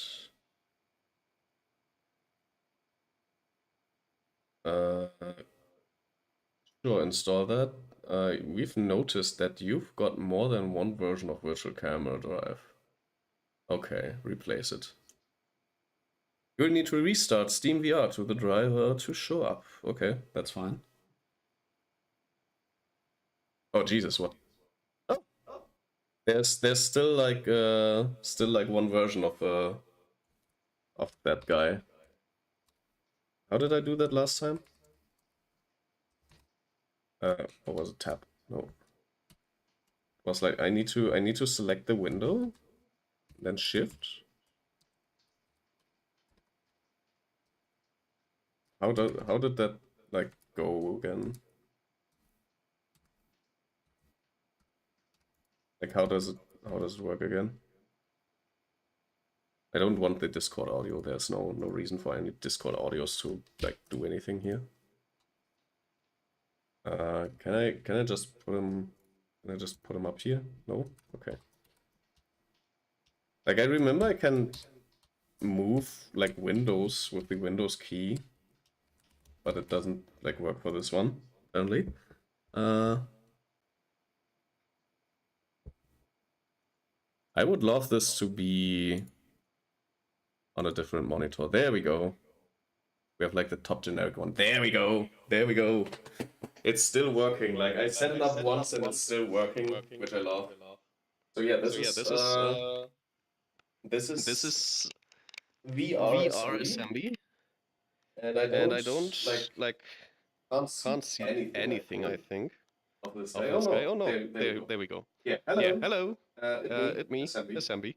Sure, install that. We've noticed that you've got more than one version of Virtual Camera Drive. Okay, replace it. You'll need to restart Steam VR to the driver to show up. Okay, that's fine. Oh Jesus, what? Oh, there's still like one version of that guy. How did I do that last time? What was it? Tab? No. It was like I need to select the window, then Shift. How did that like go again? Like how does it work again? I don't want the Discord audio. There's no reason for any Discord audios to like do anything here. Can I just put him? Can I just put him up here? No? Okay. Like I remember I can move like windows with the Windows key, but it doesn't like work for this one apparently. I would love this to be on a different monitor. There we go. We have like the top generic one. There we go. There we go. It's still working. Like I set it up once and it's still working, which I love. So yeah, this is VR assembly. And I don't like can't see anything I think of this guy. Oh no, there we go. Yeah, hello. It me, assembly.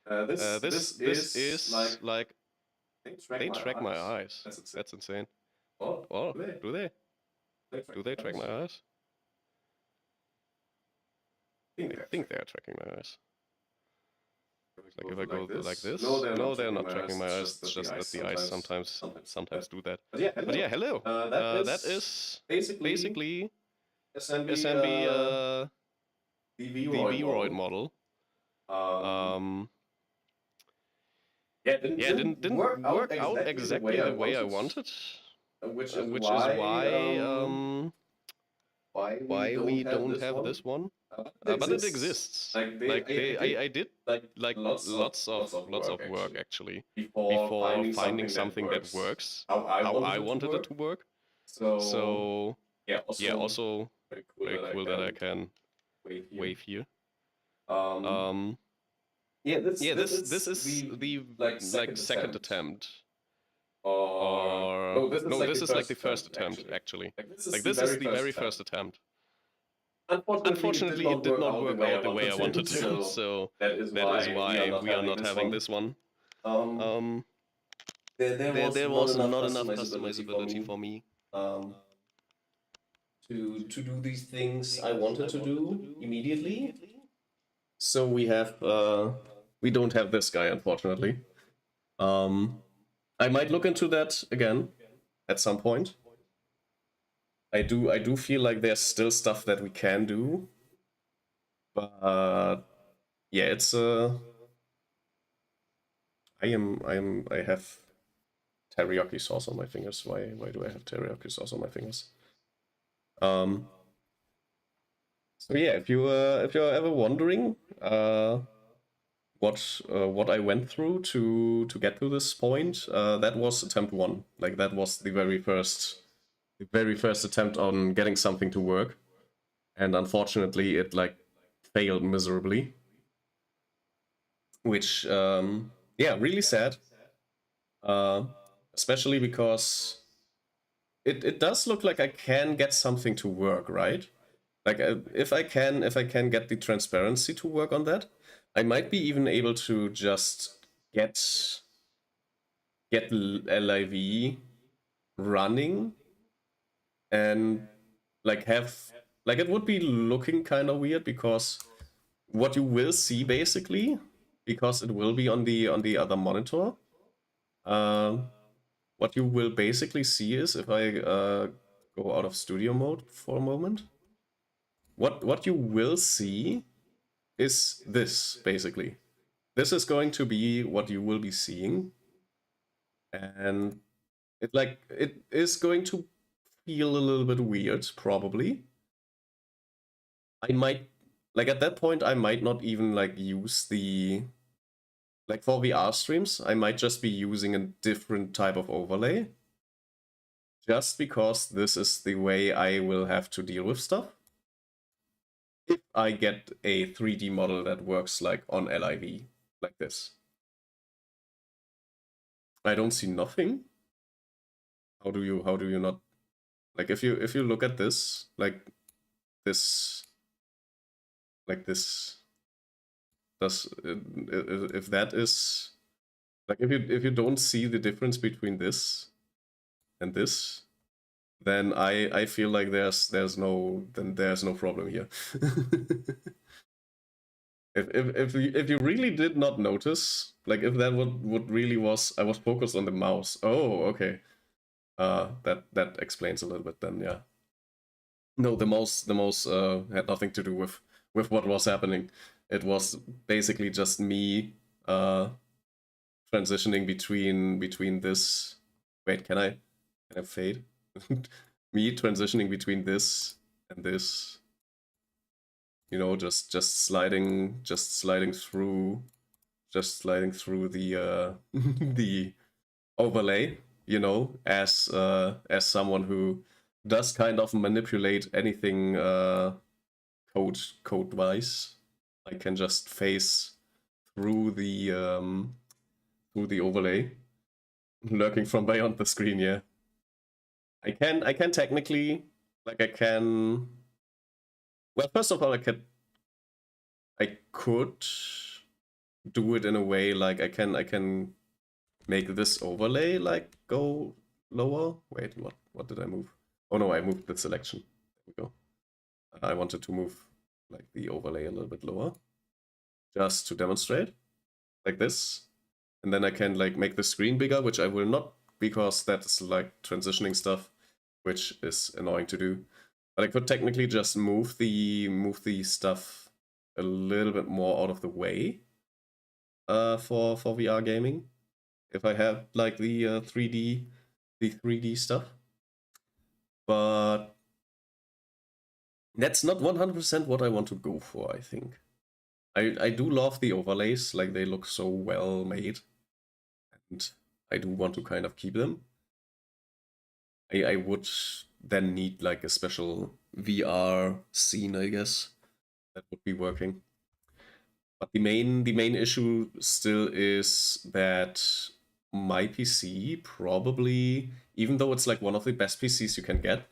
This is like they track my eyes. That's insane. Oh, do they? Do they track my eyes? I think they are tracking my eyes. Like if I go like this, no, they're not tracking my eyes. It's just that the eyes sometimes do that. But yeah, hello. That is basically SMB the Vroid model. Didn't work out exactly the way I wanted, which is why we don't have this one. But it exists. I did like lots of work actually before finding something that works how I wanted it to work. So yeah, also very cool that I can wave here. This is the like second attempt. Or no, this is like the first attempt actually. Like this is the very first attempt. Unfortunately, it did not work out the way I wanted to, so that is why we are not having this one. There was not enough customizability for me. To do these things I wanted to do immediately. So we have we don't have this guy, unfortunately. I might look into that again at some point. I do feel like there's still stuff that we can do, but yeah, it's I have teriyaki sauce on my fingers. Why do I have teriyaki sauce on my fingers? So yeah, if you're ever wondering what I went through to get to this point, that was attempt 1. Like that was the very first attempt on getting something to work, and unfortunately it like failed miserably, which yeah, really sad, especially because it does look like I can get something to work, right? Like if I can get the transparency to work on that, I might be even able to just get LIV running and like have like it would be looking kind of weird, because what you will see basically, because it will be on the other monitor, what you will basically see is, if I go out of studio mode for a moment, what you will see is this basically. This is going to be what you will be seeing, and it is going to feel a little bit weird, probably. I might, like at that point, I might not even like use the, like for VR streams, I might just be using a different type of overlay, just because this is the way I will have to deal with stuff if I get a 3D model that works like on LIV, like this. I don't see nothing. How do you not, like if you look at this, like this does, if that is like, if you don't see the difference between this and this, then I feel like there's no problem here. if you really did not notice, like if that what really was, I was focused on the mouse. Oh, okay. That explains a little bit then, yeah. No, the mouse had nothing to do with what was happening. It was basically just me transitioning between this. Wait, can I fade? Me transitioning between this and this. You know, just sliding through the the overlay. You know, as someone who does kind of manipulate anything code wise, I can just phase through the overlay, lurking from beyond the screen. Yeah, I can technically, like I can. Well, first of all, I could do it in a way like I can make this overlay like go lower. Wait, what did I move? Oh no, I moved the selection. There we go. I wanted to move like the overlay a little bit lower, just to demonstrate, like this. And then I can like make the screen bigger, which I will not, because that's like transitioning stuff, which is annoying to do. But I could technically just move the stuff a little bit more out of the way for VR gaming. If I had like the 3D stuff, but that's not 100% what I want to go for. I think I do love the overlays, like they look so well made, and I do want to kind of keep them. I would then need like a special VR scene, I guess, that would be working. But the main issue still is that my PC probably, even though it's like one of the best PCs you can get,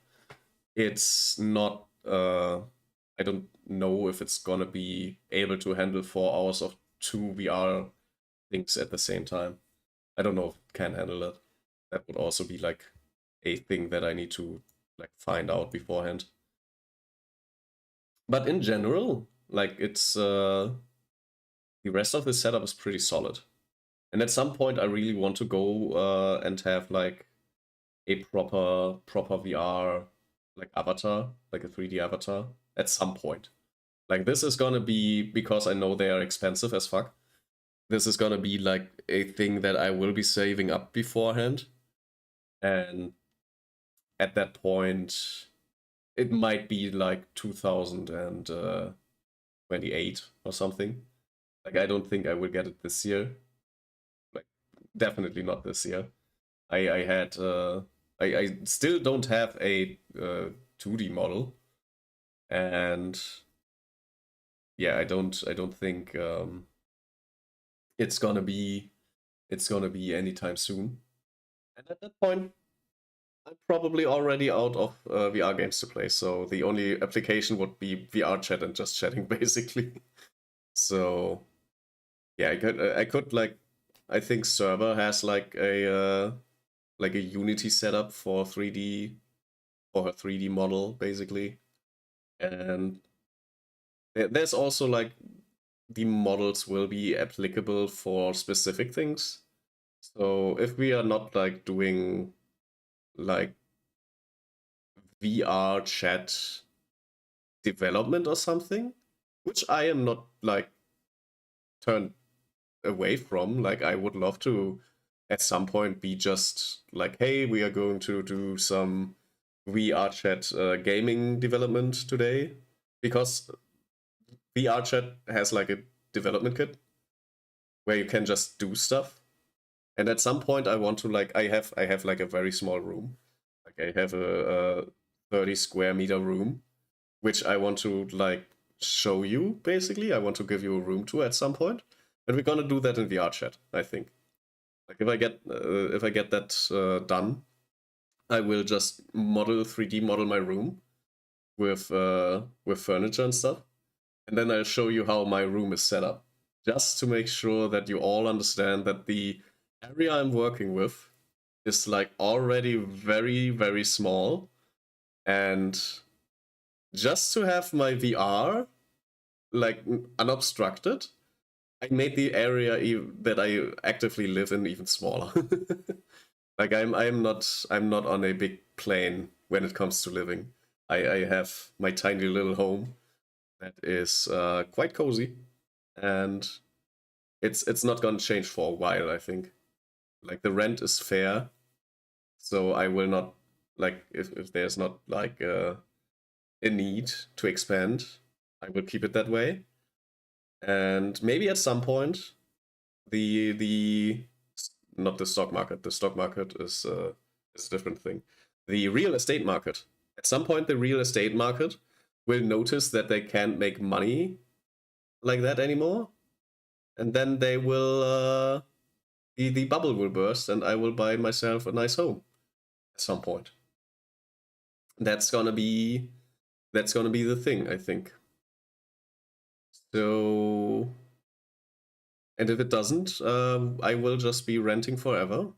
it's not I don't know if it's gonna be able to handle 4 hours of 2 VR things at the same time. I don't know if it can handle that. That would also be like a thing that I need to like find out beforehand. But in general, like it's the rest of the setup is pretty solid. And at some point I really want to go and have like a proper VR like avatar, like a 3D avatar at some point. Like this is gonna be, because I know they are expensive as fuck, this is gonna be like a thing that I will be saving up beforehand. And at that point, it might be like 2028 or something. Like I don't think I will get it this year. Like definitely not this year. I had I still don't have a 2D model, and yeah, I don't think it's gonna be anytime soon. And at that point, I'm probably already out of VR games to play, so the only application would be VR chat and just chatting basically. So yeah, I could like, I think Server has like a Unity setup for 3D, for her 3D model basically, and there's also like the models will be applicable for specific things. So if we are not like doing like VR chat development or something, which I am not like turned away from, like I would love to at some point be just like, hey, we are going to do some VR chat gaming development today, because VR chat has like a development kit where you can just do stuff. And at some point I want to like, I have like a very small room. Like I have a 30 square meter room, which I want to like show you basically. I want to give you a room tour at some point. And we're gonna do that in VR chat, I think. Like if I get that done, I will just 3D model my room with furniture and stuff, and then I'll show you how my room is set up, just to make sure that you all understand that the area I'm working with is like already very, very small, and just to have my VR like unobstructed, I made the area that I actively live in even smaller. Like I'm not on a big plane when it comes to living. I have my tiny little home that is quite cozy, and it's not gonna change for a while, I think. Like the rent is fair, so I will not, like, if there's not like a need to expand, I will keep it that way. And maybe at some point the not the stock market. The stock market is a different thing. The real estate market. At some point, the real estate market will notice that they can't make money like that anymore, and then they will the bubble will burst, and I will buy myself a nice home at some point. That's gonna be the thing, I think. So, and if it doesn't, I will just be renting forever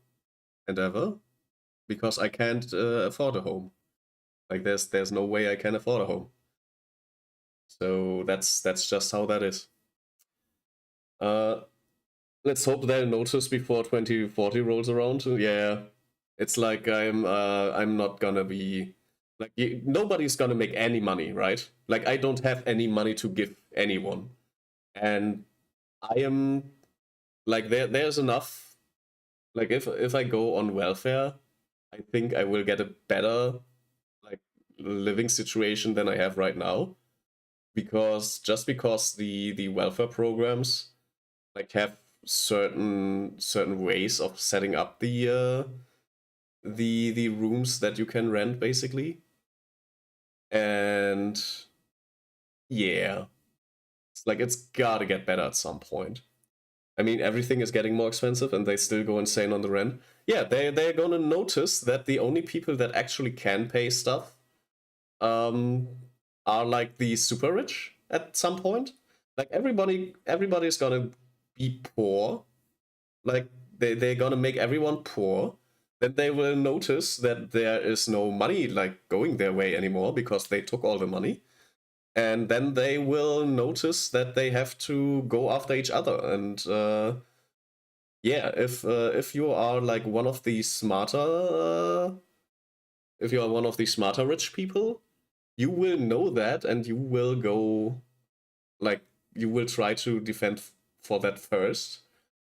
and ever, because I can't afford a home. Like there's no way I can afford a home. So that's just how that is. Let's hope they'll notice before 2040 rolls around. Yeah, it's like I'm not gonna be like, nobody's gonna make any money, right? Like I don't have any money to give anyone. and I am like there's enough. Like if I go on welfare, I think I will get a better like living situation than I have right now, because the welfare programs like have certain ways of setting up the rooms that you can rent basically. And yeah, it's like it's gotta get better at some point. I mean, everything is getting more expensive and they still go insane on the rent. Yeah, they're gonna notice that the only people that actually can pay stuff are like the super rich at some point. Like everybody's gonna be poor. Like they're gonna make everyone poor. Then they will notice that there is no money like going their way anymore because they took all the money. And then they will notice that they have to go after each other. And yeah, if you are like one of the smarter if you are one of the smarter rich people, you will know that and you will go like you will try to defend for that first,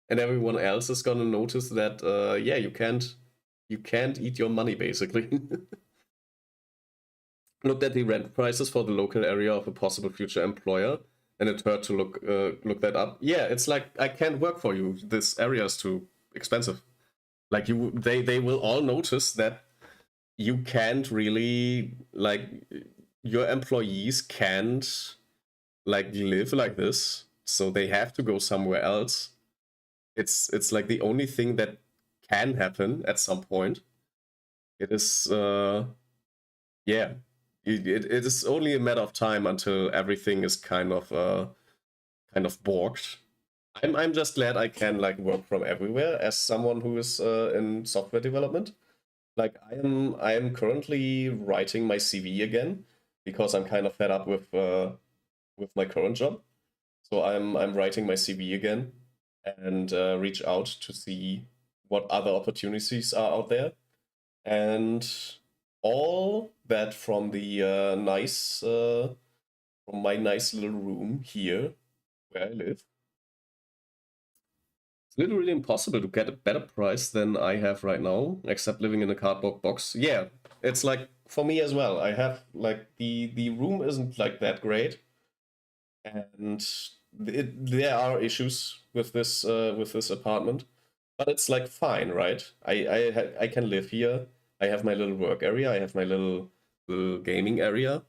and everyone else is gonna notice that yeah, you can't eat your money basically. Looked at the rent prices for the local area of a possible future employer, and it hurt to look that up. Yeah, it's like I can't work for you. This area is too expensive. Like they will all notice that you can't really like your employees can't like live like this, so they have to go somewhere else. It's like the only thing that can happen at some point. It is yeah, it is only a matter of time until everything is kind of borked. I'm just glad I can like work from everywhere as someone who is in software development. Like I am currently writing my CV again because I'm kind of fed up with my current job. So I'm writing my CV again and reach out to see what other opportunities are out there. And all that from the from my nice little room here where I live. It's literally impossible to get a better price than I have right now, except living in a cardboard box. Yeah, it's like for me as well. I have like the room isn't like that great, and there are issues with this apartment, but it's like fine, right? I can live here. I have my little work area. I have my little gaming area.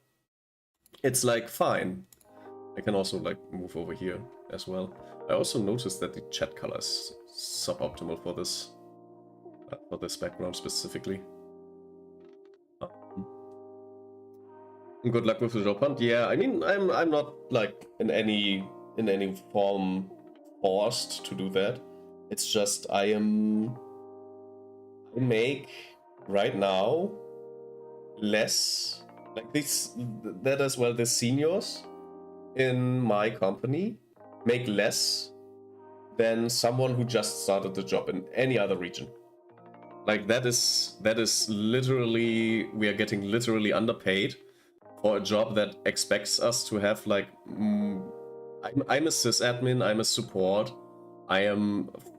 It's like fine. I can also like move over here as well. I also noticed that the chat color is suboptimal for this background specifically. Good luck with the job hunt. Yeah, I mean I'm not like in any form forced to do that. It's just I make right now less like that as well. The seniors in my company make less than someone who just started the job in any other region. Like that is literally, we are getting literally underpaid for a job that expects us to have like I'm a sysadmin, I'm a support,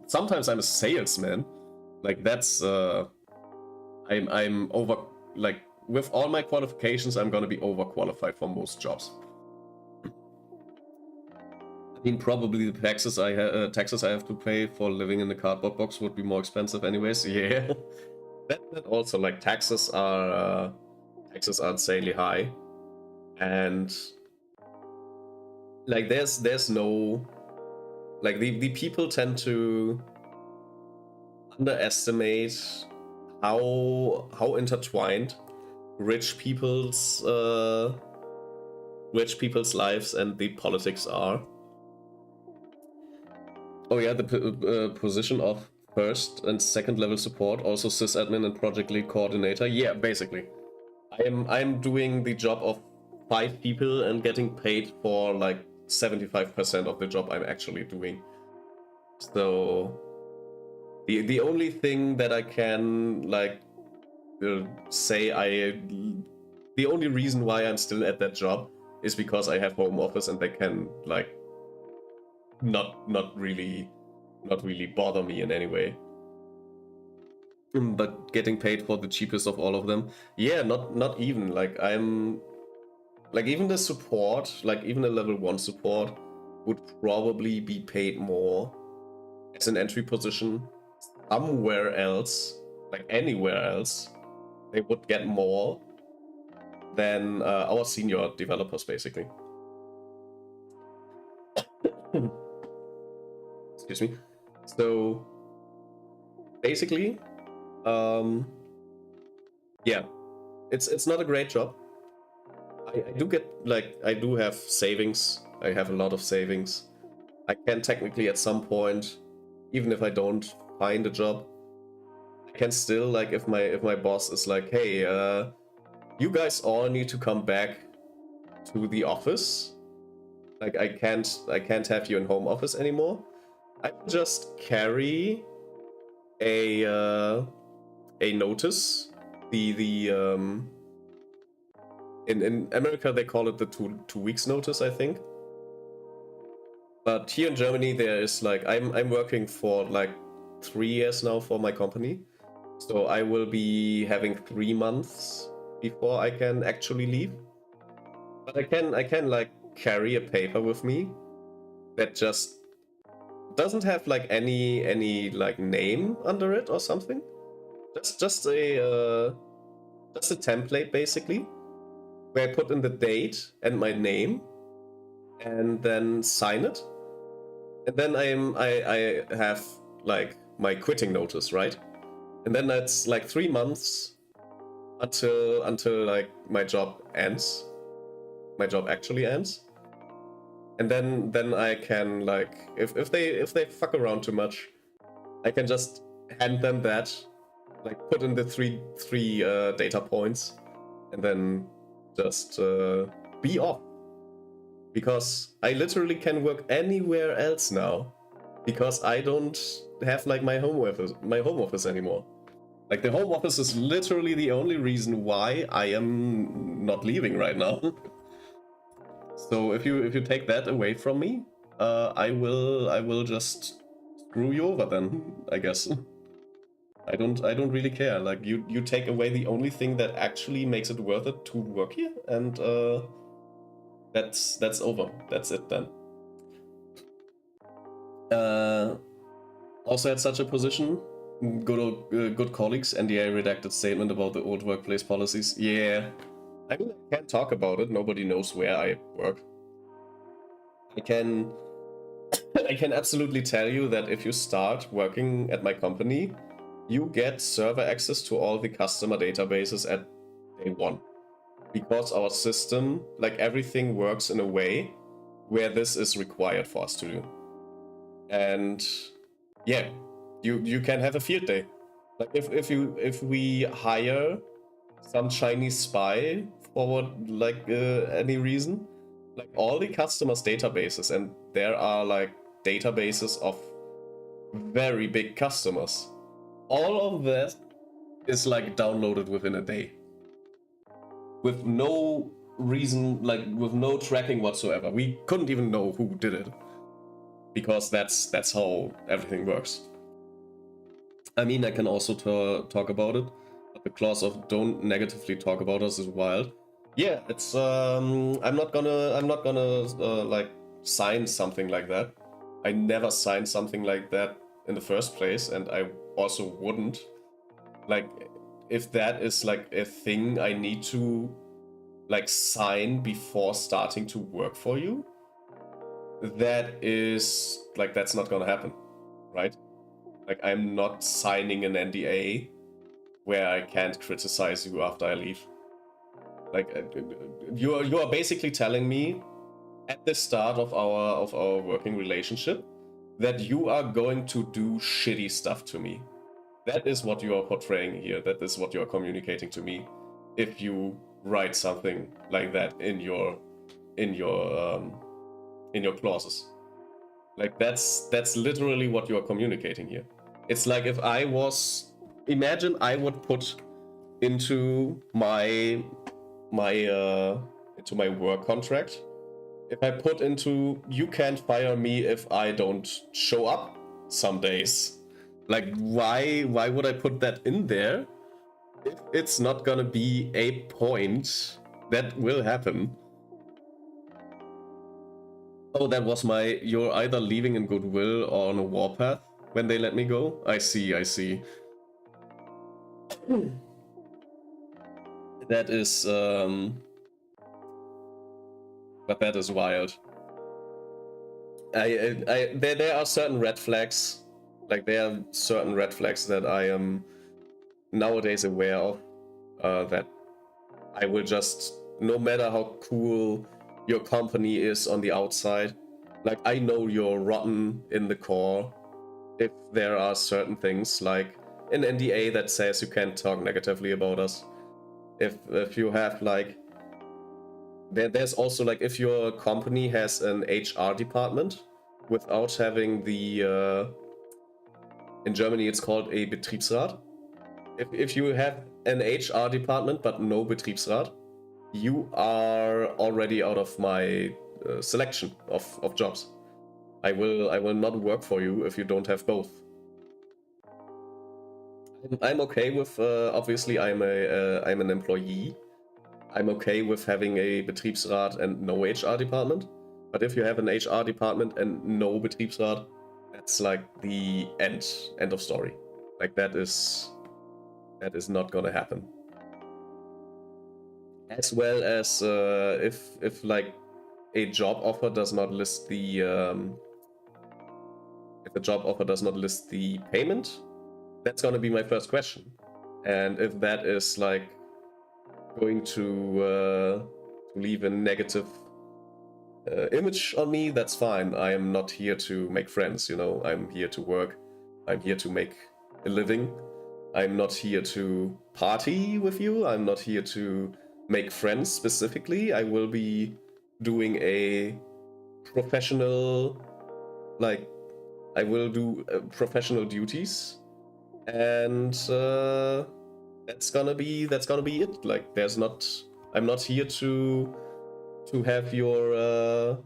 sometimes I'm a salesman. Like that's I'm over, like with all my qualifications I'm gonna be overqualified for most jobs. I mean, probably the taxes I have to pay for living in a cardboard box would be more expensive anyways. Yeah, that also, like taxes are insanely high, and like there's no, like the people tend to underestimate how intertwined rich people's lives and the politics are. Oh yeah, the position of first and second level support, also sysadmin and project lead coordinator. Yeah, basically, I'm doing the job of 5 people and getting paid for like 75% of the job I'm actually doing. So the only thing that I can like say the only reason why I'm still at that job is because I have home office and they can like not really bother me in any way. But getting paid for the cheapest of all of them, yeah, not even like I'm like even the support, like even a level 1 support would probably be paid more as an entry position somewhere else, like anywhere else. They would get more than our senior developers, basically. Excuse me. So basically, yeah, it's not a great job. I do get, like, I do have savings. I have a lot of savings. I can technically at some point, even if I don't find a job, I can still, like, if my boss is like, hey, you guys all need to come back to the office. Like, I can't have you in home office anymore. I can just carry a notice. In America they call it the two weeks notice, I think. But here in Germany there is, like, I'm working for like 3 years now for my company. So I will be having 3 months before I can actually leave. But I can like carry a paper with me that just doesn't have like any like name under it or something. Just a template basically, where I put in the date and my name, and then sign it. And then I have like my quitting notice, right? And then that's like 3 months until like my job ends. My job actually ends. And then I can, like, if they fuck around too much, I can just hand them that, like put in the three data points, and then just be off. Because I literally can work anywhere else now, because I don't have like my home office anymore. Like, the home office is literally the only reason why I am not leaving right now. So if you take that away from me, I will just screw you over then, I guess. I don't really care. Like, you take away the only thing that actually makes it worth it to work here, and that's over. That's it then. Also at such a position, good colleagues, NDA redacted statement about the old workplace policies. Yeah, I mean, I can't talk about it. Nobody knows where I work. I can absolutely tell you that if you start working at my company, you get server access to all the customer databases at day 1. Because our system, like, everything works in a way where this is required for us to do. And yeah, you can have a field day. Like, if we hire some Chinese spy for any reason, like, all the customers' databases, and there are like databases of very big customers, all of that is like downloaded within a day, with no reason, like with no tracking whatsoever. We couldn't even know who did it, because that's how everything works. I mean, I can also talk about it, but the clause of don't negatively talk about us is wild. Yeah, it's I'm not gonna like sign something like that. I never signed something like that in the first place, and I also wouldn't. Like, if that is like a thing I need to like sign before starting to work for you, that is like, that's not gonna happen, right? Like, I'm not signing an NDA where I can't criticize you after I leave. Like, you are basically telling me at the start of our working relationship that you are going to do shitty stuff to me. That is what you are portraying here. That is what you are communicating to me. If you write something like that in your clauses, like, that's literally what you are communicating here. It's like, if I was, imagine I would put into my work contract if I put into you can't fire me if I don't show up some days. Like, why would I put that in there if it's not gonna be a point that will happen? Oh, that was my, you're either leaving in goodwill or on a warpath when they let me go? I see. That is, but that is wild. There are certain red flags. Like, there are certain red flags that I am nowadays aware of, that I will just, no matter how cool your company is on the outside, like, I know you're rotten in the core if there are certain things like an NDA that says you can't talk negatively about us. If you have like, there's also like, if your company has an HR department without having the in Germany it's called a Betriebsrat. If you have an HR department but no Betriebsrat, you are already out of my selection of jobs. I will not work for you if you don't have both. I'm okay with obviously I'm an employee. I'm okay with having a Betriebsrat and no HR department. But if you have an HR department and no Betriebsrat, that's like the end of story. Like, that is not gonna happen. As well as if like a job offer does not list the if the job offer does not list the payment, that's gonna be my first question. And if that is like going to leave a negative image on me, that's fine. I am not here to make friends, you know. I'm here to work. I'm here to make a living. I'm not here to party with you. I'm not here to make friends specifically. I will be doing a professional, like, I will do professional duties, and that's gonna be it. Like, there's not, I'm not here to have your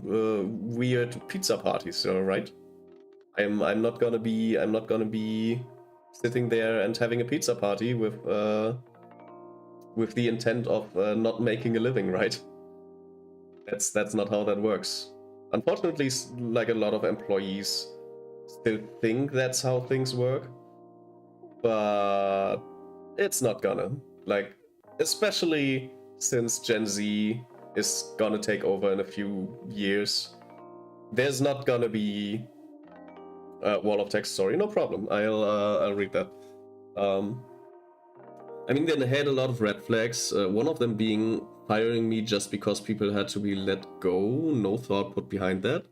weird pizza parties, right? I'm not gonna be sitting there and having a pizza party with the intent of not making a living, right? That's not how that works. Unfortunately, like, a lot of employees still think that's how things work, but it's not gonna. Like, especially since Gen Z is gonna take over in a few years, there's not gonna be wall of text. Sorry, no problem. I'll read that. I mean, they had a lot of red flags. One of them being firing me just because people had to be let go. No thought put behind that.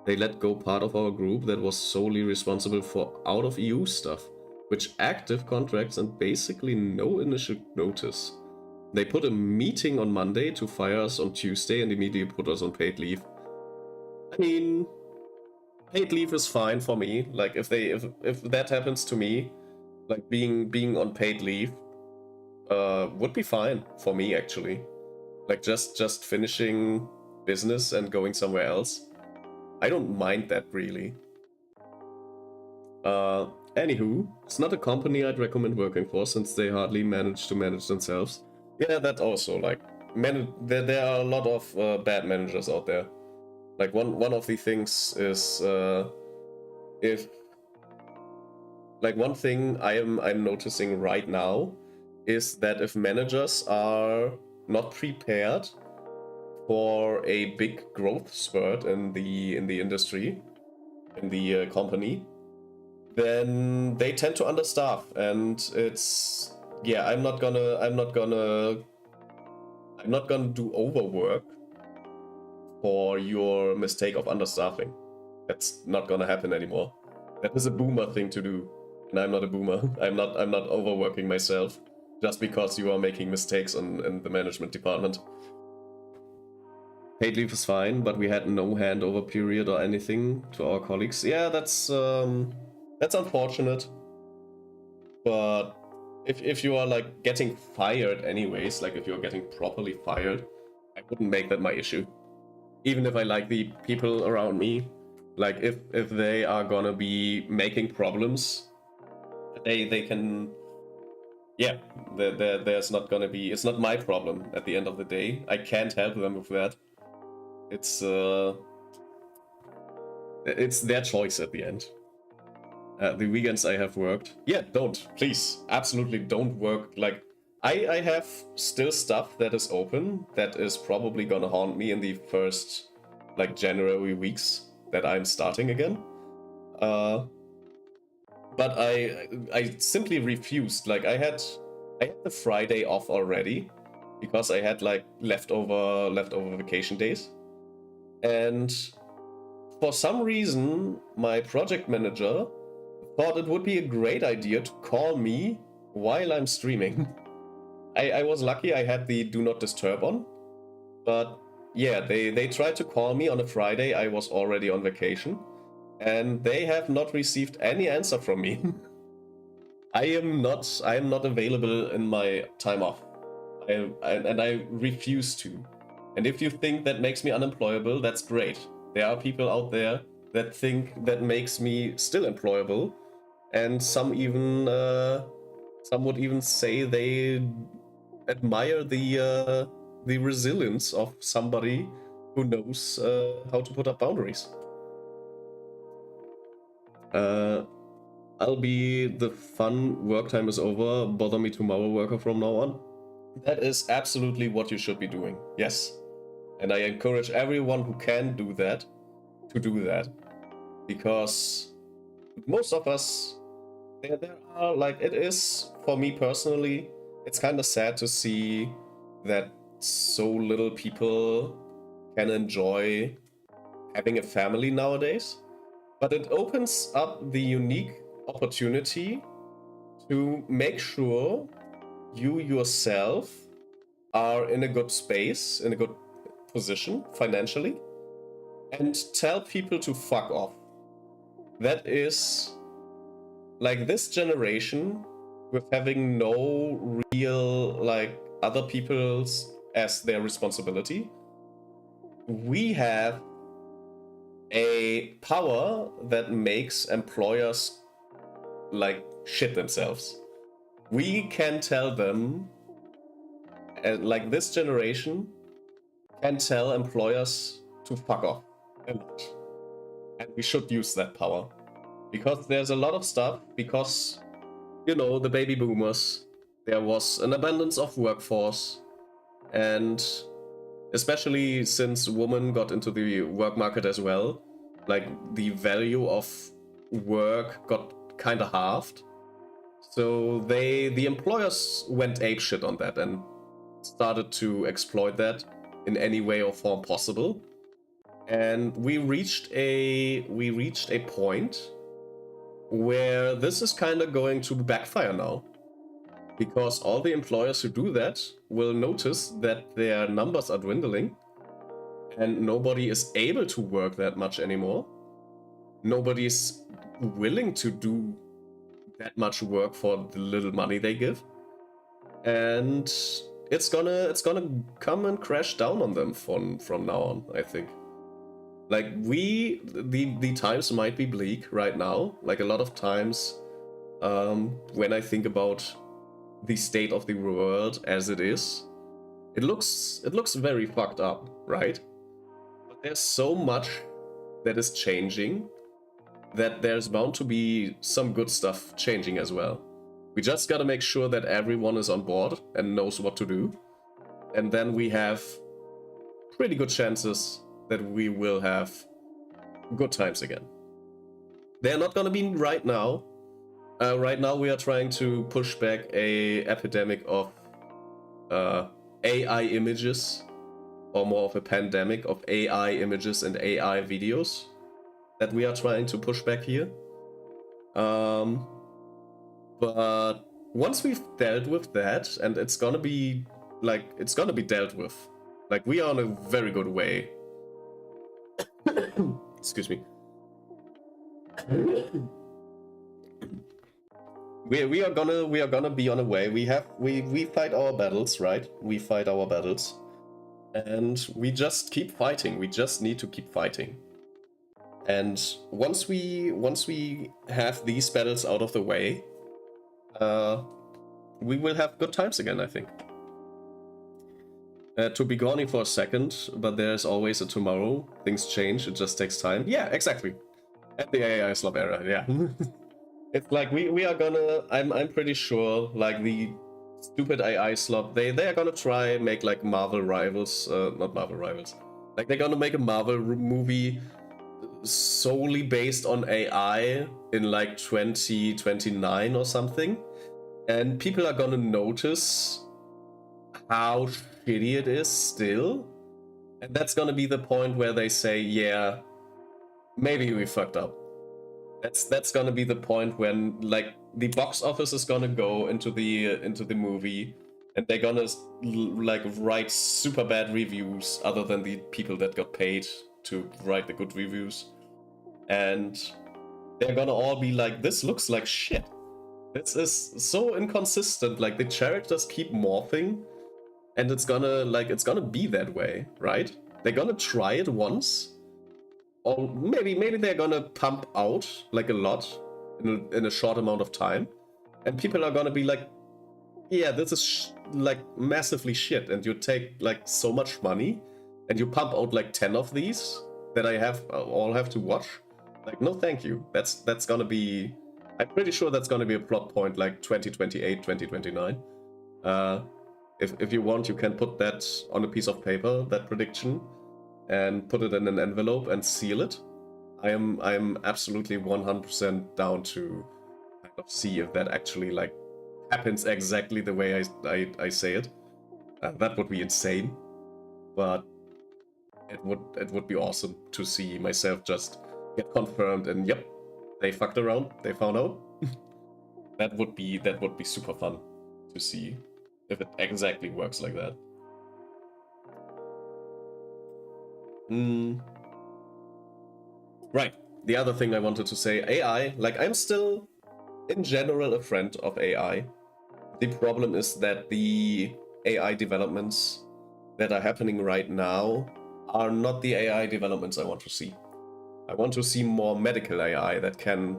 They let go part of our group that was solely responsible for out of EU stuff, which active contracts and basically no initial notice. They put a meeting on Monday to fire us on Tuesday and immediately put us on paid leave. I mean, paid leave is fine for me. Like, if that happens to me, like, being on paid leave would be fine for me, actually. Like, just finishing business and going somewhere else. I don't mind that, really. Anywho, it's not a company I'd recommend working for, since they hardly manage to manage themselves. Yeah, that also, like, there are a lot of bad managers out there. Like, one of the things is if, like, one thing I'm noticing right now is that if managers are not prepared for a big growth spurt in the industry, in the company, then they tend to understaff, and it's, yeah, I'm not gonna do overwork for your mistake of understaffing. That's not gonna happen anymore. That is a boomer thing to do, and I'm not a boomer. I'm not overworking myself just because you are making mistakes in the management department. Paid leave is fine, but we had no handover period or anything to our colleagues. Yeah, that's unfortunate. But if you are, like, getting fired anyways, like, if you're getting properly fired I wouldn't make that my issue. Even if I like the people around me, like if they are gonna be making problems, they can, yeah, there's not gonna be, it's not my problem at the end of the day. I can't help them with that. It's their choice at the end. The weekends I have worked, yeah, please, absolutely don't work. Like, I have still stuff that is open that is probably gonna haunt me in the first, like, January weeks that I'm starting again. But I simply refused. Like, I had the Friday off already because I had like leftover vacation days, and for some reason my project manager thought it would be a great idea to call me while I'm streaming. I was lucky I had the do not disturb on, but yeah, they tried to call me on a Friday. I was already on vacation, and they have not received any answer from me. I am not available in my time off, and I refuse to. And if you think that makes me unemployable, that's great. There are people out there that think that makes me still employable, and some would even say they admire the resilience of somebody who knows how to put up boundaries. I'll be the fun work time is over, bother me tomorrow worker from now on. That is absolutely what you should be doing, yes. And I encourage everyone who can do that to do that. Because most of us, there are, like, it is, for me personally, it's kind of sad to see that so little people can enjoy having a family nowadays. But it opens up the unique opportunity to make sure you yourself are in a good space, in a good position financially, and tell people to fuck off. That is, like, this generation with having no real, like, other people's as their responsibility. We have a power that makes employers, like, shit themselves. We can tell them, like, this generation can tell employers to fuck off a lot. And we should use that power. Because there's a lot of stuff, because, you know, the baby boomers, there was an abundance of workforce, and especially since women got into the work market as well, like, the value of work got kind of halved. So the employers went apeshit on that and started to exploit that in any way or form possible. And we reached a point where this is kind of going to backfire now. Because all the employers who do that will notice that their numbers are dwindling, and nobody is able to work that much anymore. Nobody's willing to do that much work for the little money they give, and it's gonna come and crash down on them from now on, I think. Like, the times might be bleak right now. Like, a lot of times, when I think about the state of the world as it is, it looks very fucked up, right? But there's so much that is changing that there's bound to be some good stuff changing as well. We just gotta make sure that everyone is on board and knows what to do, and then we have pretty good chances that we will have good times again. They're not gonna be right now. Right now we are trying to push back a epidemic of AI images, or more of a pandemic of AI images and AI videos that we are trying to push back here. But once we've dealt with that, and it's gonna be dealt with, like, we are on a very good way. Excuse me. We are gonna be on a way. We fight our battles, right? We fight our battles, And we just keep fighting. We just need to keep fighting. And once we have these battles out of the way, we will have good times again, I think. To be gone for a second, but there's always a tomorrow. Things change, it just takes time. Yeah, exactly. At the AI slop era, yeah. It's like we are gonna, I'm pretty sure, like the stupid AI slop, they are gonna try and make like Marvel Rivals, not Marvel Rivals. Like they're gonna make a Marvel movie solely based on AI in like 2029 or something. And people are gonna notice how shitty it is still. And that's gonna be the point where they say, yeah, maybe we fucked up. That's gonna be the point when like the box office is gonna go into the movie, and they're gonna like write super bad reviews other than the people that got paid to write the good reviews, and they're gonna all be like, this looks like shit. This is so inconsistent. Like the characters keep morphing, and it's gonna be that way, right? They're gonna try it once. Or maybe they're gonna pump out like a lot in a short amount of time, and people are gonna be like, yeah, this is like massively shit, and you take like so much money and you pump out like 10 of these that I all have to watch. Like, no thank you. That's gonna be, I'm pretty sure that's gonna be a plot point like 2028, 2029. If you want, you can put that on a piece of paper, that prediction, and put it in an envelope and seal it. I'm absolutely 100% down to kind of see if that actually like happens exactly the way I say it. That would be insane, but it would be awesome to see myself just get confirmed and yep, they fucked around, they found out. that would be super fun to see if it exactly works like that. Right. The other thing I wanted to say, AI, like I'm still in general a friend of AI. The problem is that the AI developments that are happening right now are not the AI developments I want to see. I want to see more medical AI that can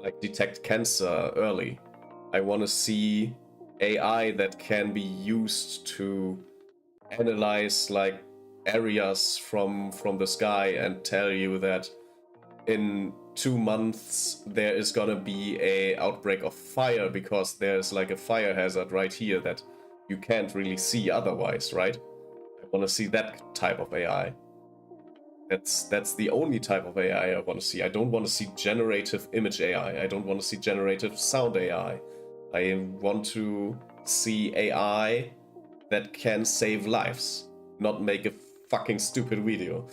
like detect cancer early. I want to see AI that can be used to analyze like areas from the sky and tell you that in 2 months there is gonna be a outbreak of fire because there's like a fire hazard right here that you can't really see otherwise, right? I want to see that type of AI. That's the only type of AI I want to see. I don't want to see generative image AI. I don't want to see generative sound AI. I want to see AI that can save lives, not make a fucking stupid video.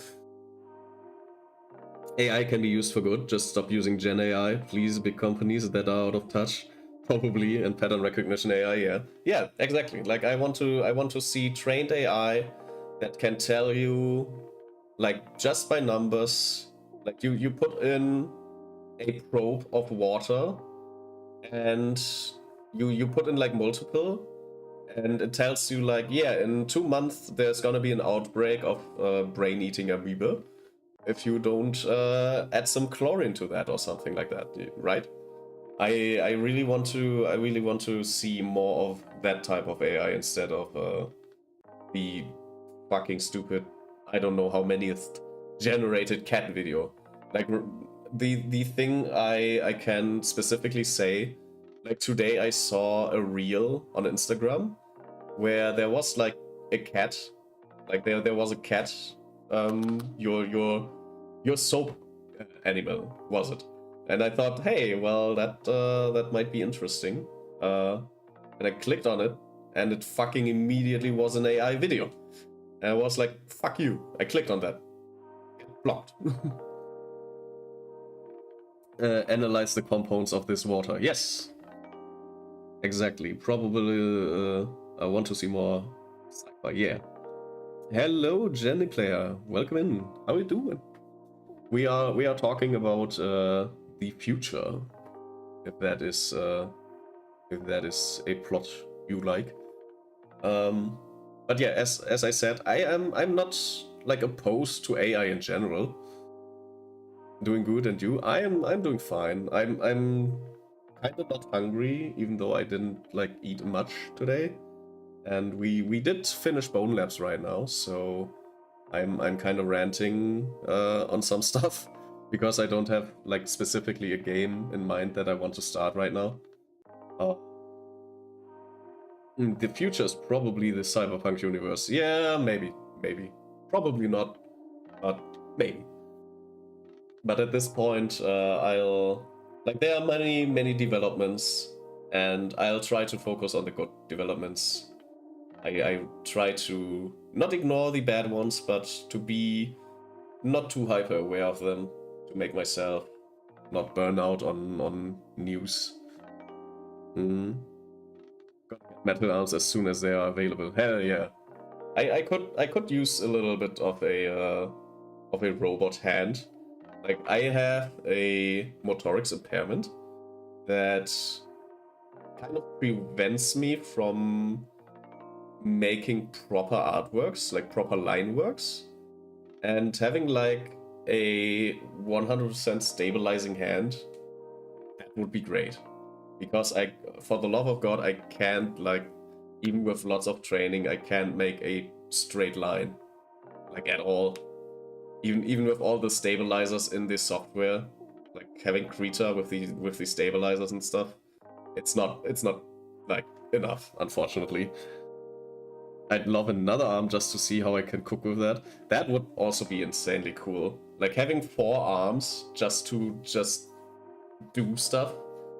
AI can be used for good, just stop using Gen AI, please, big companies that are out of touch, probably, and pattern recognition AI, yeah. Yeah, exactly. Like I want to see trained AI that can tell you, like just by numbers, like you put in a probe of water and you put in like multiple, and it tells you like, yeah, in 2 months there's gonna be an outbreak of brain-eating amoeba if you don't add some chlorine to that or something like that, right? I really want to see more of that type of AI instead of the fucking stupid, I don't know how manyth generated cat video. Like the thing I can specifically say, like today I saw a reel on Instagram where there was like a cat, like there was a cat, your soap animal, was it? And I thought, hey, well that might be interesting. And I clicked on it, and it fucking immediately was an AI video. And I was like, fuck you. I clicked on that. Blocked. Analyze the compounds of this water. Yes. Exactly. Probably I want to see more sci-fi. Yeah. Hello, Jenny player. Welcome in. How are you doing? We are talking about the future. If that is a plot you like. But yeah, as I said, I'm not like opposed to AI in general. Doing good, and you? I'm doing fine. I'm kind of not hungry, even though I didn't like eat much today. And we did finish Bonelabs right now, so I'm kind of ranting on some stuff because I don't have like specifically a game in mind that I want to start right now. The future is probably the cyberpunk universe. Yeah, maybe. Probably not, but maybe. But at this point, I'll like there are many developments, and I'll try to focus on the good developments. I try to not ignore the bad ones, but to be not too hyper aware of them, to make myself not burn out on news. Metal arms as soon as they are available. Hell yeah! I could use a little bit of a robot hand. Like I have a motorics impairment that kind of prevents me from making proper artworks, like proper line works, and having like a 100% stabilizing hand, that would be great. Because for the love of God, I can't like, even with lots of training, I can't make a straight line, like at all. Even with all the stabilizers in this software, like having Krita with the stabilizers and stuff, it's not like enough, unfortunately. I'd love another arm just to see how I can cook with that. That would also be insanely cool. Like having 4 arms just to do stuff.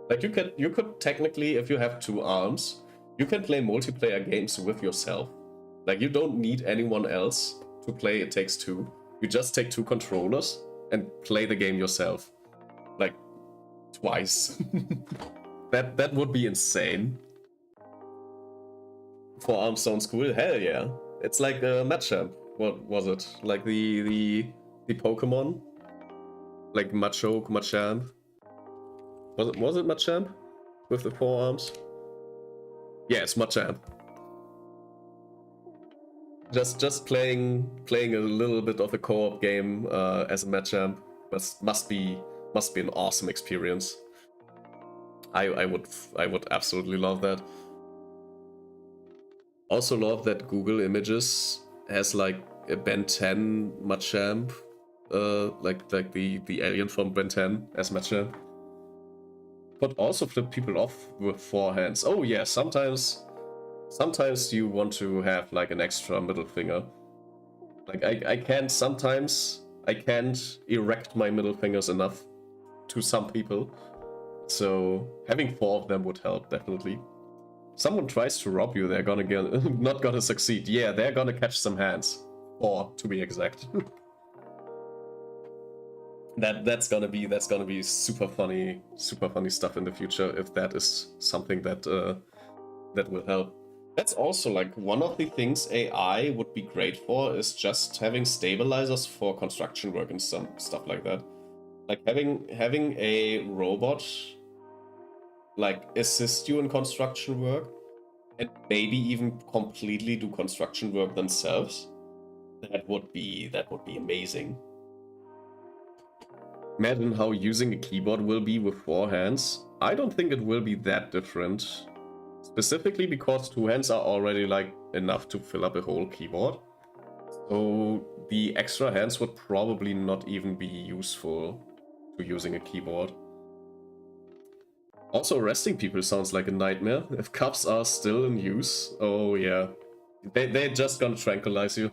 Like you could technically, if you have 2 arms, you can play multiplayer games with yourself. Like you don't need anyone else to play It Takes Two. You just take 2 controllers and play the game yourself. Like twice. That would be insane. 4 arms sounds cool. Hell yeah! It's like a Machamp. What was it? Like the Pokemon? Like Machoke, Machamp. Was it Machamp with the 4 arms? Yeah, it's Machamp. Just playing a little bit of a co-op game as a Machamp must be an awesome experience. I would absolutely love that. Also love that Google Images has like a Ben 10 Machamp, like the alien from Ben 10 as Machamp. But also flip people off with 4 hands. Oh yeah, sometimes you want to have like an extra middle finger. Like I can't erect my middle fingers enough to some people. So having 4 of them would help, definitely. Someone tries to rob you, they're gonna not gonna succeed. Yeah, they're gonna catch some hands. 4 to be exact. That's gonna be super funny stuff in the future if that is something that will help. That's also like one of the things AI would be great for, is just having stabilizers for construction work and some stuff like that. Like having a robot like assist you in construction work and maybe even completely do construction work themselves. That would be amazing. Imagine how using a keyboard will be with 4 hands. I don't think it will be that different. Specifically because 2 hands are already like enough to fill up a whole keyboard. So the extra hands would probably not even be useful to using a keyboard. Also, arresting people sounds like a nightmare. If cuffs are still in use, oh yeah. They're just gonna tranquilize you.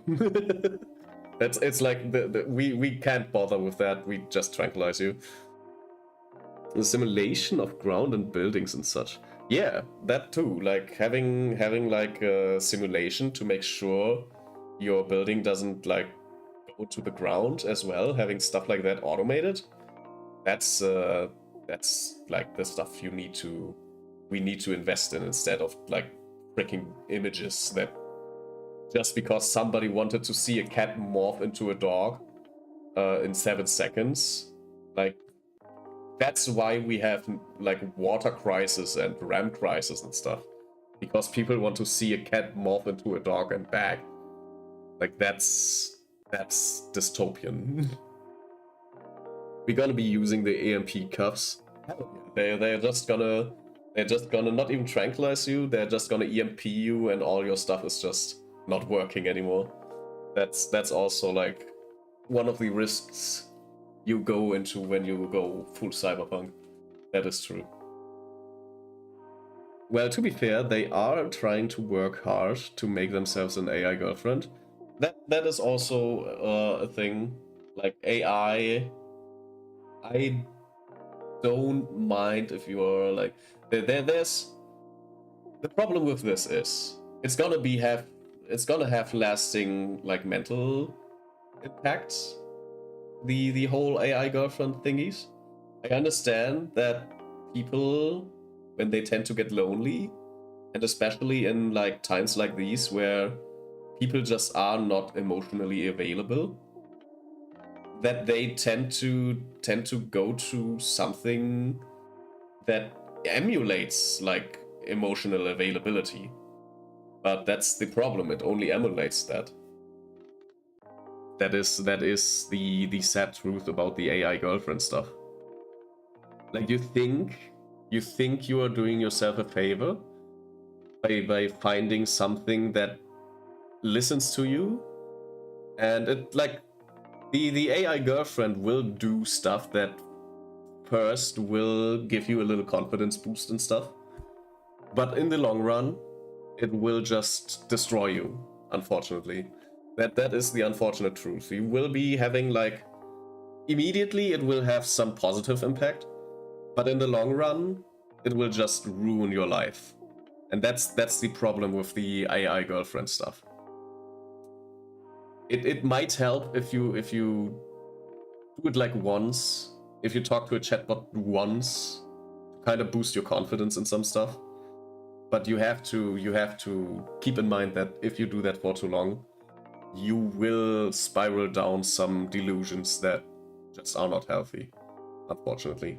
It's like we can't bother with that, we just tranquilize you. The simulation of ground and buildings and such. Yeah, that too. Like having like a simulation to make sure your building doesn't like go to the ground as well. Having stuff like that automated. That's like the stuff we need to invest in, instead of like freaking images that just because somebody wanted to see a cat morph into a dog in 7 seconds. Like that's why we have like water crisis and RAM crisis and stuff. because people want to see a cat morph into a dog and back. Like that's dystopian. We're gonna be using the AMP cuffs. They're just gonna not even tranquilize you. They're just gonna EMP you, and all your stuff is just not working anymore. That's also like one of the risks you go into when you go full cyberpunk. That is true. Well, to be fair, they are trying to work hard to make themselves an AI girlfriend. That is also a thing. Like AI, I don't mind if you are like there's the problem with this is it's gonna have lasting like mental impacts. The whole AI girlfriend thingies. I understand that people, when they tend to get lonely, and especially in like times like these where people just are not emotionally available, that they tend to go to something that emulates like emotional availability. But that's the problem, it only emulates that. That is the sad truth about the AI girlfriend stuff. Like you think you are doing yourself a favor by finding something that listens to you, and it like the AI girlfriend will do stuff that first will give you a little confidence boost and stuff, but in the long run it will just destroy you, unfortunately. That is the unfortunate truth. You will be having like immediately it will have some positive impact, but in the long run it will just ruin your life. And that's the problem with the AI girlfriend stuff. It might help if you do it like once, if you talk to a chatbot once, to kind of boost your confidence in some stuff. But you have to keep in mind that if you do that for too long, you will spiral down some delusions that just are not healthy, unfortunately.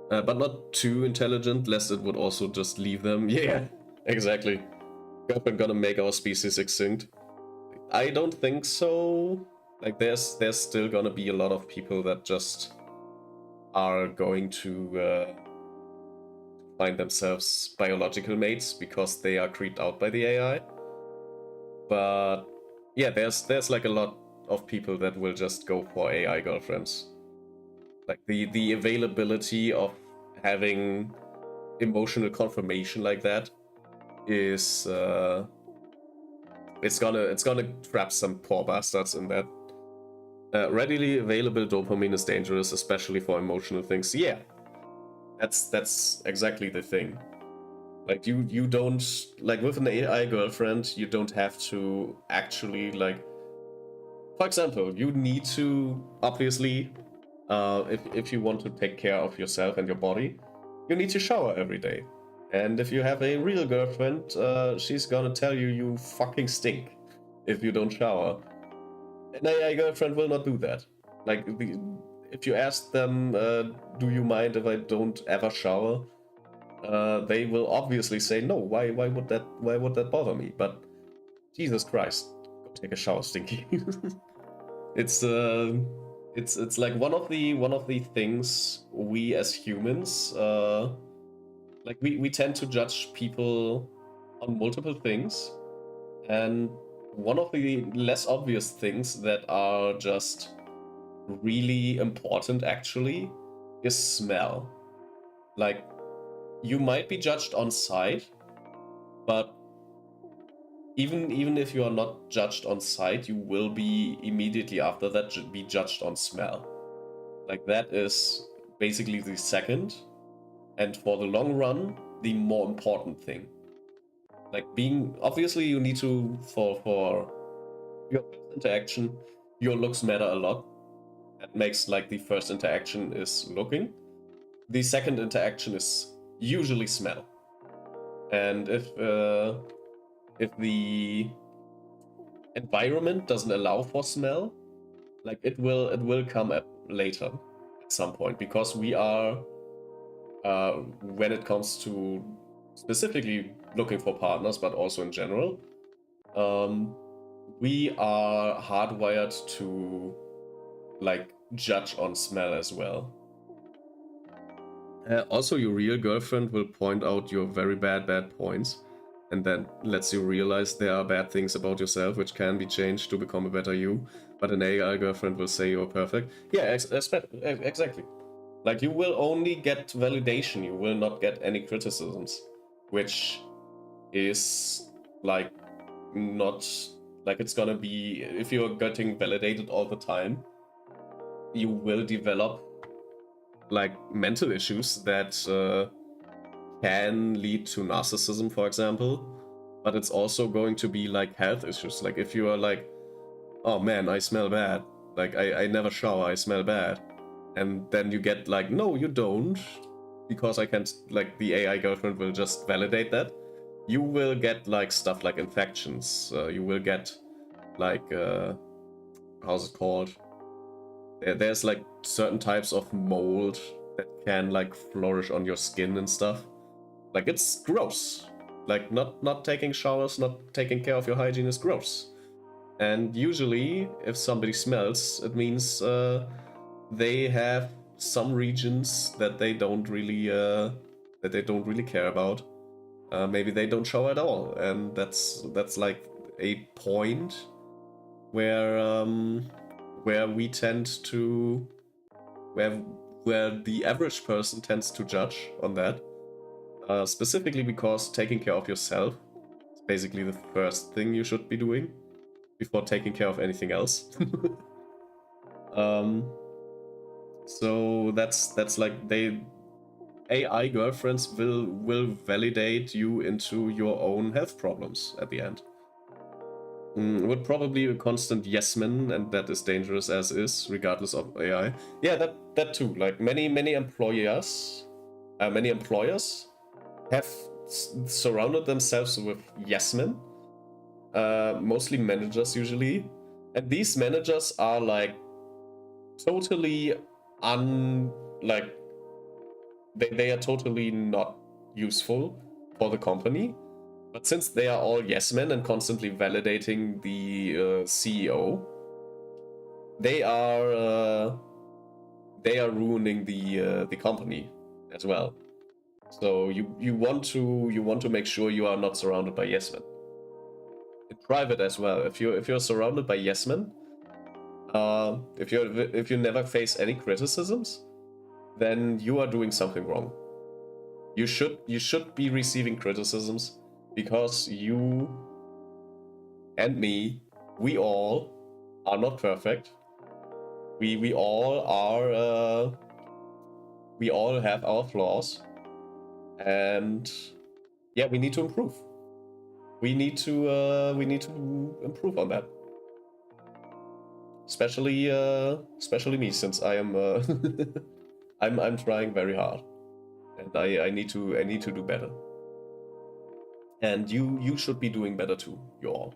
But not too intelligent, lest it would also just leave them. Yeah, exactly. We're gonna make our species extinct. I don't think so. Like there's still gonna be a lot of people that just are going to find themselves biological mates because they are creeped out by the AI. But yeah, there's like a lot of people that will just go for AI girlfriends. Like the availability of having emotional confirmation like that is it's gonna trap some poor bastards in that. Readily available dopamine is dangerous, especially for emotional things. Yeah, that's exactly the thing. Like you don't, like with an AI girlfriend, you don't have to actually like. For example, you need to obviously, if you want to take care of yourself and your body, you need to shower every day. And if you have a real girlfriend, she's gonna tell you you fucking stink if you don't shower. An AI girlfriend will not do that. Like, if you ask them, do you mind if I don't ever shower? They will obviously say no. Why would that bother me? But Jesus Christ, go take a shower, Stinky. It's like one of the things we as humans like we tend to judge people on multiple things, and one of the less obvious things that are just really important actually is smell. Like, you might be judged on sight, but even if you are not judged on sight, you will be immediately after that be judged on smell. Like, that is basically the second, and for the long run, the more important thing. Like, being, obviously you need to, for your first interaction, your looks matter a lot. That makes like the first interaction is looking. The second interaction is usually smell. And if the environment doesn't allow for smell, like it will come up later at some point, because we are when it comes to specifically looking for partners, but also in general, we are hardwired to like judge on smell as well. Also, your real girlfriend will point out your very bad points, and then lets you realize there are bad things about yourself which can be changed to become a better you. But an AI girlfriend will say you're perfect. Yeah, exactly. Like, you will only get validation, you will not get any criticisms, which is like not like it's gonna be, if you're getting validated all the time, you will develop like mental issues that can lead to narcissism, for example. But it's also going to be like health issues. Like if you are like, oh man, I smell bad, like I never shower, I smell bad, and then you get like, no, you don't, because I can't, like the AI girlfriend will just validate that. You will get like stuff like infections, you will get like how's it called, there's like certain types of mold that can like flourish on your skin and stuff. Like, it's gross. Like, not taking showers, not taking care of your hygiene is gross. And usually if somebody smells, it means they have some regions that they don't really care about. Maybe they don't shower at all, and that's like a point where we tend to, where the average person tends to judge on that, specifically because taking care of yourself is basically the first thing you should be doing before taking care of anything else. So that's like, AI girlfriends will validate you into your own health problems at the end. Would probably a constant yes man, and that is dangerous as is, regardless of AI. Yeah, that too. Like many employers have surrounded themselves with yes men, mostly managers usually, and these managers are like totally they are totally not useful for the company. But since they are all yes men and constantly validating the CEO, they are ruining the company as well. So you want to make sure you are not surrounded by yes men. In private as well, if you're surrounded by yes men, if you never face any criticisms, then you are doing something wrong. You should be receiving criticisms, because you and me, we all are not perfect. We all are we all have our flaws, and yeah, we need to improve. We need to improve on that. Especially me, since I am I'm trying very hard, and I need to do better. And you should be doing better too. You all.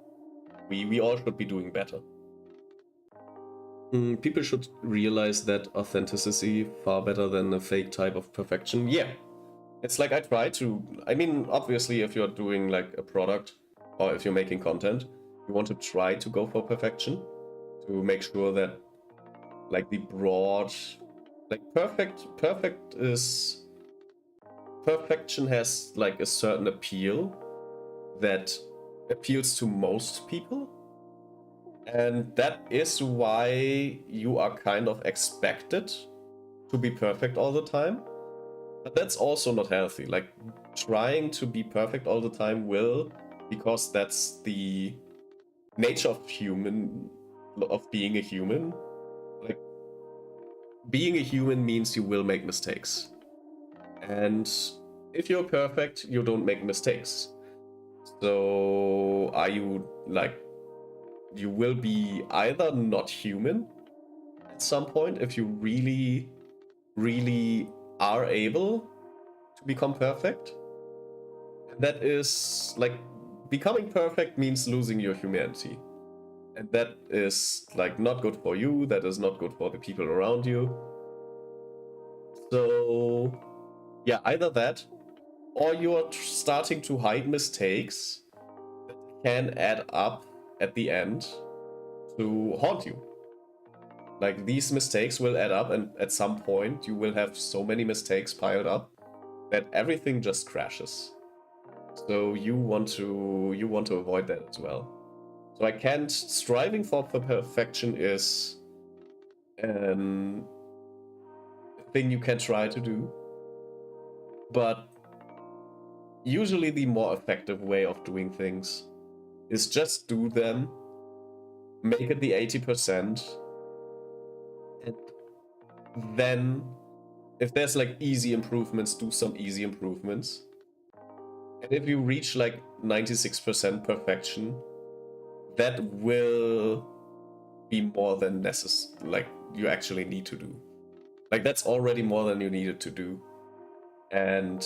We all should be doing better. People should realize that authenticity far better than a fake type of perfection. Yeah. It's like, I try to, I mean, obviously if you're doing like a product, or if you're making content, you want to try to go for perfection, to make sure that like the broad, like perfection has like a certain appeal that appeals to most people. And that is why you are kind of expected to be perfect all the time. But that's also not healthy. Like, trying to be perfect all the time will, because that's the nature of being a human. Like, being a human means you will make mistakes. And if you're perfect, you don't make mistakes. So are you like, you will be either not human at some point if you really are able to become perfect. And that is like, becoming perfect means losing your humanity. And that is like not good for you, that is not good for the people around you. So yeah, either that, or you're starting to hide mistakes that can add up at the end to haunt you. Like, these mistakes will add up, and at some point you will have so many mistakes piled up that everything just crashes. So you want to avoid that as well. So I can't. Striving for perfection is a thing you can try to do, but usually the more effective way of doing things is just do them, make it the 80%, and then if there's like easy improvements, do some easy improvements. And if you reach like 96% perfection, that will be more than necessary, like you actually need to do. Like, that's already more than you needed to do. And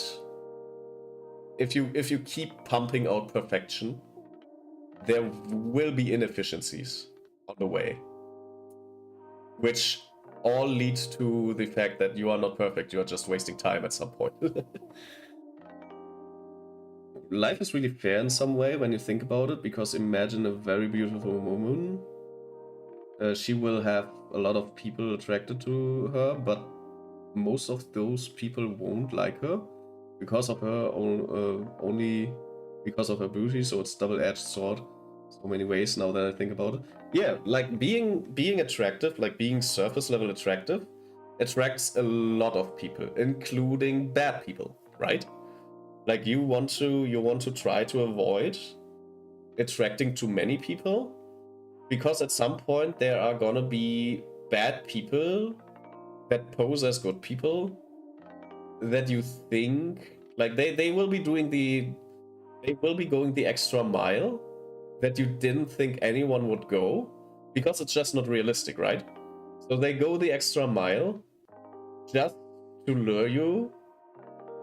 if you keep pumping out perfection, there will be inefficiencies on the way, which all lead to the fact that you are not perfect, you are just wasting time at some point. Life is really fair in some way when you think about it, because imagine a very beautiful woman. She will have a lot of people attracted to her, but most of those people won't like her because of her only because of her beauty. So it's double-edged sword so many ways now that I think about it. Yeah, like being attractive, like being surface level attractive, attracts a lot of people, including bad people, right? Like, you want to try to avoid attracting too many people, because at some point there are gonna be bad people that pose as good people that you think, like, they will be going the extra mile that you didn't think anyone would go, because it's just not realistic, right? So they go the extra mile just to lure you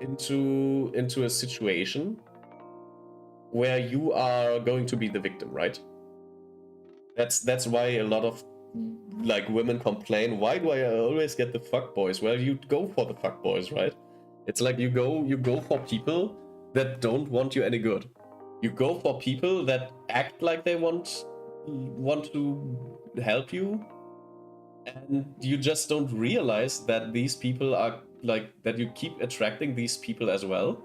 into a situation where you are going to be the victim, right? That's why a lot of like women complain, why do I always get the fuckboys? Well, you go for the fuckboys, right? It's like you go for people that don't want you any good. You go for people that act like they want to help you, and you just don't realize that these people are like, that you keep attracting these people as well.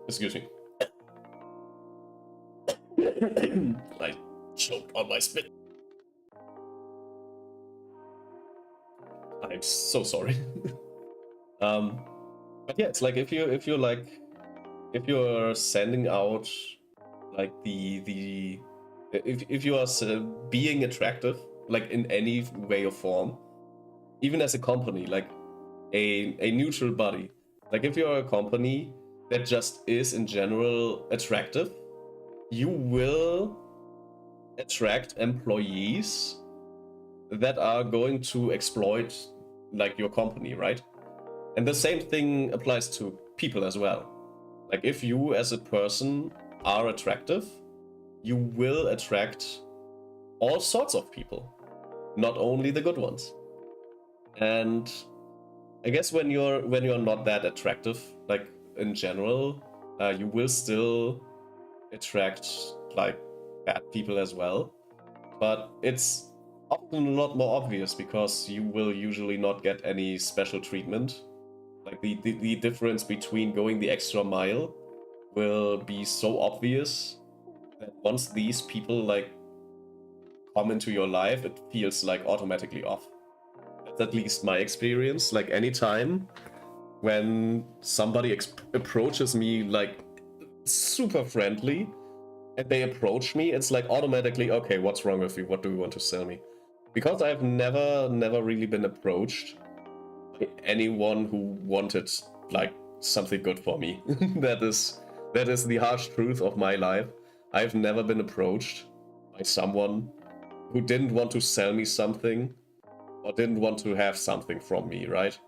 Excuse me. I choked on my spit. I'm so sorry. But yeah, it's like if you're sending out like if you are being attractive, like in any way or form, even as a company, like a neutral body, like if you're a company that just is in general attractive, you will attract employees that are going to exploit like your company, right? And the same thing applies to people as well. Like, if you as a person are attractive, you will attract all sorts of people, not only the good ones. And I guess when you're not that attractive, like in general, you will still attract like bad people as well, but it's often a lot more obvious because you will usually not get any special treatment. Like the difference between going the extra mile will be so obvious that once these people like come into your life, it feels like automatically off. That's at least my experience. Like, anytime when somebody approaches me like super friendly and they approach me, it's like automatically, okay, what's wrong with you? What do you want to sell me? Because I've never really been approached by anyone who wanted like something good for me. that is the harsh truth of my life. I've never been approached by someone who didn't want to sell me something or didn't want to have something from me, right?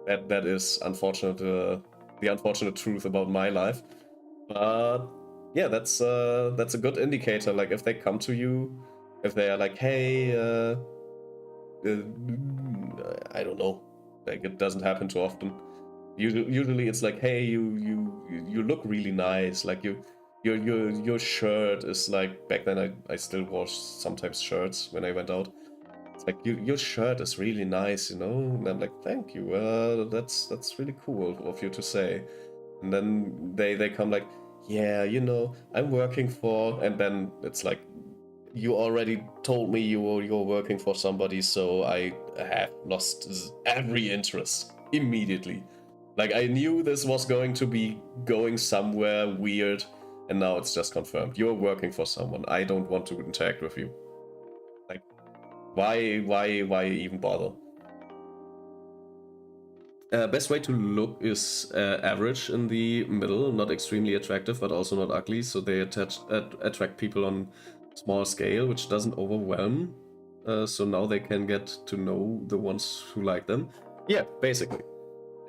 That is unfortunate, the unfortunate truth about my life. But yeah, that's a good indicator. Like, if they come to you, if they are like, hey, I don't know, like, it doesn't happen too often. Usually it's like, hey, you look really nice. Like your shirt is like, back then I still wore sometimes shirts when I went out. It's like your shirt is really nice, you know. And I'm like, thank you. That's really cool of you to say. And then they come like, yeah, you know, I'm working for, and then it's like, you already told me you're working for somebody, so I have lost every interest immediately. Like, I knew this was going to be going somewhere weird, and now it's just confirmed. You're working for someone. I don't want to interact with you. Like, why even bother? Best way to look is average in the middle, not extremely attractive, but also not ugly. So they attract people on small scale, which doesn't overwhelm. So now they can get to know the ones who like them. Yeah, basically.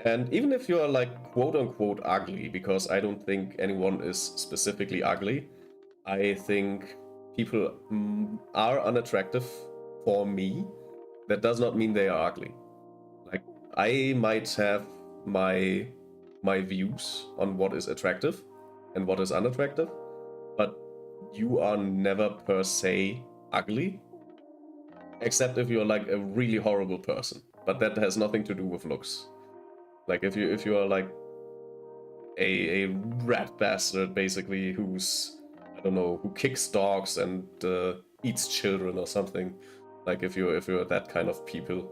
And even if you're like quote unquote ugly, because I don't think anyone is specifically ugly, I think people are unattractive for me. That does not mean they are ugly. Like, I might have my views on what is attractive and what is unattractive, but you are never per se ugly, except if you're like a really horrible person. But that has nothing to do with looks. Like, if you are like a rat bastard, basically, who's, I don't know, who kicks dogs and eats children or something. Like, if you're that kind of people,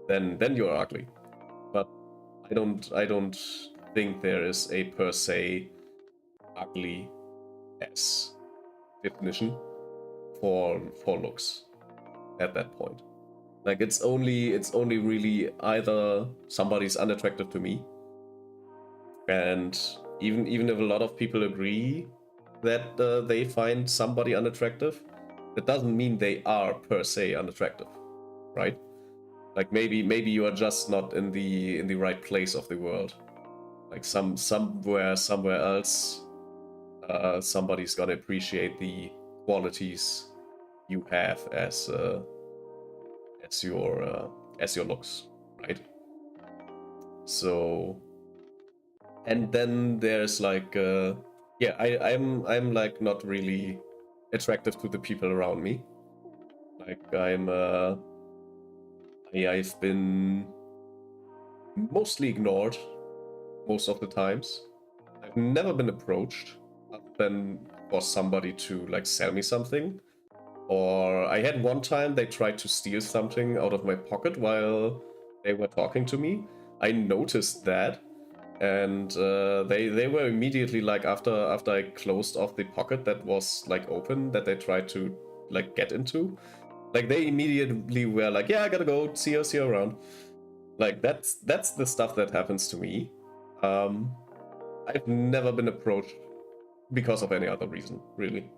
then you're ugly. But I don't think there is a per se ugly as definition for looks at that point. Like, it's only really either somebody's unattractive to me, and even if a lot of people agree that they find somebody unattractive, that doesn't mean they are per se unattractive, right? Like, maybe you are just not in the right place of the world. Like, somewhere else, somebody's gonna appreciate the qualities you have as your looks, right? So, and then there's like, yeah, I'm like not really attractive to the people around me. Like, I've been mostly ignored most of the times. I've never been approached other than for somebody to like sell me something. Or I had one time they tried to steal something out of my pocket while they were talking to me. I noticed that, and they were immediately like, after I closed off the pocket that was like open, that they tried to like get into. Like, they immediately were like, yeah, I gotta go, see you around. Like, that's the stuff that happens to me. I've never been approached because of any other reason, really.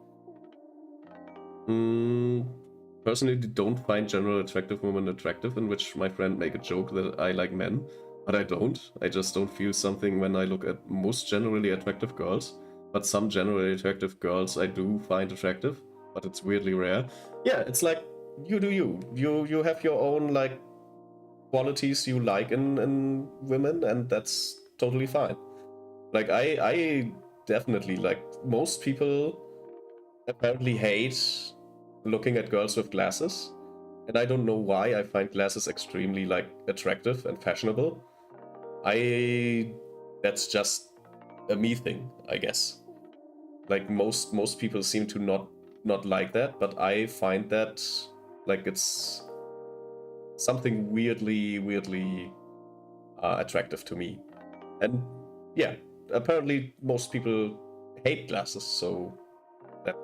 Personally, don't find general attractive women attractive, in which my friend make a joke that I like men, but I don't. I just don't feel something when I look at most generally attractive girls, but some generally attractive girls I do find attractive, but it's weirdly rare. Yeah, it's like, you do you. You have your own like qualities you like in women, and that's totally fine. Like, I definitely, like, most people apparently hate looking at girls with glasses, and I don't know why. I find glasses extremely like attractive and fashionable. That's just a me thing, I guess. Like, most people seem to not like that, but I find that like it's something weirdly attractive to me. And yeah, apparently most people hate glasses, so that,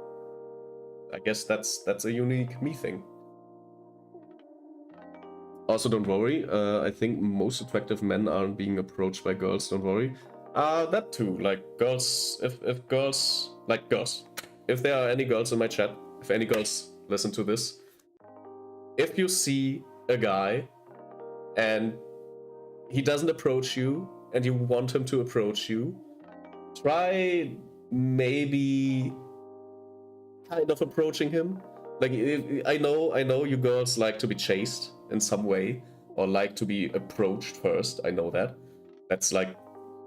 I guess that's a unique me thing. Also, don't worry, I think most attractive men aren't being approached by girls, don't worry. That too, like, girls, if girls, like, girls, if there are any girls in my chat, if any girls listen to this, if you see a guy and he doesn't approach you and you want him to approach you, try maybe kind of approaching him. Like, I know you girls like to be chased in some way, or like to be approached first, I know that. That's like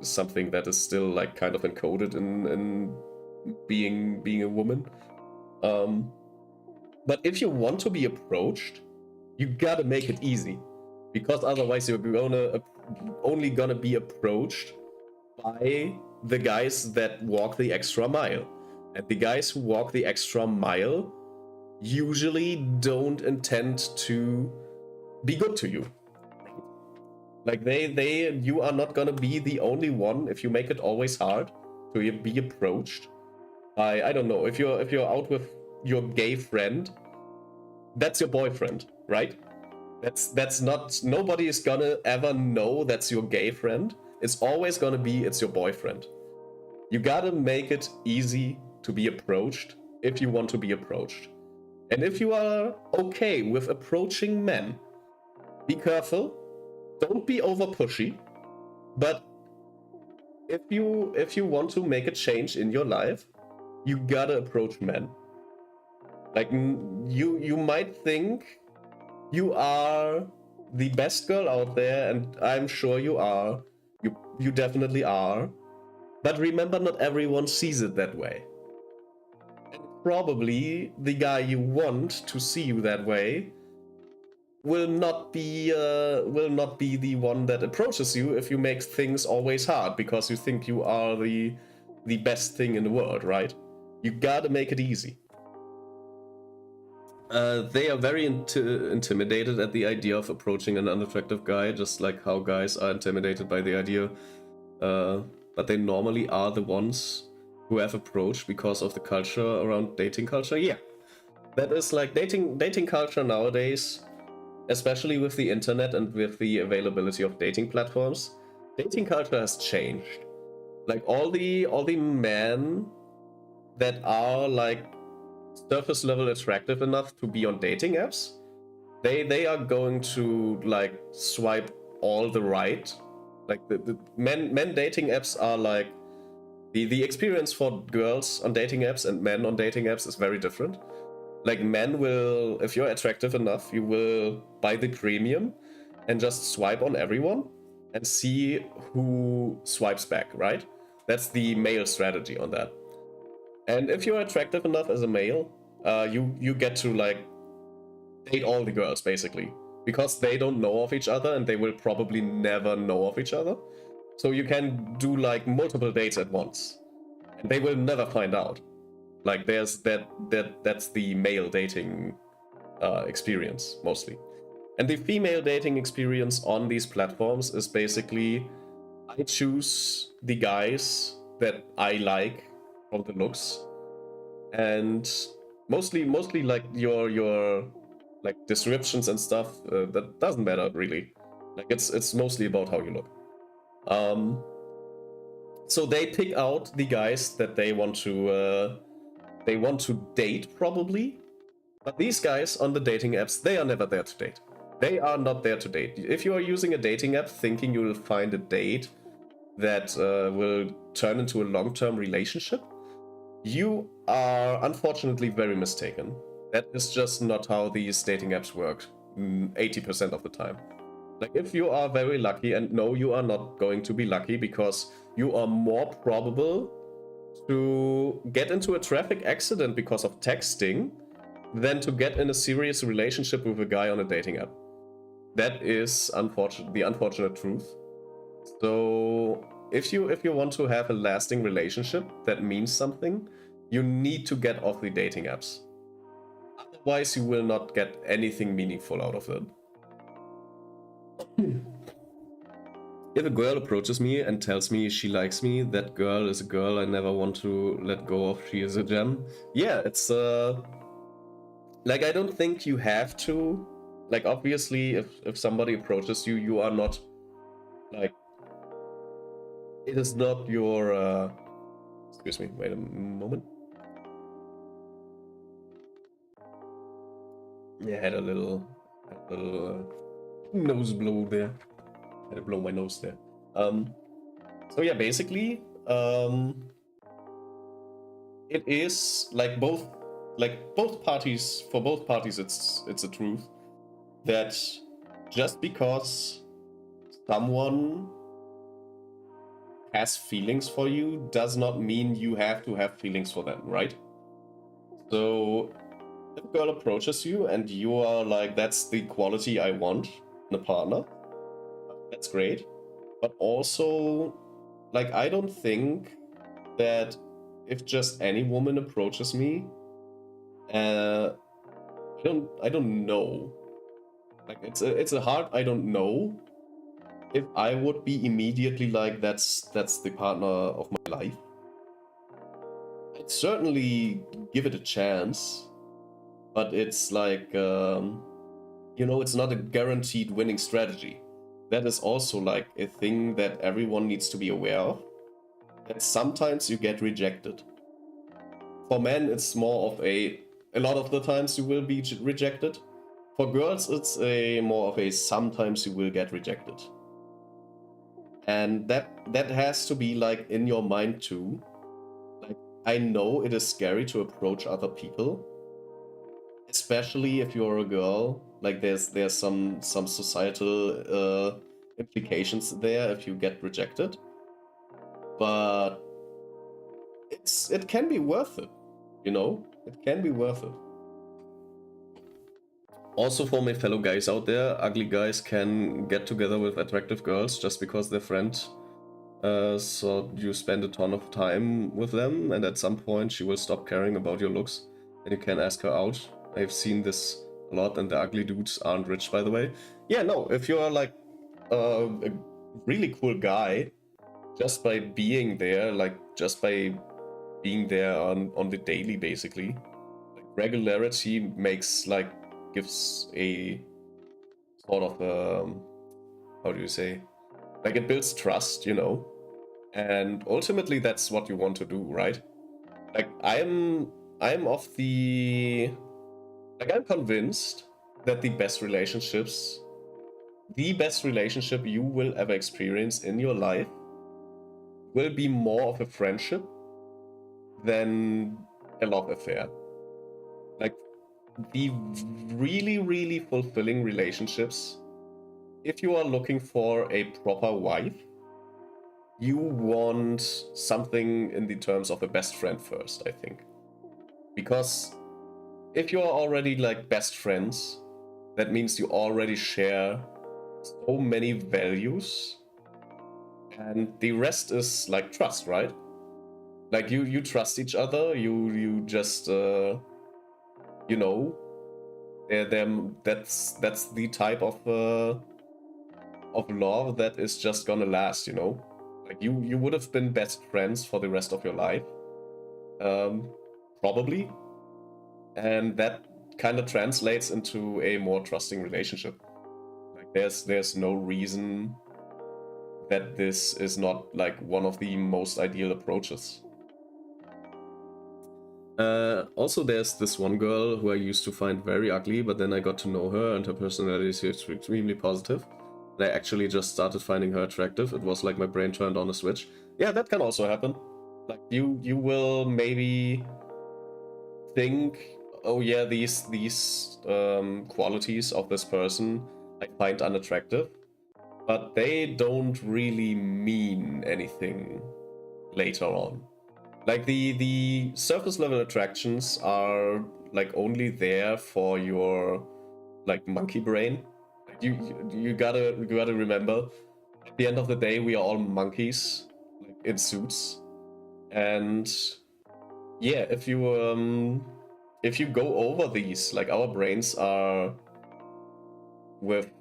something that is still like kind of encoded in being a woman. But if you want to be approached, you gotta make it easy, because otherwise you're only gonna be approached by the guys that walk the extra mile. And the guys who walk the extra mile usually don't intend to be good to you. Like you are not gonna be the only one if you make it always hard to be approached by, I don't know, if you're out with your gay friend, that's your boyfriend, right? That's not, nobody is gonna ever know that's your gay friend. It's always gonna be, it's your boyfriend. You gotta make it easy to be approached if you want to be approached. And if you are okay with approaching men, be careful. Don't be over pushy. But if you want to make a change in your life, you gotta approach men. Like, you might think you are the best girl out there, and I'm sure you are. You definitely are. But remember, not everyone sees it that way. And probably the guy you want to see you that way will not be the one that approaches you if you make things always hard because you think you are the best thing in the world, right? You gotta make it easy. They are very intimidated at the idea of approaching an unattractive guy, just like how guys are intimidated by the idea. But they normally are the ones who have approached because of the culture around dating culture. Yeah, that is like dating culture nowadays, especially with the internet and with the availability of dating platforms. Dating culture has changed. Like all the men that are like surface level attractive enough to be on dating apps, they are going to like swipe all the right. Like the men dating apps are like the experience for girls on dating apps and men on dating apps is very different. Like men will, if you're attractive enough, you will buy the premium and just swipe on everyone and see who swipes back, right? That's the male strategy on that. And if you're attractive enough as a male, you get to like date all the girls basically, because they don't know of each other and they will probably never know of each other. So you can do like multiple dates at once, and they will never find out. Like there's that's the male dating experience mostly. And the female dating experience on these platforms is basically, I choose the guys that I like from the looks, and mostly like your like descriptions and stuff, that doesn't matter really. Like it's mostly about how you look. So they pick out the guys that they want to date probably. But these guys on the dating apps, they are never there to date. They are not there to date. If you are using a dating app thinking you will find a date that will turn into a long-term relationship, you are unfortunately very mistaken. That is just not how these dating apps work 80% of the time. Like if you are very lucky, and no, you are not going to be lucky because you are more probable to get into a traffic accident because of texting than to get in a serious relationship with a guy on a dating app. That is the unfortunate truth. So if you want to have a lasting relationship that means something, you need to get off the dating apps. Otherwise, you will not get anything meaningful out of it. If a girl approaches me and tells me she likes me, that girl is a girl I never want to let go of. She is a gem. Yeah, it's like, I don't think you have to. Like, obviously, if somebody approaches you, you are not, like, it is not your, excuse me, wait a moment. Yeah, I had a little nose blow there. I had to blow my nose there. So yeah, basically, it is like both parties, for both parties, it's a truth that just because someone has feelings for you does not mean you have to have feelings for them, right? So if a girl approaches you and you are like, that's the quality I want in a partner, that's great. But also, like, I don't think that if just any woman approaches me, I don't know. Like, it's a hard I don't know if I would be immediately like, that's the partner of my life. I'd certainly give it a chance, but it's like, you know, it's not a guaranteed winning strategy. That is also like a thing that everyone needs to be aware of, that sometimes you get rejected. For men, it's more of a lot of the times you will be rejected. For girls, it's more of a sometimes you will get rejected. And that has to be like in your mind too. Like, I know it is scary to approach other people, especially if you're a girl. Like, there's some societal implications there if you get rejected, but it can be worth it, you know. It can be worth it. Also, for my fellow guys out there, ugly guys can get together with attractive girls just because they're friends. So you spend a ton of time with them, and at some point she will stop caring about your looks, and you can ask her out. I've seen this a lot, and the ugly dudes aren't rich, by the way. Yeah, no, if you're like a really cool guy, just by being there, like just by being there on the daily, basically, like, regularity gives a sort of how do you say, like, it builds trust, you know. And ultimately that's what you want to do, right? Like, I'm convinced that the best relationship you will ever experience in your life will be more of a friendship than a love affair. Like, the really, really fulfilling relationships, if you are looking for a proper wife, you want something in the terms of a best friend first, I think. Because if you are already like best friends, that means you already share so many values, and the rest is like trust, right? Like, you trust each other, you just you know, that's the type of love that is just gonna last, you know. Like, you would have been best friends for the rest of your life, probably, and that kind of translates into a more trusting relationship. Like, there's no reason that this is not like one of the most ideal approaches. Also, there's this one girl who I used to find very ugly, but then I got to know her, and her personality is extremely positive. And I actually just started finding her attractive. It was like my brain turned on a switch. Yeah, that can also happen. Like, you will maybe think, oh yeah, these qualities of this person I find unattractive, but they don't really mean anything later on. Like, the surface level attractions are like only there for your like monkey brain. You gotta remember, at the end of the day, we are all monkeys, like, in suits. And yeah, if you go over these, like, our brains are with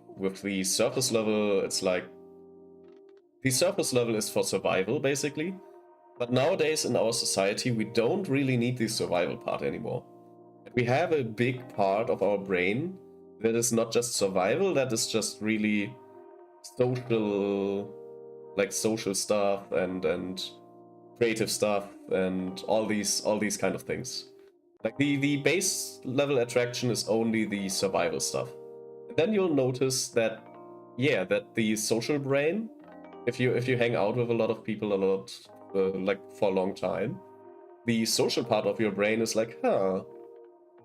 the surface level, it's like the surface level is for survival, basically. But nowadays in our society, we don't really need the survival part anymore. We have a big part of our brain that is not just survival, that is just really social, like social stuff and creative stuff and all these kind of things. Like, the base level attraction is only the survival stuff. And then you'll notice that, yeah, that the social brain, if you hang out with a lot of people a lot, like, for a long time, the social part of your brain is like,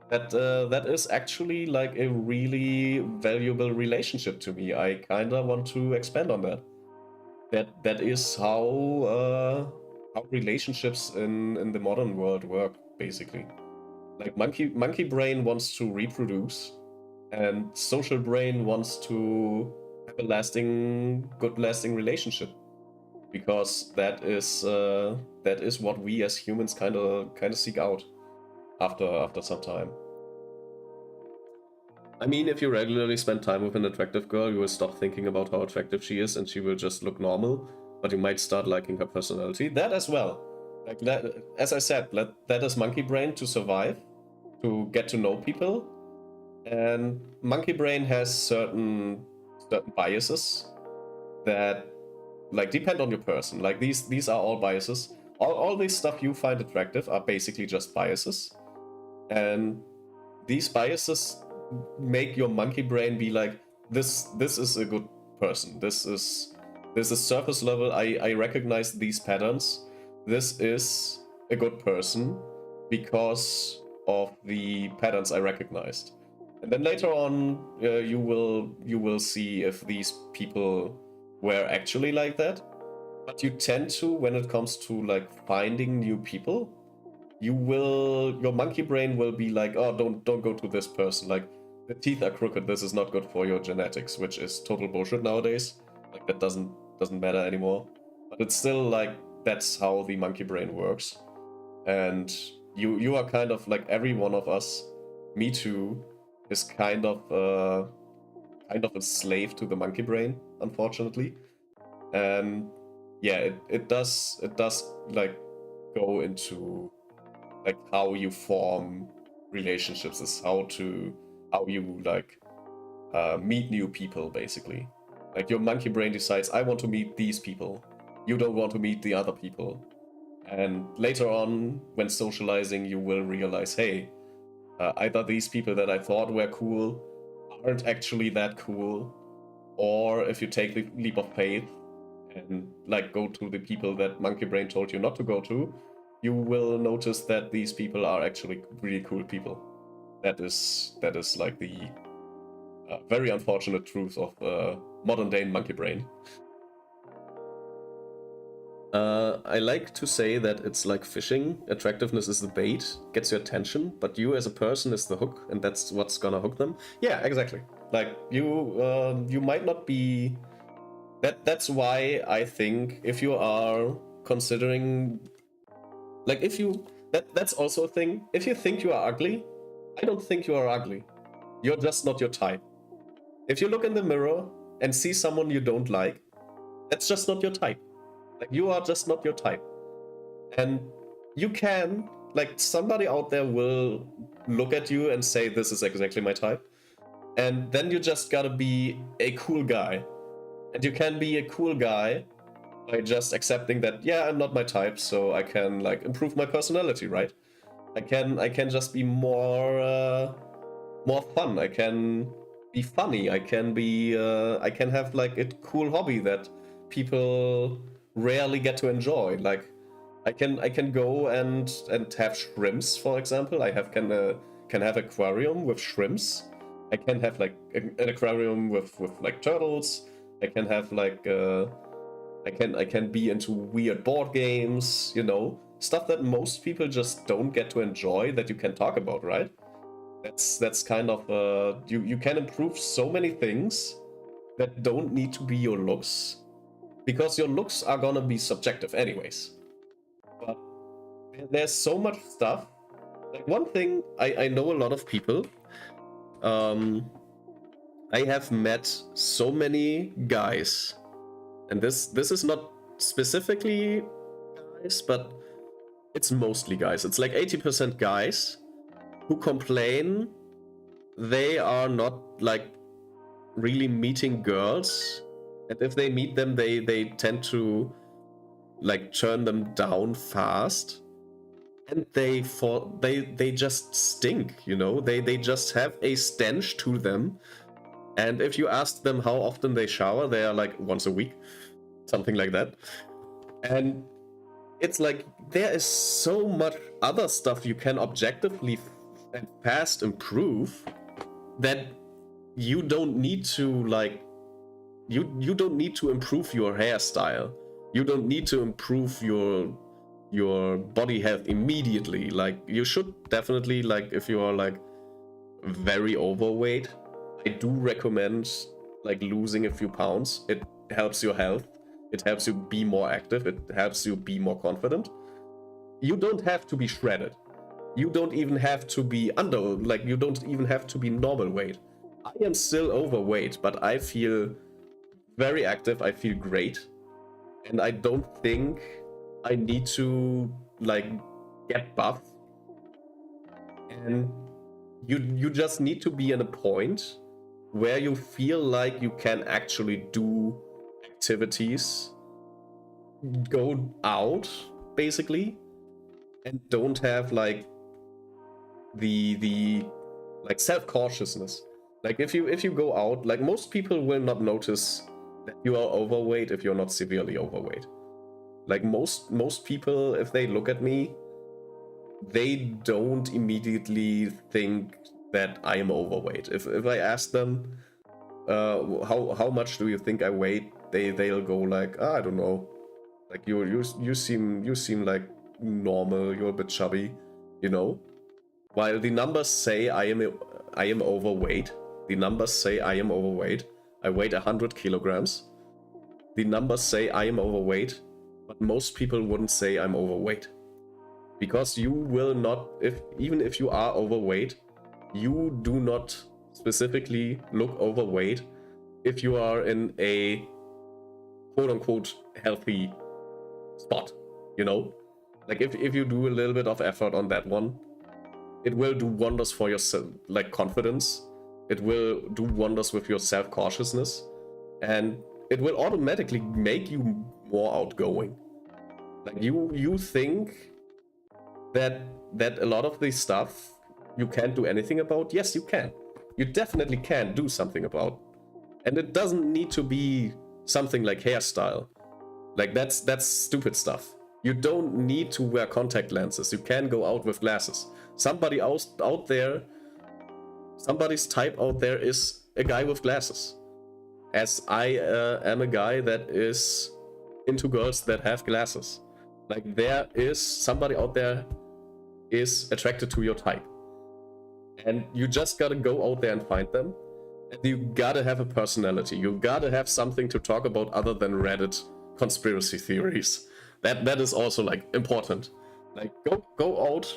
that is actually like a really valuable relationship to me. I kinda want to expand on that. that is how relationships in the modern world work, basically. Like monkey brain wants to reproduce, and social brain wants to have a good lasting relationship, because that is what we as humans kind of seek out after some time. I mean, if you regularly spend time with an attractive girl, you will stop thinking about how attractive she is and she will just look normal, but you might start liking her personality. That as well. Like that, as I said, that is monkey brain to survive, to get to know people. And monkey brain has certain biases that like depend on your person. Like these are all biases. All this stuff you find attractive are basically just biases. And these biases make your monkey brain be like, this is a good person. This is surface level. I recognize these patterns. This is a good person because of the patterns I recognized. And then later on, you will see if these people were actually like that. But you tend to, when it comes to like finding new people, your monkey brain will be like, oh, don't go to this person. Like, the teeth are crooked. This is not good for your genetics, which is total bullshit nowadays. Like, that doesn't matter anymore. But it's still like, that's how the monkey brain works. And you are kind of like, every one of us, me too, is kind of a slave to the monkey brain, unfortunately. And yeah, it does like go into like how you form relationships, is how you like meet new people, basically. Like your monkey brain decides, I want to meet these people. You don't want to meet the other people. And later on, when socializing, you will realize, hey, either these people that I thought were cool aren't actually that cool, or if you take the leap of faith and like go to the people that monkey brain told you not to go to, you will notice that these people are actually really cool people. That is like the very unfortunate truth of modern day monkey brain. I like to say that it's like fishing. Attractiveness is the bait, gets your attention, but you as a person is the hook, and that's what's gonna hook them. Yeah, exactly. Like you might not be. That's why I think if you are considering, like that's also a thing. If you think you are ugly, I don't think you are ugly. You're just not your type. If you look in the mirror and see someone you don't like, that's just not your type. Like, you are just not your type. And you can, like, somebody out there will look at you and say, this is exactly my type. And then you just gotta be a cool guy. And you can be a cool guy by just accepting that, yeah, I'm not my type, so I can, like, improve my personality, right? I can just be more fun. I can be funny. I can have, like, a cool hobby that people rarely get to enjoy. Like, I can go and have shrimps, for example. I can have aquarium with shrimps. I can have like an aquarium with like turtles. I can have like I can be into weird board games, you know, stuff that most people just don't get to enjoy, that you can talk about, right? That's kind of you can improve so many things that don't need to be your looks, because your looks are gonna be subjective anyways. But there's so much stuff. Like, one thing, I know a lot of people. I have met so many guys, and this is not specifically guys, but it's mostly guys. It's like 80% guys who complain they are not like really meeting girls. And if they meet them, they tend to like turn them down fast, and they just stink, you know. They just have a stench to them. And if you ask them how often they shower, they are like once a week, something like that. And it's like there is so much other stuff you can objectively and fast improve that you don't need to like you don't need to improve your hairstyle. You don't need to improve your body health immediately. Like, you should definitely, like, if you are like very overweight, I do recommend like losing a few pounds. It helps your health. It helps you be more active. It helps you be more confident. You don't have to be shredded. You don't even have to be you don't even have to be normal weight. I am still overweight, but I feel very active. I feel great. And I don't think I need to like get buff. And you just need to be in a point where you feel like you can actually do activities, go out basically, and don't have like the like self-cautiousness. Like if you go out, like most people will not notice that you are overweight if you're not severely overweight. Like most people, if they look at me, they don't immediately think that I am overweight. If I ask them how much do you think I weigh, they'll go like, I don't know. Like you seem like normal, you're a bit chubby, you know? While the numbers say I am overweight, the numbers say I am overweight. I weighed 100 kilograms. The numbers say I am overweight, but most people wouldn't say I'm overweight. Because you will not, even if you are overweight, you do not specifically look overweight if you are in a quote-unquote healthy spot, you know? Like if you do a little bit of effort on that one, it will do wonders for your like confidence. It will do wonders with your self-cautiousness, and it will automatically make you more outgoing. Like you think that a lot of this stuff you can't do anything about. Yes, you can. You definitely can do something about. And it doesn't need to be something like hairstyle. Like that's stupid stuff. You don't need to wear contact lenses. You can go out with glasses. Somebody else out there, somebody's type out there is a guy with glasses. As I am a guy that is into girls that have glasses. Like there is somebody out there is attracted to your type. And you just gotta go out there and find them. And you gotta have a personality. You gotta have something to talk about other than Reddit conspiracy theories. That is also like important. Like go out,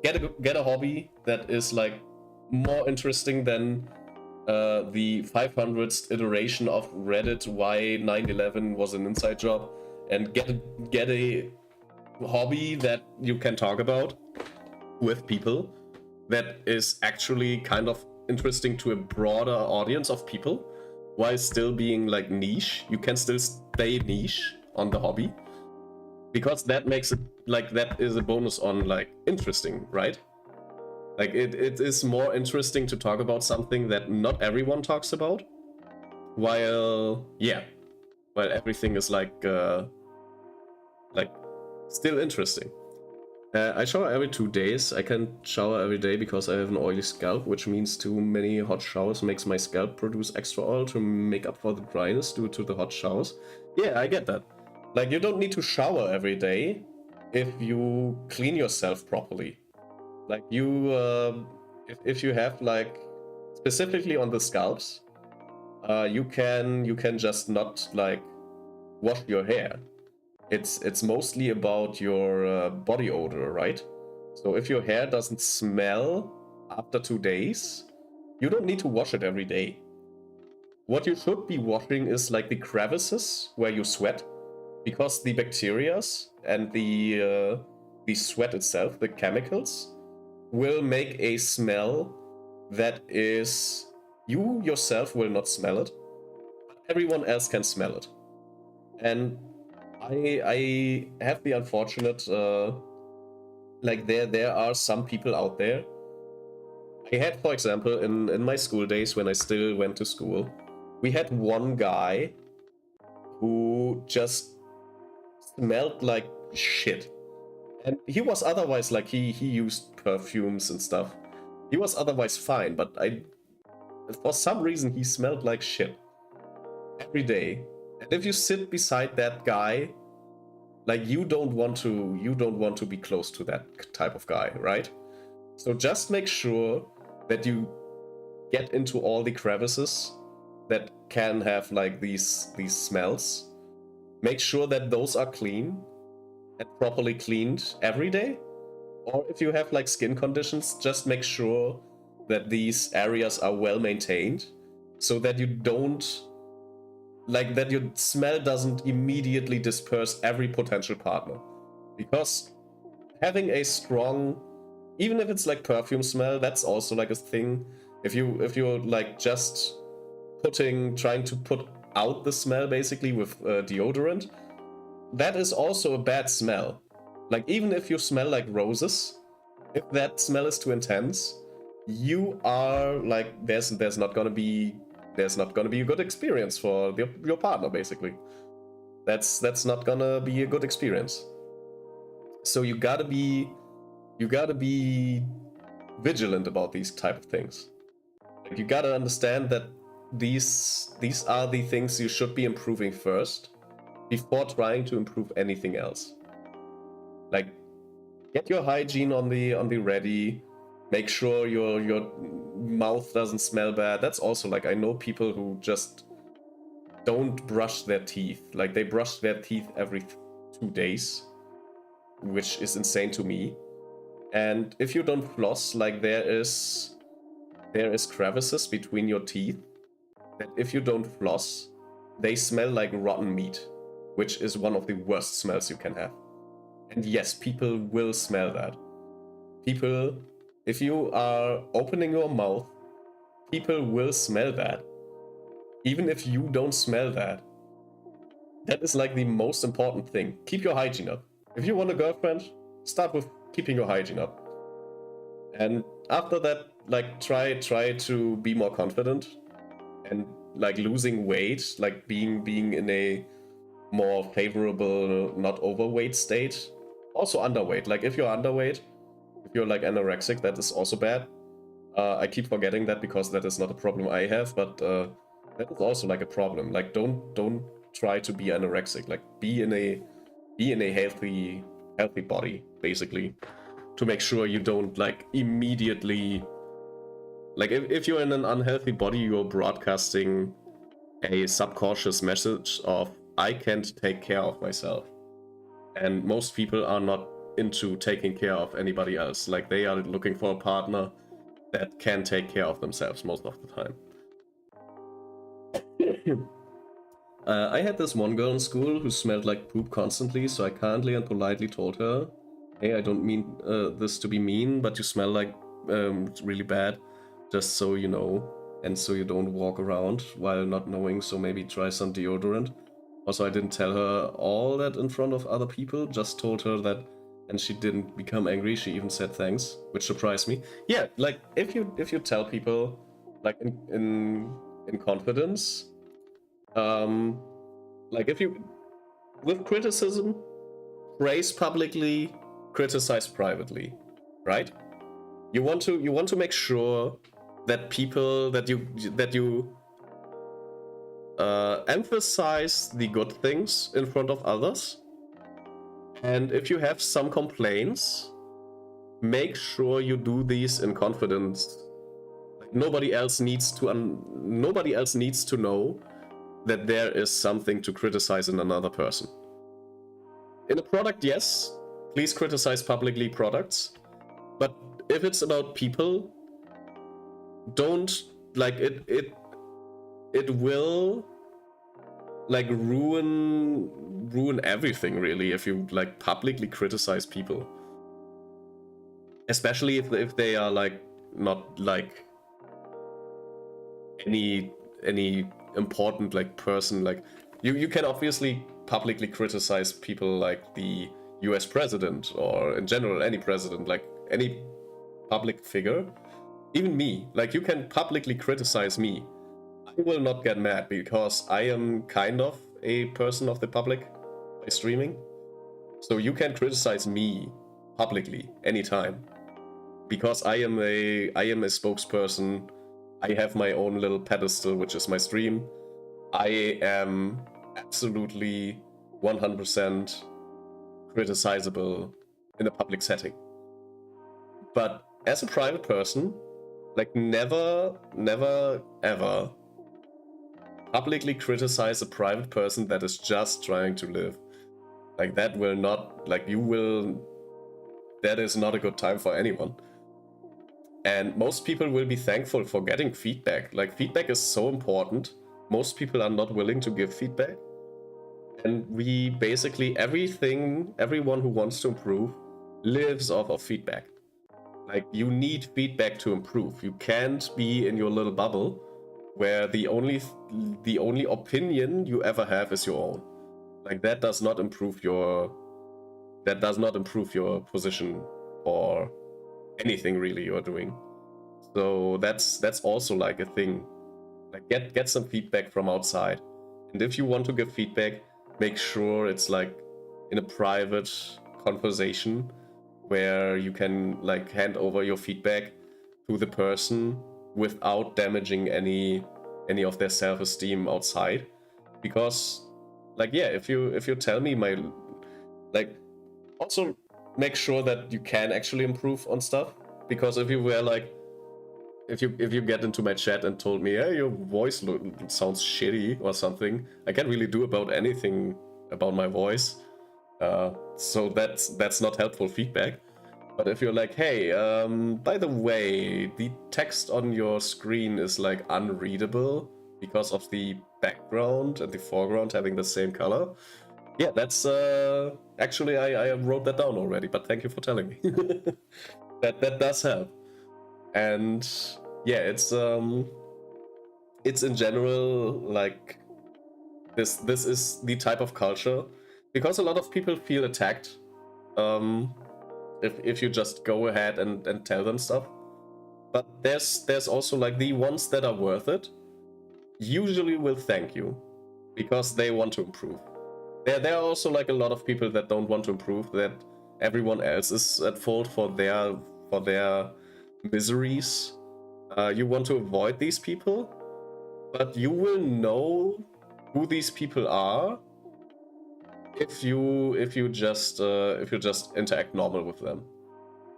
get a hobby that is like more interesting than the 500th iteration of Reddit why 9/11 was an inside job, and get a hobby that you can talk about with people that is actually kind of interesting to a broader audience of people while still being like niche. You can still stay niche on the hobby because that makes it like that is a bonus on like interesting, right? Like it is more interesting to talk about something that not everyone talks about, while everything is like still interesting. I shower every 2 days. I can't shower every day because I have an oily scalp, which means too many hot showers makes my scalp produce extra oil to make up for the dryness due to the hot showers. Yeah, I get that. Like, you don't need to shower every day if you clean yourself properly. Like, you, if you have, like, specifically on the scalps, you can just not, like, wash your hair. It's mostly about your body odor, right? So if your hair doesn't smell after 2 days, you don't need to wash it every day. What you should be washing is like the crevices where you sweat, because the bacteria and the sweat itself, the chemicals, will make a smell that is, you yourself will not smell it, but everyone else can smell it. And I have the unfortunate, like there are some people out there. I had, for example, in my school days when I still went to school, we had one guy who just smelled like shit. And he was otherwise, like, he used perfumes and stuff. He was otherwise fine, but for some reason he smelled like shit. every day. And if you sit beside that guy, like you don't want to be close to that type of guy, right? So just make sure that you get into all the crevices that can have like these smells. Make sure that those are clean and properly cleaned every day. Or if you have like skin conditions, just make sure that these areas are well maintained so that you don't, like, that your smell doesn't immediately disperse every potential partner. Because having a strong, even if it's like perfume smell, that's also like a thing. If you're like just trying to put out the smell basically with deodorant, that is also a bad smell. Like, even if you smell like roses, if that smell is too intense, you are like, there's not gonna be a good experience for your partner basically. That's not gonna be a good experience. So you gotta be vigilant about these type of things. You gotta understand that these are the things you should be improving first before trying to improve anything else. Like, get your hygiene on the ready. Make sure your mouth doesn't smell bad. That's also like, I know people who just don't brush their teeth. Like, they brush their teeth every 2 days, which is insane to me. And if you don't floss, like, there is crevices between your teeth that if you don't floss, they smell like rotten meat, which is one of the worst smells you can have. And yes, people will smell that. People, if you are opening your mouth, people will smell that. Even if you don't smell that. That is like the most important thing. Keep your hygiene up. If you want a girlfriend, start with keeping your hygiene up. And after that, like, try to be more confident and like losing weight, like being in a more favorable, not overweight state. Also underweight. Like, if you're underweight, if you're like anorexic, that is also bad. I keep forgetting that because that is not a problem I have, but that is also like a problem. Like, don't try to be anorexic. Like, be in a healthy body, basically, to make sure you don't like immediately, like, if you're in an unhealthy body, you're broadcasting a subconscious message of, I can't take care of myself. And most people are not into taking care of anybody else. Like, they are looking for a partner that can take care of themselves most of the time. I had this one girl in school who smelled like poop constantly, so I kindly and politely told her, hey, I don't mean this to be mean, but you smell like really bad, just so you know, and so you don't walk around while not knowing, so maybe try some deodorant. Also, I didn't tell her all that in front of other people, just told her that, and she didn't become angry. She even said thanks, which surprised me. Yeah, like, if you tell people, like, in confidence, like, if you, with criticism, praise publicly, criticize privately, right? You want to make sure that people, that you emphasize the good things in front of others. And if you have some complaints, make sure you do these in confidence. Like, nobody else needs to know that there is something to criticize in another person. In a product, yes, please criticize publicly products. But if it's about people, don't, like, it will like ruin everything, really, if you like publicly criticize people, especially if they are like not like any important like person. Like, you can obviously publicly criticize people like the US president, or in general any president, like any public figure. Even me, like, you can publicly criticize me. I will not get mad because I am kind of a person of the public by streaming. So you can criticize me publicly anytime, because I am a spokesperson. I have my own little pedestal, which is my stream, I am absolutely 100% criticizable in a public setting. But as a private person, like never, ever publicly criticize a private person that is just trying to live. Like that will not, like you will, that is not a good time for anyone. And most people will be thankful for getting feedback. Like feedback is so important. Most people are not willing to give feedback. And we basically, everyone who wants to improve lives off of feedback. Like you need feedback to improve. You can't be in your little bubble where the only opinion you ever have is your own. Like that does not improve your position or anything really you're doing. So that's also like a thing. Like get some feedback from outside. And if you want to give feedback, make sure it's like in a private conversation where you can like hand over your feedback to the person without damaging any of their self-esteem outside. Because like yeah, if you tell me my like, also make sure that you can actually improve on stuff. Because if you were like, if you get into my chat and told me, hey, your voice sounds shitty or something, I can't really do about anything about my voice. So that's not helpful feedback. But if you're like, hey, by the way, the text on your screen is like unreadable because of the background and the foreground having the same color. Yeah, that's actually I wrote that down already, but thank you for telling me. that does help. And yeah, it's in general like this is the type of culture, because a lot of people feel attacked if you just go ahead and tell them stuff. But there's also like the ones that are worth it usually will thank you because they want to improve. There are also like a lot of people that don't want to improve, that everyone else is at fault for their miseries. You want to avoid these people, but you will know who these people are if you just interact normal with them.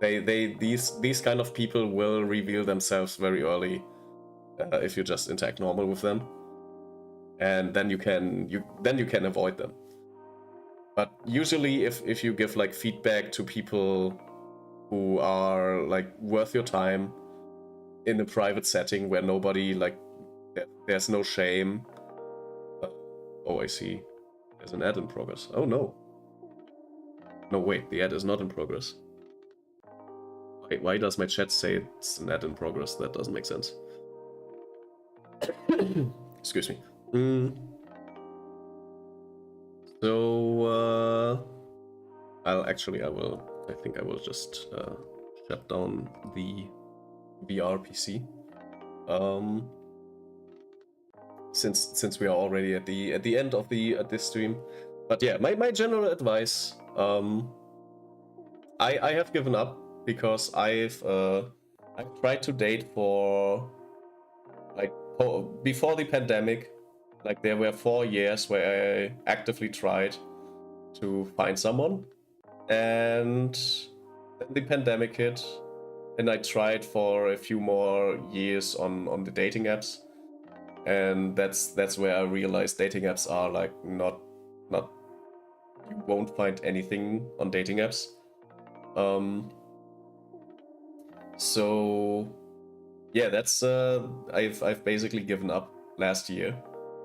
These kind of people will reveal themselves very early if you just interact normal with them, and then you can avoid them. But usually if you give like feedback to people who are like worth your time in a private setting where nobody like there's no shame. Oh, I see. There's an ad in progress. Oh no. No, wait, the ad is not in progress. Wait, why does my chat say it's an ad in progress? That doesn't make sense. Excuse me. So I think I will just shut down the VR PC. Since we are already at the end of this stream. But yeah, my general advice, I have given up because I've tried to date for like before the pandemic. Like there were 4 years where I actively tried to find someone, and then the pandemic hit, and I tried for a few more years on the dating apps, and that's where I realized dating apps are like not you won't find anything on dating apps. So yeah, that's I've basically given up last year,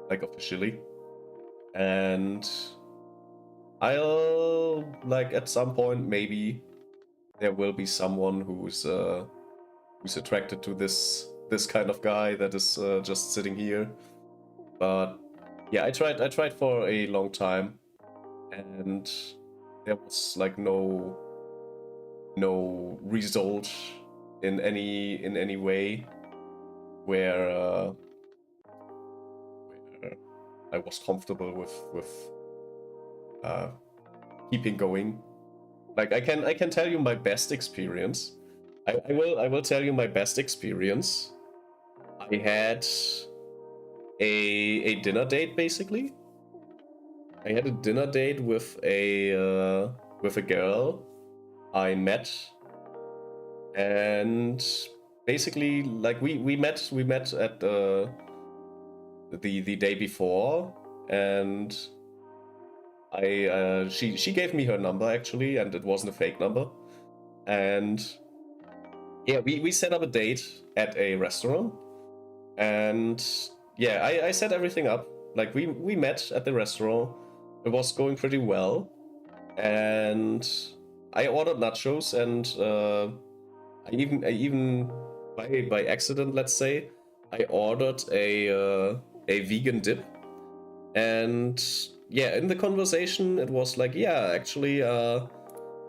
like officially, and I'll like at some point maybe there will be someone who's attracted to this kind of guy that is just sitting here. But yeah, I tried for a long time, and there was like no result in any way where I was comfortable with keeping going. Like I can tell you my best experience. I will tell you my best experience. I had a dinner date basically. I had a dinner date with a girl I met, and basically like we met at the day before, and she gave me her number actually, and it wasn't a fake number, and yeah, we set up a date at a restaurant, and yeah, I set everything up. Like we met at the restaurant. It was going pretty well, and I ordered nachos, and I even by accident, let's say, I ordered a vegan dip, and yeah, in the conversation it was like, yeah, actually,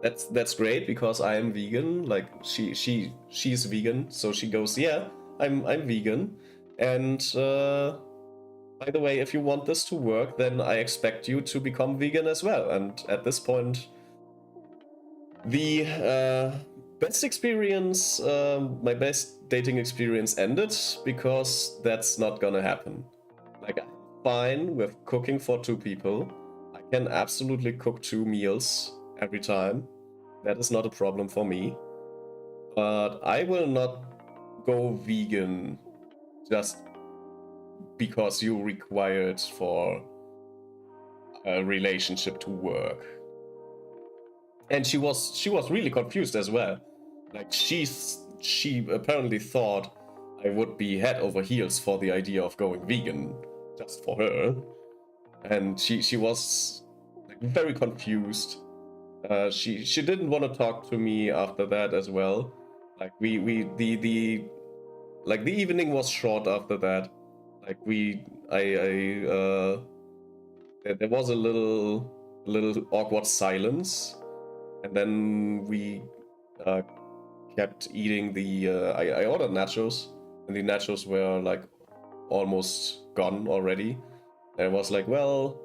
that's great because I am vegan. Like she's vegan, so she goes, yeah, I'm vegan, and by the way, if you want this to work, then I expect you to become vegan as well. And at this point, the best experience, my best dating experience ended, because that's not gonna happen. Like, I'm fine with cooking for 2 people. I can absolutely cook 2 meals every time. That is not a problem for me. But I will not go vegan just because you require it for a relationship to work. And she was really confused as well. Like she apparently thought I would be head over heels for the idea of going vegan just for her, and she was like very confused. She didn't want to talk to me after that as well. Like the evening was short after that. Like there was a little awkward silence, and then we kept eating the I ordered nachos, and the nachos were like almost gone already. And I was like, well,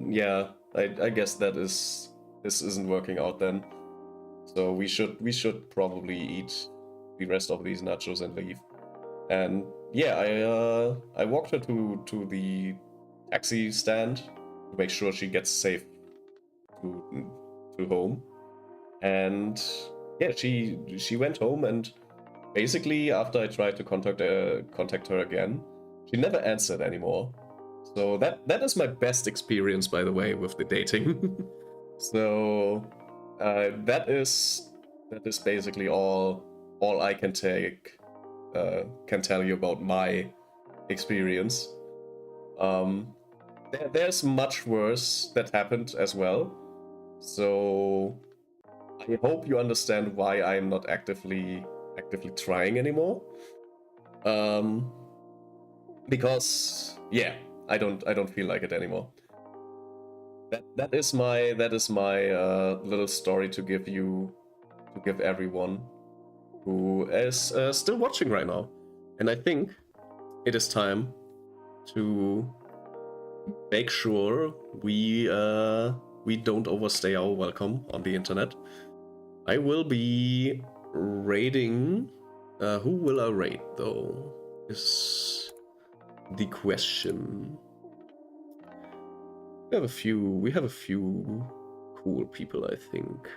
yeah, I guess this isn't working out then. So we should probably eat the rest of these nachos and leave. And yeah, I walked her to the taxi stand to make sure she gets safe to home. And yeah, she went home, and basically after I tried to contact her again, she never answered anymore. So that is my best experience, by the way, with the dating. So that is basically all I can tell you about my experience. There's much worse that happened as well. So I hope you understand why I'm not actively trying anymore. Because yeah, I don't feel like it anymore. That is my little story to give everyone who is still watching right now. And I think it is time to make sure we don't overstay our welcome on the internet. I will be raiding. Who will I raid though? Is the question. We have a few cool people, I think.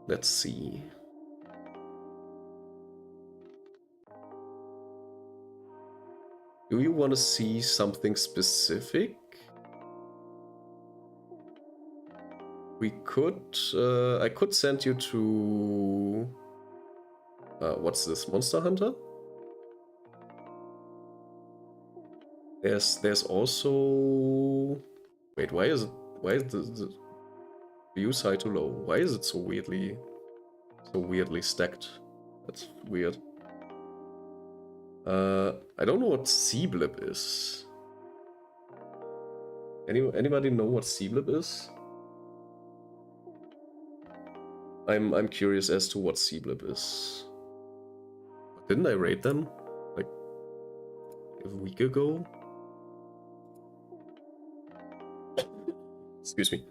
Let's see. Do you want to see something specific? We could. I could send you to. What's this? Monster Hunter? There's also. Wait, why is the view side too low? Why is it so weirdly stacked? That's weird. I don't know what C-blip is. Anybody know what C-blip is? I'm curious as to what C-blip is. Didn't I raid them like a week ago? Excuse me.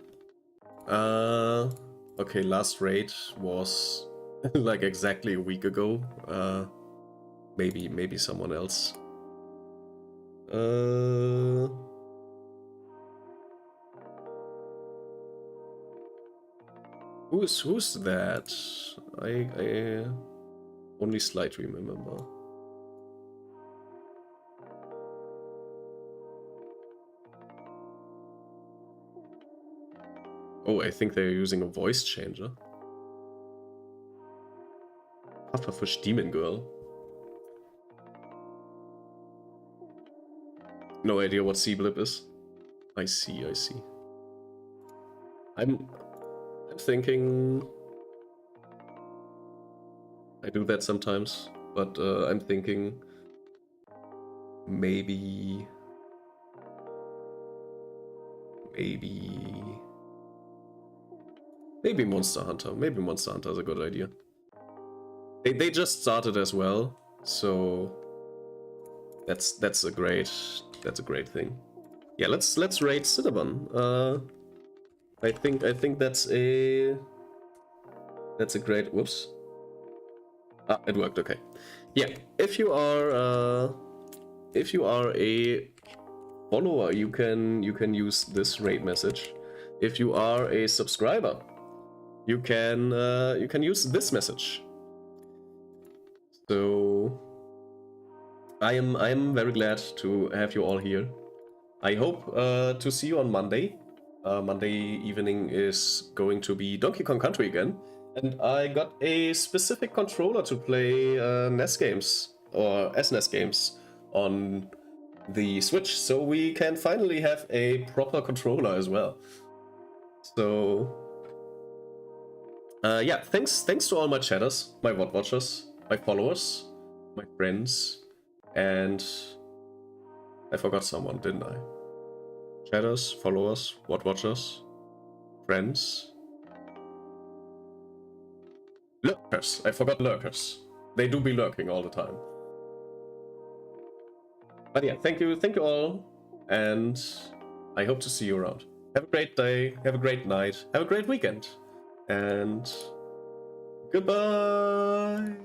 Okay, last raid was like exactly a week ago. Maybe someone else. Who's that? I only slightly remember. Oh, I think they're using a voice changer. Pufferfish Demon Girl. No idea what C-Blip is. I see. I'm thinking... I do that sometimes, but I'm thinking... Maybe Monster Hunter. Maybe Monster Hunter is a good idea. They just started as well, so that's a great thing. Yeah, let's raid Cinnabon. I think that's a great. Whoops. Ah, it worked. Okay. Yeah, if you are a follower, you can use this raid message. If you are a subscriber, you can use this message. So I am very glad to have you all here. I hope to see you on Monday. Monday evening is going to be Donkey Kong Country again, and I got a specific controller to play NES games or SNES games on the Switch, so we can finally have a proper controller as well. So yeah, thanks to all my chatters, my VOD watchers, my followers, my friends, and I forgot someone, didn't I? Chatters, followers, VOD watchers, friends, lurkers. I forgot lurkers. They do be lurking all the time. But yeah, thank you all, and I hope to see you around. Have a great day, have a great night, have a great weekend, and goodbye!